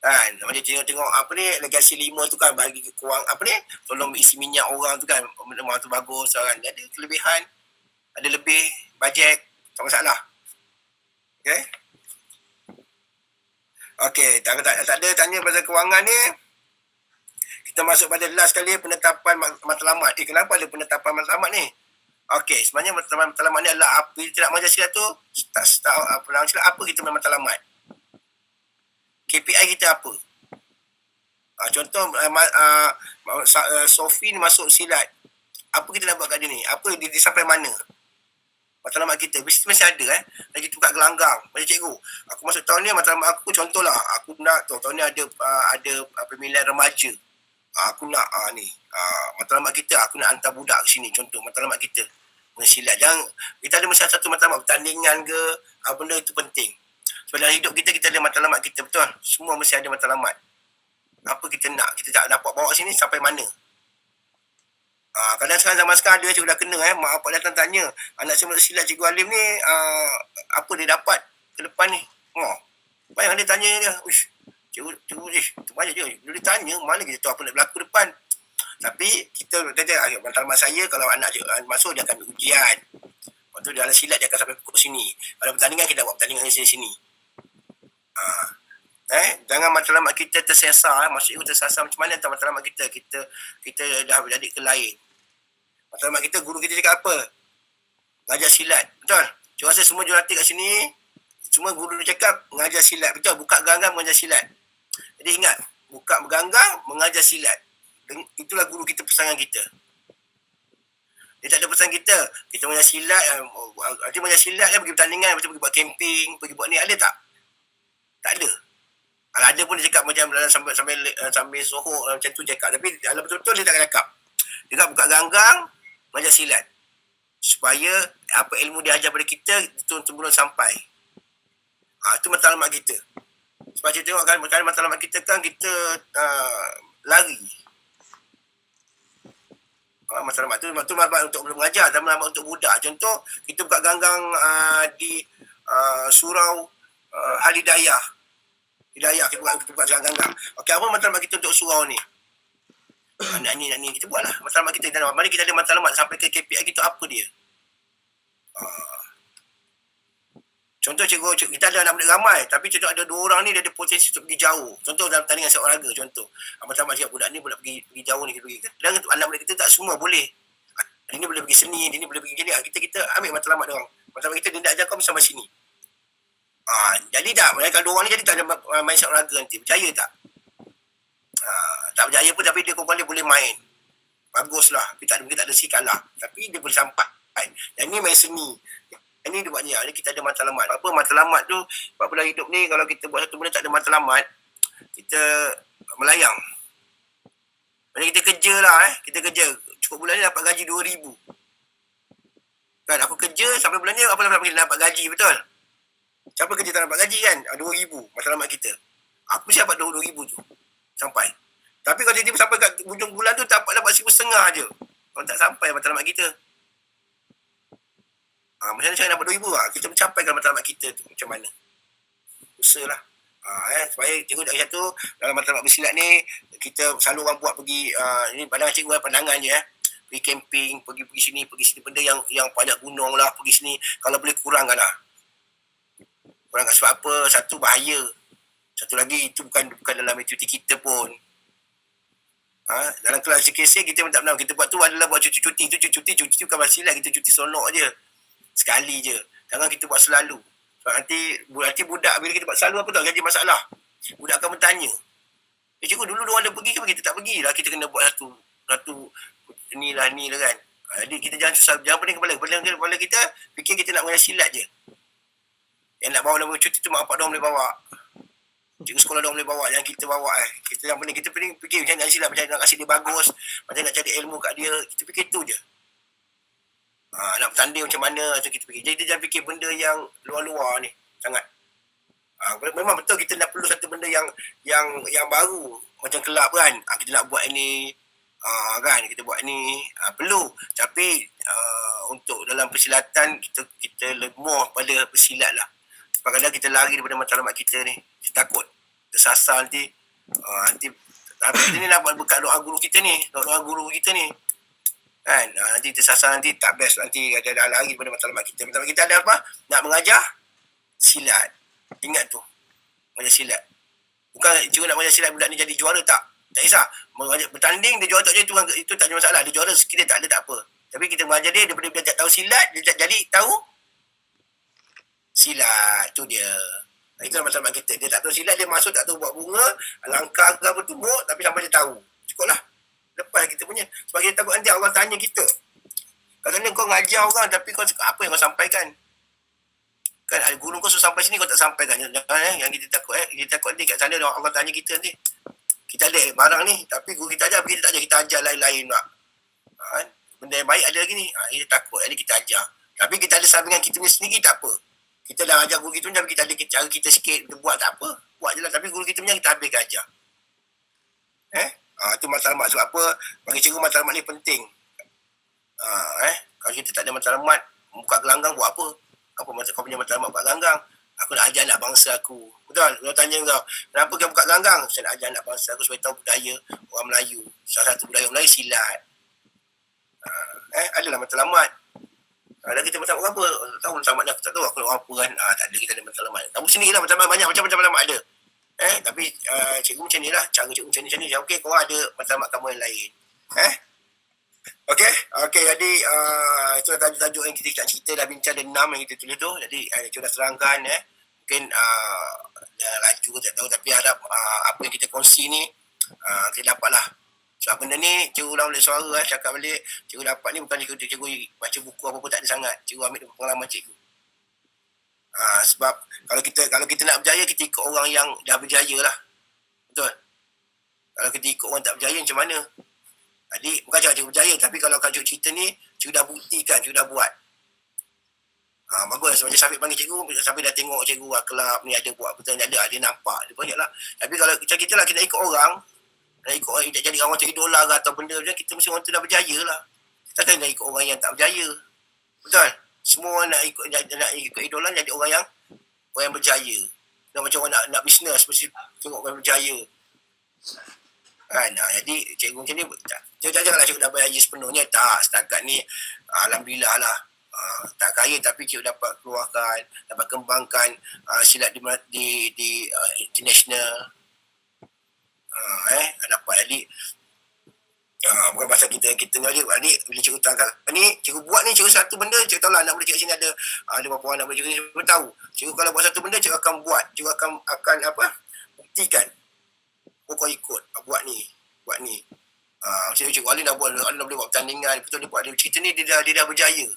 Kan, macam tengok apa ni, legasi 5 tu kan, bagi kewangan, apa ni, tolong isi minyak orang tu kan, rumah tu bagus kan. Ada kelebihan, ada lebih bajet, tak masalah. Okey. Okey, tak ada tanya pasal kewangan ni. Kita masuk pada last kali penetapan matlamat. Kenapa ada penetapan matlamat ni? Okey, sebenarnya matlamat ni adalah apa kita nak mengajar silat tu, apa kita matlamat. KPI kita apa? Contoh Sofi ni masuk silat. Apa kita nak buat kat dia ni? Apa dia sampai mana? Matlamat kita mesti ada lagi tu kat gelanggang. Macam cikgu, aku masuk tahun ni matlamat aku contohlah, aku nak tahun ni ada pemilihan remaja. Aku nak matlamat kita, aku nak hantar budak ke sini, contoh matlamat kita. Silat jangan kita ada mesti satu matlamat pertandingan ke, benda itu penting. Sebab dalam hidup kita ada matlamat kita, betul. Semua mesti ada matlamat. Apa kita nak, kita tak dapat bawa sini sampai mana. Kadang zaman sekarang ada cikgu dah kena mak bapak datang tanya anak saya masuk silat cikgu Alim ni apa dia dapat ke depan ni. Bayang dia tanya dia, cikgu tu banyak je. Dia tanya mana kita tahu apa nak berlaku depan. Tapi kita kata matlamat saya kalau anak masuk dia akan ambil ujian. Lepas tu dalam silat dia akan sampai pukul sini. Kalau pertandingan kita buat pertandingan sini. Jangan matlamat kita tersesar. Maksud itu tersesar macam mana tentang matlamat kita. Kita dah jadi ke lain. Matlamat kita, guru kita cakap apa? Ngajar silat. Betul? Cuma rasa semua jurulatih kat sini, semua guru dia cakap mengajar silat. Betul? Buka ganggang mengajar silat. Jadi ingat, buka ganggang mengajar silat. Itulah guru kita, pesangan kita. Dia tak ada pesan kita mengajar silat. Dia mengajar silat pergi pertandingan, macam pergi buat camping, pergi buat ni. Ada tak? Tak ada. Kalau ada pun dia cakap macam sambil sohok macam tu cakap. Tapi kalau betul-betul dia tak cakap. Dia cakap buka ganggang, mengajar silat. Supaya apa ilmu dia ajar pada kita, turun-temurun sampai. Itu matlamat kita. Sebab kita tengok kan, matlamat kita kan kita lari. Matlamat tu untuk mengajar dan matlamat untuk budak. Contoh, kita buka ganggang di surau Hidayah, kita buat ganggang. Okey, apa matlamat kita untuk surau ni? Nak ni kita buatlah matlamat kita. Mari kita ada matlamat sampai ke KPI kita apa dia. Contoh cikgu, kita ada anak muda ramai, tapi contoh ada 2 orang ni dia ada potensi untuk pergi jauh. Contoh dalam pertandingan sepak olahraga, contoh. Matlamat cakap budak ni boleh pergi jauh ni, kita pergi. Dan anak muda kita tak semua boleh. Dia ni boleh pergi seni, dia ni boleh pergi gini. Kita ambil matlamat dia orang. Matlamat kita dia nak ajar kau sampai sini. Jadi tak, kalau 2 orang ni jadi tak ada main sepak olahraga nanti. Percaya tak? Tak berjaya pun tapi dia boleh main. Baguslah. Kita tak ada si kalah. Tapi dia boleh sampai. Dan ni main seni. Ini dia buatnya. Ni kita ada matlamat. Apa matlamat tu? Sebab dalam hidup ni kalau kita buat satu benda tak ada matlamat, kita melayang. Maksudnya kita kerja lah kita kerja. Cukup bulan ni dapat gaji 2,000. Kan aku kerja sampai bulan ni apa nak dapat gaji, betul? Siapa kerja tak dapat gaji kan? 2,000 matlamat kita. Aku mesti dapat 2,000 tu. Sampai. Tapi kalau tiba-tiba sampai kat hujung bulan tu dapat 1,500 je. Kalau tak sampai matlamat kita. Macam mana cara dapat 2,000 lah. Kita mencapaikan matlamat kita tu. Macam mana? Usaha lah. Supaya cikgu tak satu dalam matlamat bersilat ni kita selalu orang buat pergi ini pandangan cikgu pandangan je pergi camping, pergi sini benda yang banyak gunung lah, pergi sini kalau boleh kurangkan lah. Kurangkan sebab apa? Satu bahaya. Satu lagi itu bukan dalam aktiviti kita pun. Dalam kelas KC kita pun tak pernah kita buat tu adalah buat cuti. Cuti bukan bersilat, kita cuti sonok je. Sekali je. Jangan kita buat selalu. Sebab nanti budak bila kita buat selalu apa tau jadi masalah. Budak akan bertanya. Cikgu dulu diorang ada pergi ke kita tak pergi lah. Kita kena buat satu ni lah kan. Jadi kita jangan pening kepala kita fikir kita nak mengajar silat je. Yang nak bawa dalam cuti tu mak bapak diorang boleh bawa. Cikgu sekolah diorang boleh bawa. Yang kita bawa Kita yang pening. Kita pening fikir macam nak silat. Macam nak kasih dia bagus. Macam nak cari ilmu kat dia. Kita fikir tu je. Nak bertanding macam mana tu kita fikir. Jadi kita jangan fikir benda yang luar-luar ni. Sangat. Memang betul kita nak perlu satu benda yang baru. Macam kelab kan. Kita nak buat ini. Kan kita buat ni. Perlu. Tapi untuk dalam persilatan kita lemah pada persilat lah. Sebab kadang kita lari daripada matlamat kita ni. Kita takut. Tersasar nanti. Tapi kita ni nak buat berkat doa guru kita ni. Doa guru kita ni. Kan nanti tersasar nanti tak best nanti ada lari daripada matlamat kita. Matlamat kita ada apa? Nak mengajar silat. Ingat tu. Mengajar silat. Bukan cikgu nak mengajar silat budak ni jadi juara tak kisah. Bertanding dia juara tak jadi itu tak ada masalah. Dia juara sikit dia tak ada tak apa. Tapi kita mengajar dia daripada dia tak tahu silat dia tak jadi tahu silat. Tu dia. Itu matlamat kita. Dia tak tahu silat dia masuk tak tahu buat bunga, langkah ke apa tumbuk tapi sampai dia tahu. Cukuplah. Lepas kita punya. Sebab kita takut nanti Allah tanya kita. Kadang-kadang kau ngajar orang tapi kau cakap apa yang kau sampaikan? Kan guru kau suruh sampai sini kau tak sampaikan. Yang kita takut kita takut nanti kat sana Allah tanya kita nanti. Kita ada barang ni tapi guru kita ajar kita tak ajar, kita ajar lain-lain pula. Benda yang baik ada lagi ni. Kita takut jadi kita ajar. Tapi kita ada sampingan kita punya sendiri tak apa. Kita dah ajar guru kita pun tapi kita ada cara kita sikit kita buat tak apa. Buat je lah tapi guru kita punya kita habiskan ajar. Itu matlamat. Sebab apa? Bagi cikgu matlamat ni penting. Kalau kita tak ada matlamat, buka gelanggang buat apa? Apa kau punya matlamat buka gelanggang? Aku nak ajar anak bangsa aku. Betul? Dia tanya kau, kenapa kau buka gelanggang? Saya nak ajar anak bangsa aku supaya tahu budaya orang Melayu. Salah satu budaya Melayu silat. Adalah matlamat. Ada kita matlamat apa? Tahu matlamat ni aku tak tahu aku nak apa kan? Tak ada, kita ada matlamat. Kamu sendirilah matlamat banyak macam-macam matlamat ada. Tapi cikgu macam ni lah. Cara cikgu macam ni. Okey, korang ada matlamat kamu yang lain. Okey, jadi itu tajuk yang kita nak cerita dah bincang ada 6 yang kita tulis tu. Jadi cikgu dah terangkan mungkin dah laju tak tahu tapi harap apa yang kita kongsi ni kita dapatlah. Sebab benda ni cikgu ulang balik suara cakap balik cikgu dapat ni bukan cikgu baca buku apa-apa tak ada sangat. Cikgu ambil pengalaman cikgu. Sebab kalau kita nak berjaya kita ikut orang yang dah berjaya lah. Betul? Kalau kita ikut orang tak berjaya macam mana? Jadi bukan cakap cikgu berjaya tapi kalau cikgu cerita ni cikgu dah buktikan, cikgu dah buat. Bagus macam Syafiq panggil cikgu, Syafiq dah tengok cikgu kelab ni ada buat betul ni ada dia nampak dia banyak lah. Tapi kalau kita lah kita ikut orang nak ikut orang jadi orang tu idola ke atau benda macam kita mesti orang tu dah berjaya lah. Kita tak nak ikut orang yang tak berjaya. Betul? Semua nak ikut idola jadi orang yang berjaya. Dan macam orang nak bisnes mesti tengok orang berjaya. Kan? Jadi cikgu macam ni janganlah cikgu dah berjaya sepenuhnya. Tak, setakat ni alhamdulillah lah. Tak kaya tapi cikgu dapat keluarkan, dapat kembangkan silat di international. Dapat jadi bukan pasal kita ni adik bila cikgu tangkap ni cikgu buat ni cikgu satu benda cikgu tahu lah anak boleh cikgu sini ada berapa orang anak boleh cikgu tahu cikgu kalau buat satu benda cikgu akan buat cikgu akan apa buktikan kau ikut buat ni macam cikgu Ali dah boleh buat pertandingan betul dia buat dia cerita ni dia dah berjaya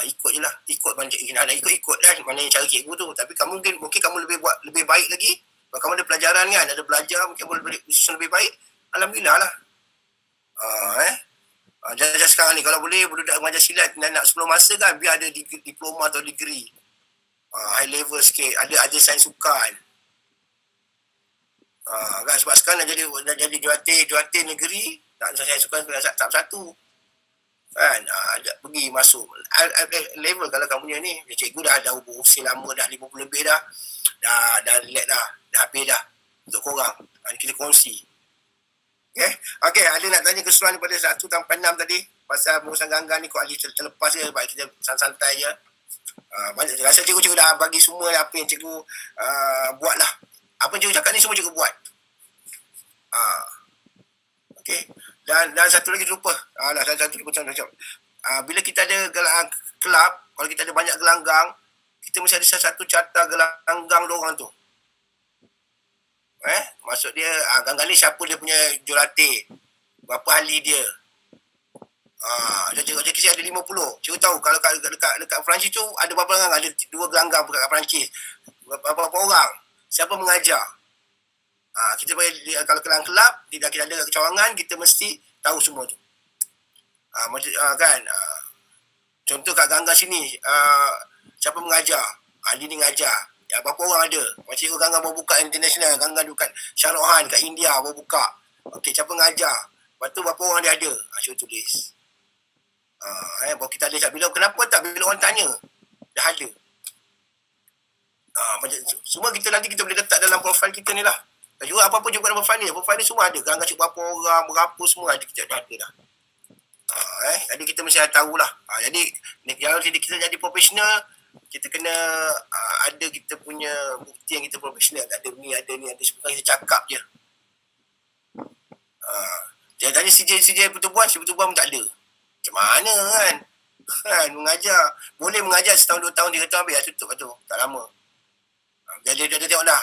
Ikut je lah. Ikut mana nak ikut lah mana cara cikgu tu. Tapi kamu mungkin kamu lebih baik lagi. Kalau kamu ada pelajaran kan, ada belajar, mungkin boleh susun lebih baik. Alhamdulillah lah. Jangan sekarang ni, kalau boleh budak mengajar silat nak sebelum masa kan, biar ada diploma atau degree. High level sikit. Ada sains sukan. Kan sebab sekarang dah jadi jurulatih negeri, tak sains sukan tahap 1. Kan pergi masuk level. Kalau kamu punya ni cikgu dah berusia lama dah 50 lebih dah relax dah habis dah untuk korang. Kita kongsi. Okay, ada nak tanya keseluruhan daripada 1 sampai 6 tadi pasal pengurusan ganggang ni. Kau Ali terlepas je, baik kita santai je. Banyak rasa cikgu dah bagi semua apa yang cikgu buat lah. Apa cikgu cakap ni semua cikgu buat. Okay. Dan satu lagi lupa. Satu lupa. Bila kita ada kelab, kalau kita ada banyak gelanggang, kita mesti ada satu carta gelanggang diorang tu. Maksud dia ganggang ni siapa dia punya jurulatih, berapa ahli dia. Cikgu ada 50. Cikgu tahu kalau dekat Perancis tu ada berapa gelanggang, ada 2 gelanggang dekat Perancis. Berapa orang, siapa mengajar. Kita kalau kelab kita ada kecawangan, kita mesti tahu semua tu. Kan contoh kat ganggang sini, siapa mengajar, ahli ni mengajar, berapa orang ada. Macam ganggang baru buka international, ganggang dekat Shah Rukh Khan kat India baru buka. Okey, siapa mengajar, lepas tu berapa orang dia ada, cikgu tulis. Baru kita ada bila, kenapa tak bila orang tanya dah ada. Macam semua kita nanti kita boleh letak dalam profil kita ni lah. Juga apa-apa juga dalam profil ni semua ada. Ganggang cikgu berapa orang, berapa semua ada, kita dah ada dah. Jadi kita mesti tahulah. Jadi kalau kita jadi profesional, kita kena ada kita punya bukti yang kita profesional. Ada ni. Sebenarnya kita cakap je. Jangan tanya CJ pertubuhan pun tak ada. Macam mana kan? Mengajar. Boleh mengajar setahun, 2 tahun, 3 tahun habis tutup tu. Tak lama. Dia tengok dah.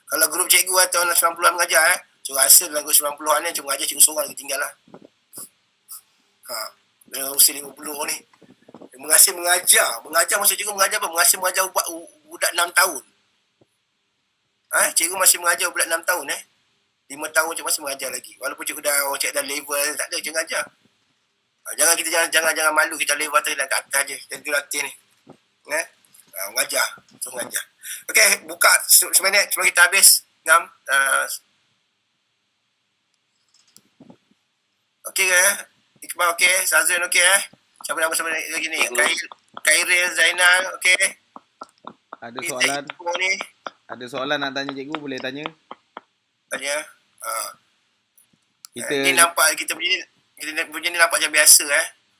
Kalau grup cikgu tahun 90-an mengajar, cikgu rasa dalam grup 90-an ni, cikgu mengajar cikgu seorang lagi tinggal lah. Dalam usia 50 ni. Mengasih mengajar. Mengajar maksud cikgu mengajar apa? Mengasih mengajar budak 6 tahun. Cikgu masih mengajar budak 6 tahun 5 tahun cikgu masih mengajar lagi. Walaupun cikgu dah level, tak ada cikgu mengajar. Jangan malu kita level atas dan kat atas je. Cikgu latih ni. Mengajar. So mengajar. Okey, buka seminit sebelum kita habis. Ngam. Okey ke? Iqbal okey, Sazin okey Siapa nama sama lagi ni? Khairil, Zainal okey. Ada soalan? Ada soalan nak tanya cikgu, boleh tanya? Tanya. Kita ni nampak kita punya ni nampak macam biasa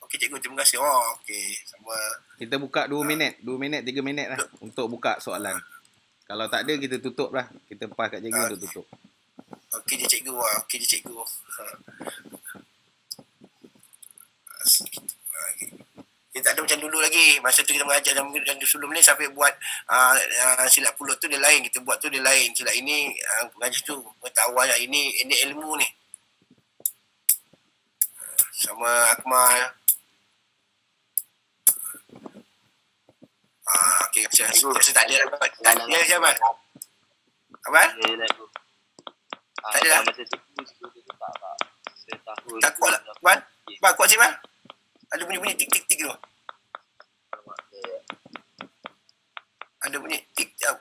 Okey cikgu, terima kasih. Okey, sama. Kita buka 2 minit, 3 minit lah untuk buka soalan. Kalau tak ada kita tutup lah. Kita pas kat cikgu untuk tutup. Okey je cikgu. Dia tak ada macam dulu lagi. Masa tu kita mengajar dan sebelum ni sampai buat silat pulut tu dia lain, kita buat tu dia lain. Silat ini pengajar tu pengetahuan ini ilmu ni. Sama Akmal. Okey, saya tak ada dapat. Ya, Jamal. Apa? Tak ada. Tak kuat lah. Bang, kuat sih, Bang. Ada bunyi-bunyi tik-tik-tik tu. Ada bunyi tik-tik.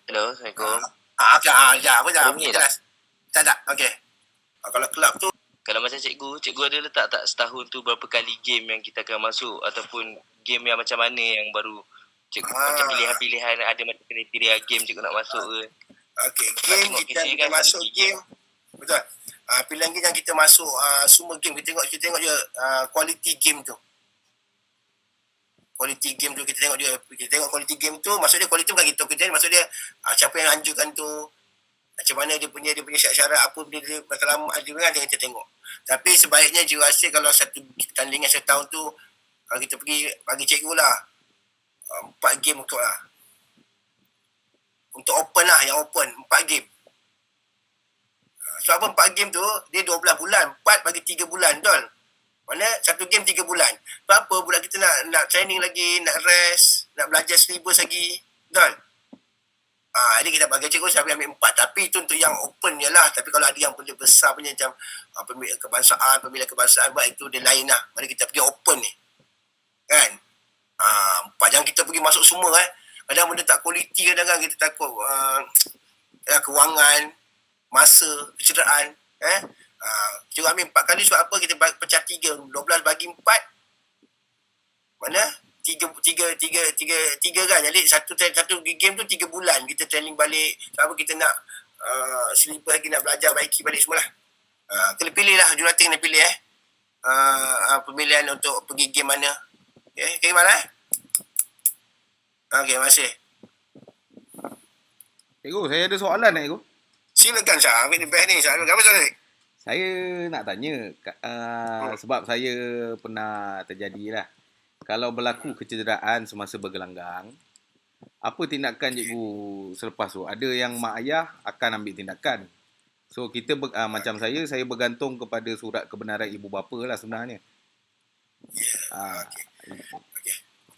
Hello, Assalamualaikum. Apa dah? Kelas. Tak. Okey. Kalau kelab tu, Kalau macam cikgu ada letak tak setahun tu berapa kali game yang kita akan masuk ataupun game yang macam mana yang baru cikgu macam pilihan-pilihan ada macam kriteria game cikgu nak masuk ke? okey, game kita masuk game. Betul. Pilihan game yang kita masuk semua game kita tengok je quality game tu. Quality game tu kita tengok quality game tu, maksud dia quality bukan kita maksud dia siapa yang anjurkan tu, macam mana dia punya syarat-syarat apa benda dia berapa lama ada kan kita tengok. Tapi sebaiknya je rasa kalau satu pertandingan setahun tu kalau kita pergi bagi cikgu lah 4 game untuk lah. Untuk open lah, yang open 4 game. Sebab apa 4 game tu dia 12 bulan, 4 bagi 3 bulan betul. Mana satu game 3 bulan. Apa budak kita nak training lagi, nak rest, nak belajar syllabus lagi. Betul? Jadi kita bagi cikgu saya ambil 4. Tapi itu untuk yang open je lah. Tapi kalau ada yang benda besar punya macam pemilihan kebangsaan, itu dia lain lah. Mari kita pergi open ni. Kan? 4. Jangan kita pergi masuk semua Kadang benda tak kualiti, kadang kita takut kewangan, masa, kecederaan. Cikgu ambil 4 kali sebab apa? Kita pecah 3. 12 bagi 4. Mana? Tiga kan. Jadi satu game tu 3 bulan kita training balik. Sebab apa kita nak selipar lagi, nak belajar, baiki balik semualah. Kena pilih lah, jurulatih kena pilih pemilihan untuk pergi game mana. Okay, mana Okay, terima kasih. Cikgu, saya ada soalan cikgu. Silakan Syah, ambil ni best ni. Syah, apa soalan ni? Saya nak tanya, sebab saya pernah terjadi lah. Kalau berlaku kecederaan semasa bergelanggang, apa tindakan cikgu selepas tu? Ada yang mak ayah akan ambil tindakan. So kita macam saya bergantung kepada surat kebenaran ibu bapa lah sebenarnya. Okay.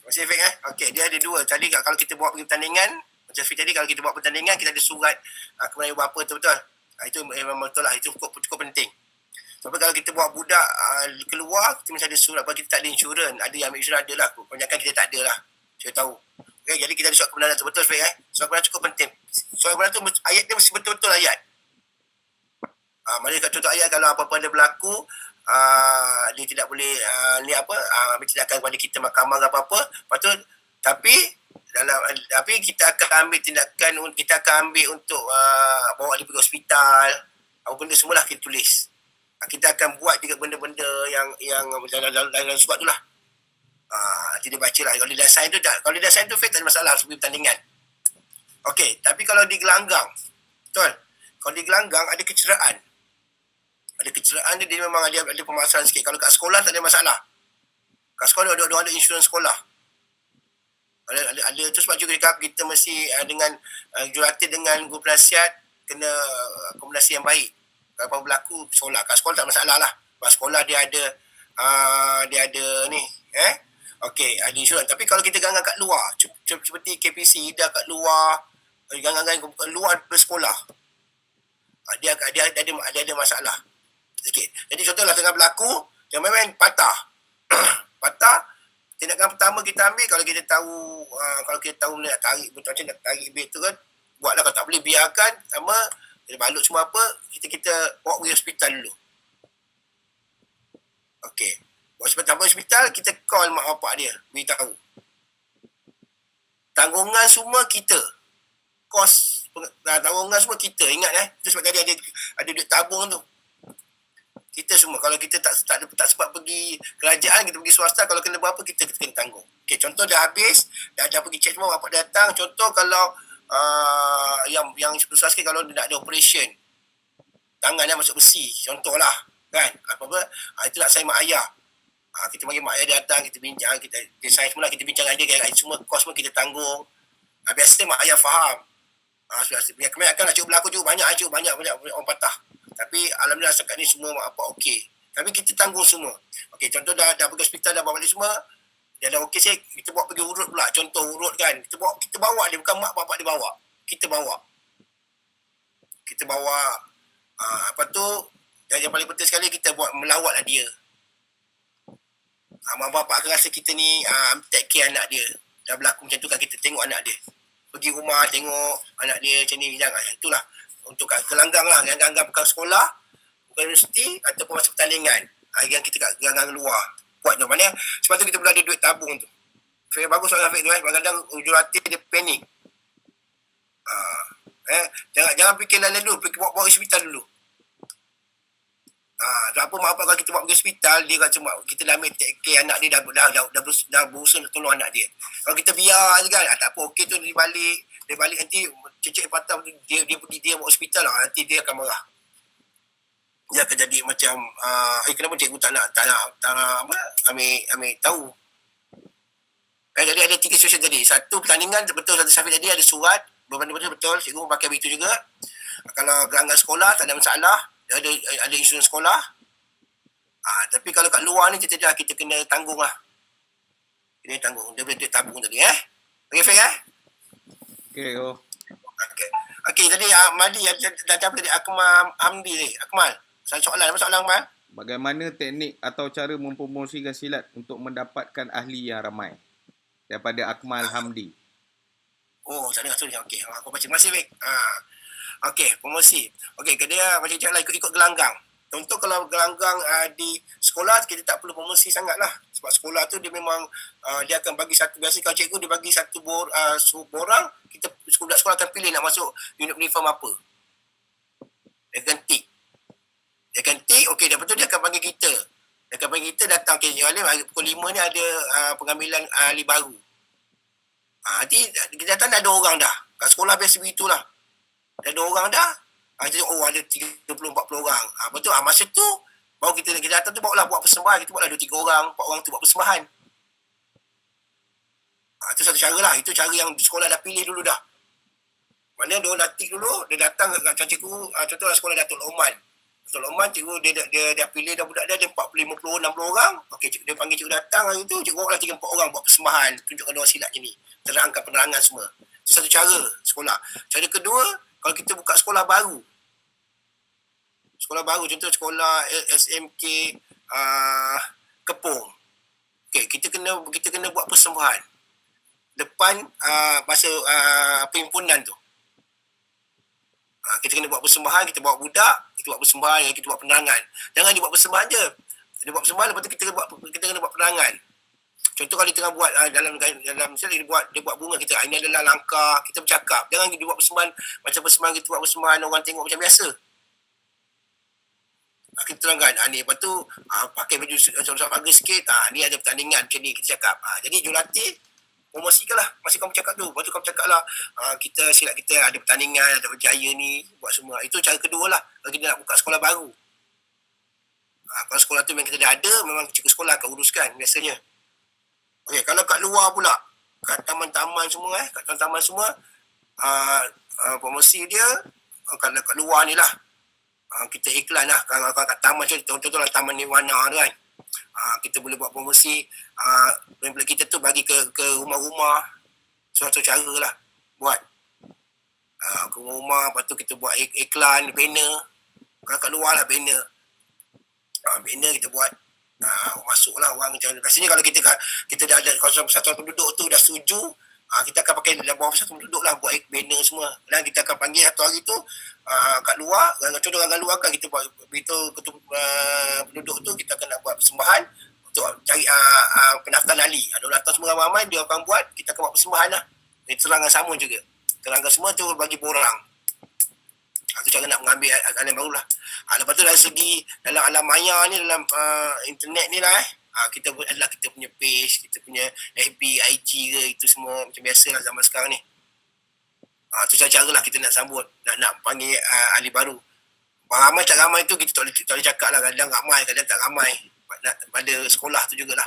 Terima kasih Fik. Okay, dia ada 2. Tadi kalau kita buat pertandingan, macam Fik tadi, kalau kita buat pertandingan, kita ada surat kebenaran ibu bapa tu, betul? Itu memang betul lah. Itu cukup penting. Sebab kalau kita buat budak keluar, kita mesti ada surat. Kalau kita tak ada insurans, ada yang ambil insurans, ada lah. Kebanyakan kita tak ada lah. Saya tahu. Okay, jadi kita ada surat kebenaran tu. Betul Fik. Surat kebenaran cukup penting. Surat kebenaran tu, ayat dia mesti betul-betul ayat. Maksudnya contoh ayat, kalau apa-apa ada berlaku, dia tidak boleh ambil tindakan kepada kita, mahkamah ke apa-apa. Lepas tu, tapi kita akan ambil tindakan, kita akan ambil untuk bawa dia pergi hospital, apa benda semualah kita tulis. Kita akan buat juga benda-benda yang dalam surat tu lah. Nanti dia baca lah. Kalau dia dah sign tu Fik, tak ada masalah sebelum pertandingan. Okey, tapi kalau di gelanggang, betul? Kalau di gelanggang ada kecederaan. Dia memang ada permasalahan sikit. Kalau kat sekolah tak ada masalah. Kat sekolah ada insurans sekolah. Ada tu sebab juga kita mesti dengan jurulatih dengan guru penasihat kena komunikasi yang baik. Kalau berlaku sekolah, kat sekolah tak masalah lah. Sebab sekolah dia ada ni, okey, ada insurans. Tapi kalau kita ganggang kat luar, seperti KPC dah kat luar, ganggang kat luar dari sekolah, dia ada masalah sikit. Jadi contohlah tengah berlaku, dia main patah. Tindakan pertama kita ambil, kalau kita tahu nak tarik betul, macam nak tarik beg tu kan, buatlah. Kalau tak boleh, biarkan. Sama kita balut semua apa, kita bawa pergi hospital dulu. Okey, bawa hospital, kita call mak bapak dia, beritahu. Tanggungan semua kita, kos tanggungan semua kita. Ingat itu sebab tadi ada duit tabung tu. Kita semua, kalau kita tak sempat pergi kerajaan, kita pergi swasta, kalau kena berapa kita kena tanggung. Okey, contoh dah habis, dah pergi cek semua, bapak datang. Contoh kalau yang susah sikit, kalau dia nak ada operation, tangan dia masuk besi, contohlah kan, apa-apa, itu nak sign mak ayah. Kita panggil mak ayah datang, kita bincang, dia sign semula, kita bincang dengan dia, semua kos semua kita tanggung. Biasanya mak ayah faham. Kebanyakan cikgu berlaku juga banyak orang patah. Tapi alhamdulillah setakat ni semua mak bapak okey. Tapi kita tanggung semua. Okey, contoh dah pergi hospital, dah bawa balik semua, dia dah okey sih, kita bawa pergi urut pula. Contoh urut kan, kita bawa dia, bukan mak bapak dia bawa. Kita bawa. Apa tu, yang paling penting sekali, kita buat melawatlah dia. Mak bapak akan rasa kita ni take care anak dia. Dah berlaku macam tu kan, kita tengok anak dia. Pergi rumah tengok anak dia macam ni, jangan. Itulah untuk kat gelanggang lah, yang gelanggang bukan sekolah, bukan universiti, ataupun masa pertandingan. Yang kita kat gelanggang luar. Buat tu mana? Sebab tu kita boleh ada duit tabung tu. Fik, bagus soalan Fik tu. Kadang-kadang jurulatih dia panik. Jangan fikir lain dulu, fikir bawa hospital dulu. Apa mak bapak, kalau kita bawa pergi hospital, dia kata kita dah ambil take care anak dia, dah berusaha nak tolong anak dia. Kalau kita biar je kan, tak apa, okey tu dia balik nanti cecek patah, dia bawa hospital lah, nanti dia akan marah. Dia akan jadi macam kenapa cikgu tak nak ambil tahu. Jadi ada 3 situasi tadi. Satu, pertandingan betul, satu Syafiq tadi ada surat, betul, cikgu pakai begitu juga. Kalau gelanggang sekolah tak ada masalah, ada insurans sekolah. Tapi kalau kat luar ni kita kena tanggung lah. Kena tanggung. Dia boleh duit tabung tadi Okay, Fik Okey, oh. Okay, tadi Madi dah jawab tadi. Akmal Hamdi ni. Akmal. Soalan. Apa soalan, Akmal? Bagaimana teknik atau cara mempromosikan silat untuk mendapatkan ahli yang ramai? Daripada Akmal Hamdi. Oh, tak dengar soalan. Okay, aku baca. Terima kasih, Fik. Okay, promosi. Okay, dia macam cakap lah ikut gelanggang. Contoh kalau gelanggang di sekolah, kita tak perlu promosi sangat lah. Sebab sekolah tu dia memang dia akan bagi satu, biasa kalau cikgu dia bagi satu borang, kita budak sekolah akan pilih nak masuk unit uniform apa. Dia akan tick. Okey, lepas tu dia akan panggil kita. Dia akan panggil kita datang, okay, pukul 5 ni ada pengambilan ahli baru. Nanti kita datang dah ada orang dah. Kat sekolah biasa begitulah. Dah ada orang dah. Kita ada 30-40 orang. Lepas tu masa tu baru kita datang tu barulah buat persembahan. Kita buatlah 2-3 orang, 4 orang tu buat persembahan. Itu satu cara lah. Itu cara yang sekolah dah pilih dulu dah. Maknanya dia orang dah tick dulu, dia datang kat cikgu, contohlah sekolah Datuk Loman. Datuk Loman, cikgu dia dah pilih dah budak dia 40, 50, 60 orang. Okey, dia panggil cikgu datang hari tu, cikgu bawa 3-4 orang buat persembahan, tunjukkan dia orang silat je ni. Terangkan penerangan semua. Itu satu cara sekolah. Cara kedua, kalau kita buka sekolah baru, contoh sekolah SMK Kepong. Okey, kita kena buat persembahan depan masa perhimpunan tu. Kita kena buat persembahan, kita bawa budak, kita buat persembahan, kita buat penerangan. Jangan dia buat persembahan je. Dia buat persembahan, lepas tu kita kena buat penerangan. Contoh kalau dia tengah buat dalam misalnya dia buat bunga, kita ini adalah langkah, kita bercakap. Jangan dia buat persembahan macam persembahan kita buat persembahan orang tengok macam biasa. Kita terangkan, ni lepas tu pakai baju bagus sikit, ni ada pertandingan macam ni, kita cakap. Jadi jurulatih promosikanlah masa kamu cakap tu. Lepas tu kamu cakap lah, kita silat kita ada pertandingan, ada berjaya ni, buat semua. Itu cara kedua lah kalau kita nak buka sekolah baru. Kalau sekolah tu memang kita dah ada, memang cikgu sekolah akan uruskan biasanya. Okey, kalau kat luar pula, kat taman-taman semua promosi dia, kalau kat luar ni lah, kita iklan lah. Kalau kat taman, contohlah Taman Nirwana tu kan, kita boleh buat promosi, pamphlet kita tu bagi ke rumah-rumah. Suatu cara lah buat ke rumah. Lepas tu kita buat iklan, banner. Kalau kat luar lah banner, banner kita buat, masuklah orang macam. Biasanya kalau kita dah ada kawasan persatuan penduduk tu dah setuju, kita akan pakai dalam bawah persatuan penduduk lah buat banner semua. Dan kita akan panggil satu hari tu kat luar, contoh orang kat luar kan, kita buat beritahu ketua penduduk tu kita akan nak buat persembahan untuk cari pendaftaran ahli. Ada datang semua ramai, dia akan buat, kita akan buat persembahan lah. Terangan sama juga. Terangan semua tu bagi borang. Itu cara nak mengambil alam baru lah. Lepas tu dari segi dalam alam maya ni, dalam internet ni lah kita adalah kita punya page, kita punya FB, IG ke, itu semua macam biasa lah zaman sekarang ni. Tu cara lah kita nak sambut, nak panggil ahli baru. Ramai tak ramai tu kita tak boleh cakap lah. Kadang ramai, kadang tak ramai. Pada sekolah tu jugalah.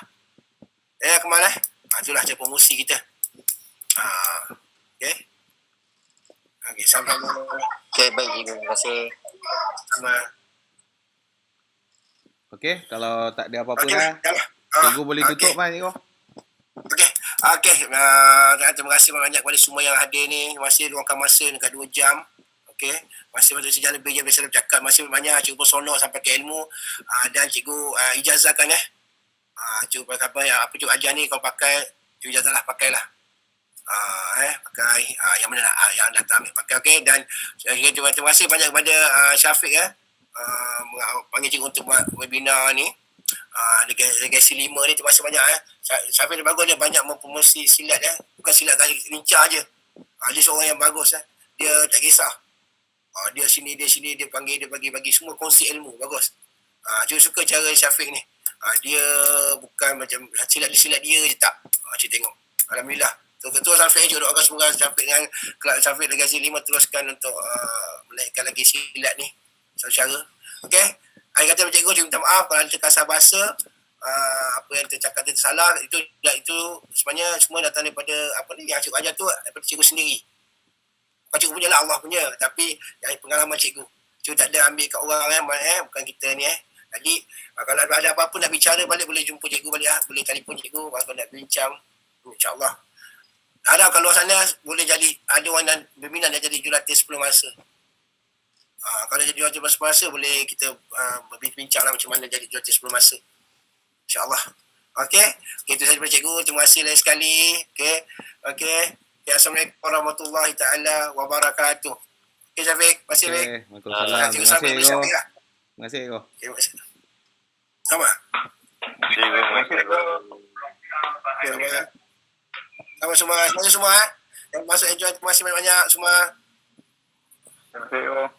Kemal itulah cara promosi kita. Okay. Okay, sampai. Okay, baik. Terima kasih. Sama. Okey, kalau tak ada apa-apa Okay, dah, cikgu boleh tutup kan, cikgu? Okey. Terima kasih banyak kepada semua yang hadir ni. Terima kasih luangkan masa dekat 2 jam. Okey, masih sejam lebih je biasa bercakap. Masih banyak cikgu bersonok sampai ke ilmu, dan cikgu ijazahkan cikgu pakai apa cikgu ajar ni, kau pakai cikgu ijazah lah, pakailah. Pakai yang mana yang datang ambil pakai. Okey, dan terima kasih banyak kepada Syafiq panggil cikgu untuk buat webinar ni. Legasi 5 ni, terima kasih banyak Syafiq dia bagus, dia banyak mempromosi silat bukan silat lincah je. Dia seorang yang bagus dia tak kisah. Dia sini dia panggil, dia bagi semua kongsi ilmu bagus. Cikgu suka cara Syafiq ni. Dia bukan macam silat dia je tak. Cikgu tengok, alhamdulillah. Ketua Syafiq juga doakan semoga Syafiq dengan kelab Syafiq Legasi 5 teruskan untuk menaikkan lagi silat ni satu cara. Okey, saya kata cikgu, cikgu minta maaf kalau ada kasar bahasa, apa yang tercakap tu salah. Itu sebenarnya semua datang daripada yang cikgu ajar tu daripada cikgu sendiri. Bukan cikgu punya lah, Allah punya. Tapi yang pengalaman cikgu tak ada ambil kat orang bukan kita ni Jadi kalau ada apa-apa nak bicara balik boleh jumpa cikgu balik lah. Boleh telefon cikgu kalau nak bincang. InsyaAllah. Harap kalau sana boleh jadi ada orang yang berminat nak jadi jurulatih 10 masa. Kalau jadi jurulatih 10 masa boleh kita berbincang lah macam mana jadi jurulatih 10 masa. InsyaAllah. Okey. Itu saja daripada cikgu. Terima kasih lain sekali. Okey. Assalamualaikum warahmatullahi taala wabarakatuh. Okey Syafiq. Terima kasih Syafiq. Waalaikumsalam. Terima kasih Eko. Terima kasih Eko. Terima kasih. Sama. Sama semua. Terima kasih semua. Yang masuk enjoy. Terima kasih banyak-banyak semua. Terima kasih.